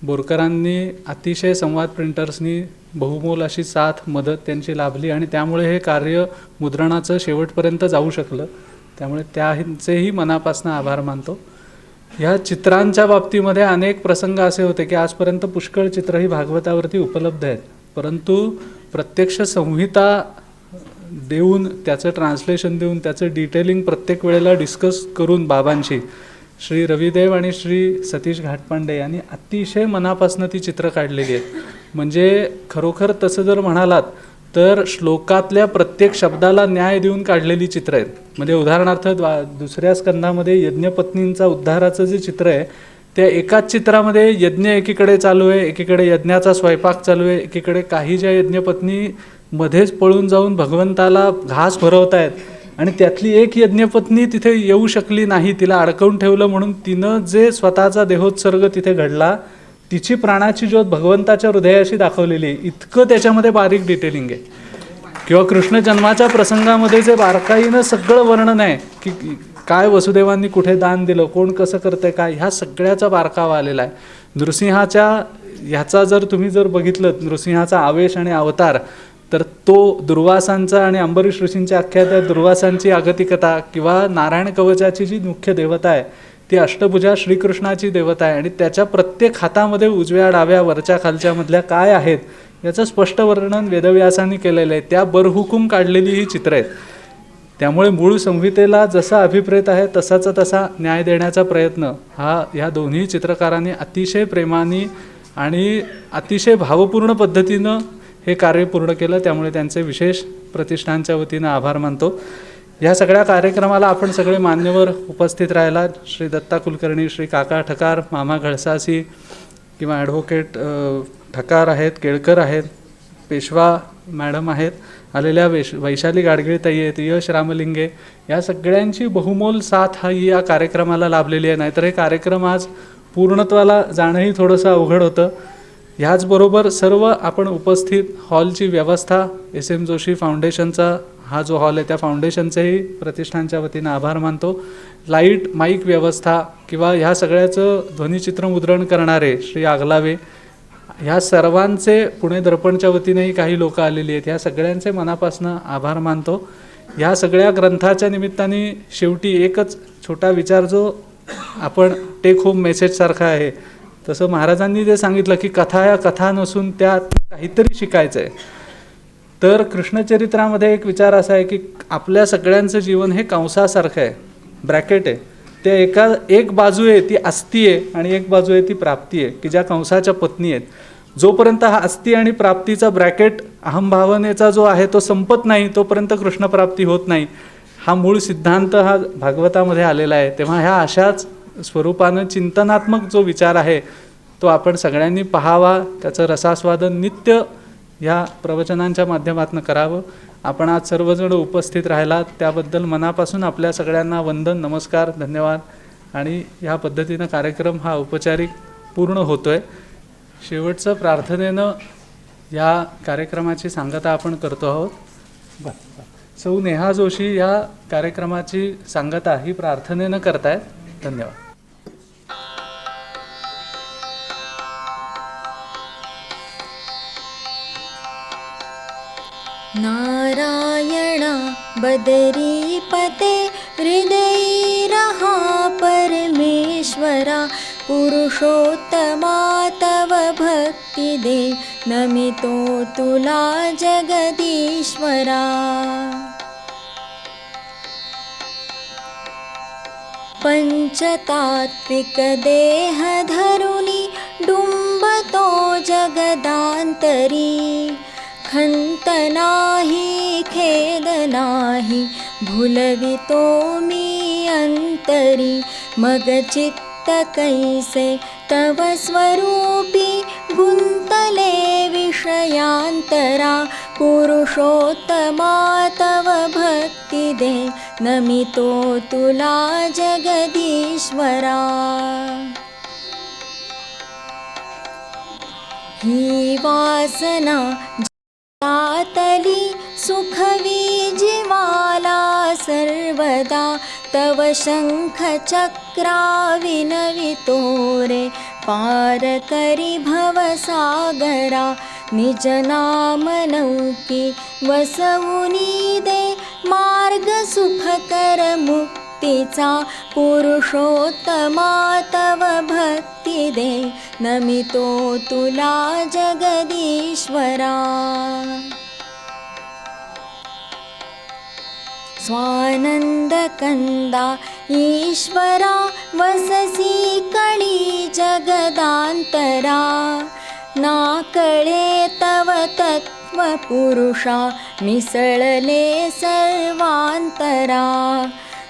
बोरकरांनी अतिशय संवाद प्रिंटर्सनी बहुमोल अशी साथ मदत त्यांची लाभली आणि त्यामुळे हे कार्य मुद्रणाचं शेवटपर्यंत जाऊ शकलं, त्यामुळे त्यांचेही मनापासून आभार मानतो. ह्या चित्रांच्या बाबतीमध्ये अनेक प्रसंग असे होते की आजपर्यंत पुष्कळ चित्र ही भागवतावरती उपलब्ध आहेत, परंतु प्रत्यक्ष संहिता देऊन त्याचं ट्रान्सलेशन देऊन त्याचं डिटेलिंग प्रत्येक वेळेला डिस्कस करून बाबांशी श्री रविदेव आणि श्री सतीश घाटपांडे यांनी अतिशय मनापासून ती चित्र काढलेली आहेत. म्हणजे खरोखर तसं जर म्हणालात तर श्लोकातल्या प्रत्येक शब्दाला न्याय देऊन काढलेली चित्र आहेत. म्हणजे उदाहरणार्थ दुसऱ्या स्कंधामध्ये यज्ञपत्नींचा उद्धाराचं जे चित्र आहे त्या एकाच चित्रामध्ये यज्ञ एकीकडे चालू आहे, एकीकडे यज्ञाचा स्वयंपाक चालू आहे, एकीकडे काही ज्या यज्ञपत्नी मध्येच पळून जाऊन भगवंताला घास भरवत आहेत आणि त्यातली एक यज्ञपत्नी तिथे येऊ शकली नाही, तिला अडकवून ठेवलं म्हणून तिनं जे स्वतःचा देहोत्सर्ग तिथे घडला तिची प्राणाची ज्योत भगवंताच्या हृदयाशी दाखवलेली आहे. इतकं त्याच्यामध्ये बारीक डिटेलिंग आहे. किंवा कृष्ण जन्माच्या प्रसंगामध्ये जे बारकाईनं सगळं वर्णन आहे की काय वसुदेवांनी कुठे दान दिलं, कोण कसं करतंय काय, ह्या सगळ्याचा बारकावा आलेला आहे. नृसिंहाच्या ह्याचा जर तुम्ही बघितलं नृसिंहाचा आवेश आणि अवतार, तर तो दुर्वासांचा आणि अंबरीश ऋषींच्या अख्ख्या त्या दुर्वासांची आगतिकता किंवा नारायण कवचाची जी मुख्य देवता आहे ती अष्टभुजा श्रीकृष्णाची देवता आहे आणि त्याच्या प्रत्येक हातामध्ये उजव्या डाव्या वरच्या खालच्या मधल्या काय आहेत याचं स्पष्ट वर्णन वेदव्यासांनी केलेलं आहे. त्या बरहुकूम काढलेली ही चित्र आहेत. त्यामुळे मूळ संहितेला जसा अभिप्रेत आहे तसाचा तसा न्याय देण्याचा प्रयत्न हा ह्या दोन्ही चित्रकारांनी अतिशय प्रेमाने आणि अतिशय भावपूर्ण पद्धतीनं हे कार्य पूर्ण केलं, त्यामुळे त्यांचे विशेष प्रतिष्ठानच्या वतीनं आभार मानतो. ह्या सगळ्या कार्यक्रमाला आपण सगळे मान्यवर उपस्थित राहिला. श्री दत्ता कुलकर्णी, श्री काका ठकार, मामा घळसासी किंवा ॲडव्होकेट ठकार आहेत, केळकर आहेत, पेशवा मॅडम आहेत, आलेल्या वैशाली गाडगीळताई आहेत, यश रामलिंगे, या सगळ्यांची बहुमोल साथ हा या कार्यक्रमाला लाभलेली आहे. नाहीतर हे कार्यक्रम आज पूर्णत्वाला जाणंही थोडंसं अवघड होतं. ह्याचबरोबर सर्व आपण उपस्थित हॉलची व्यवस्था, SM जोशी फाउंडेशनचा हा जो हॉल आहे त्या फाउंडेशनचेही प्रतिष्ठानच्या वतीनं आभार मानतो. लाईट माईक व्यवस्था किंवा ह्या सगळ्याचं ध्वनिचित्रमुद्रण करणारे श्री आगलावे, ह्या सर्वांचे पुणे दर्पणच्या वतीनेही काही लोक आलेली आहेत, ह्या सगळ्यांचे मनापासून आभार मानतो. ह्या सगळ्या ग्रंथाच्या निमित्ताने शेवटी एकच छोटा विचार जो आपण टेक होम मेसेजसारखा आहे, तसं महाराजांनी जे सांगितलं की कथा या कथा नसून त्यात काहीतरी शिकायचं आहे. तर कृष्णचरित्रामध्ये एक विचार असा आहे की आपल्या सगळ्यांचं जीवन हे कंसासारखं आहे, ब्रॅकेट आहे. ते एक बाजू आहे ती आस्ती आहे आणि एक बाजू आहे ती प्राप्ती आहे की ज्या कंसाच्या पत्नी आहेत. जोपर्यंत हा आस्ती आणि प्राप्तीचा ब्रॅकेट अहंभावनेचा जो आहे तो संपत नाही तोपर्यंत कृष्णप्राप्ती होत नाही. हा मूळ सिद्धांत हा भागवतामध्ये आलेला आहे. तेव्हा ह्या अशाच स्वरूपानं चिंतनात्मक जो विचार आहे तो आपण सगळ्यांनी पाहावा, त्याचं रसास्वादन नित्य ह्या प्रवचनांच्या माध्यमातून करावं. आपण आज सर्वजण उपस्थित राहिलात त्याबद्दल मनापासून आपल्या सगळ्यांना वंदन, नमस्कार, धन्यवाद. आणि ह्या पद्धतीनं कार्यक्रम हा औपचारिक पूर्ण होतो आहे. शेवटचं प्रार्थनेनं या कार्यक्रमाची सांगता आपण करतो आहोत. सौ नेहा जोशी या कार्यक्रमाची सांगता ही प्रार्थनेनं करतायत. धन्यवाद. नारायण बदरीपते हृदय रहा परमेश्वरा पुरुषोत्तमा तव भक्ति दे नमितो तुला जगदीश्वरा. पंचतात्विक देह धरुनी डुंबतो जगदांतरी खंत नाही खेद नाही भुलवितो मी अंतरी. मग चित्त कैसे तव स्वरूपी गुंतले विषयांतरा पुरुषोत्तमा तव भक्ति दे नमितो तुला जगदीश्वरा. ही वासना तातली सुखवी जीवाला सर्वदा तव शंख चक्रा विनवितो रे पार करी भवसागरा. निज नाम नौकी वसवुनी दे मार्ग सुखकर मुक्तीचा पुरुषोत्तमा तव भक्ति दे नमितो तुला जगदीश्वरा. स्वानंद कंदा ईश्वरा वससी कणी जगदांतरा. ना कळे तव तत्व पुरुषा मिसळले सर्वांतरा.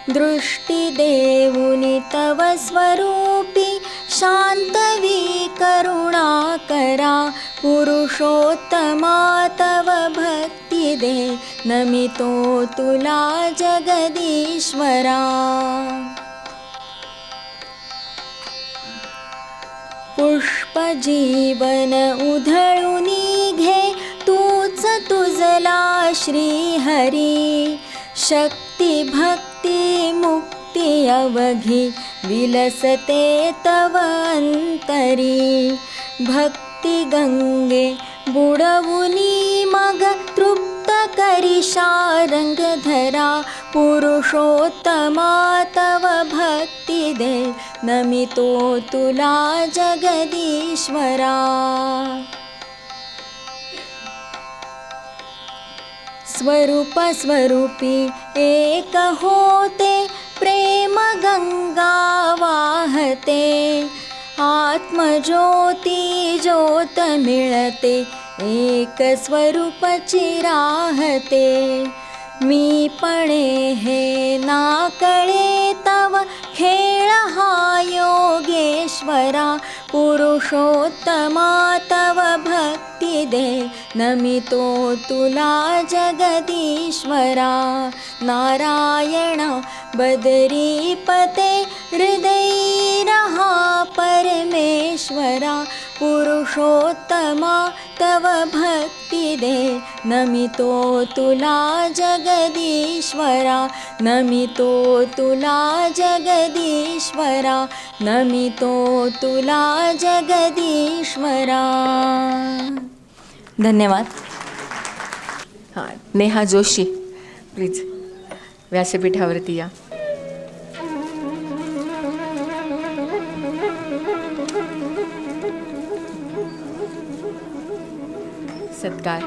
दृष्टी देऊनी तव स्वरूपी शांतवी करुणा करा पुरुषोत्तमा तव भक्ति दे नमितो तुला जगदीश्वरा. पुष्प जीवन उधळूनी घे तूच तुझला श्रीहरी. शक्ती भक्ती मुक्ती अवघी विलसते तव अंतरी. भक्ती गंगे बुडवुनी मग तृप्त करी शारंग धरा पुरुषोत्तमा तव भक्ति दे नमितो तुला जगदीश्वरा. स्वरूप स्वरूपी एक होते प्रेम गंगा वाहते. आत्मज्योती ज्योत मिळते एक स्वरूपची राहते. मी पणे हे ना कळे तव खेळ हा योगेश्वरा पुरुषोत्तमा तव भक्ति दे नमितो तुला जगदीश्वरा. नारायण बदरीपते हृदय रहा परमेश्वरा पुरुषोत्तमा तव भक्ति दे नमितो तुला जगदीश्वरा. नमितो तुला जगदीश्वरा. नमितो तुला जगदीश्वरा. धन्यवाद. हां, नेहा जोशी प्लीज व्यासपीठावरती या. सत्कार.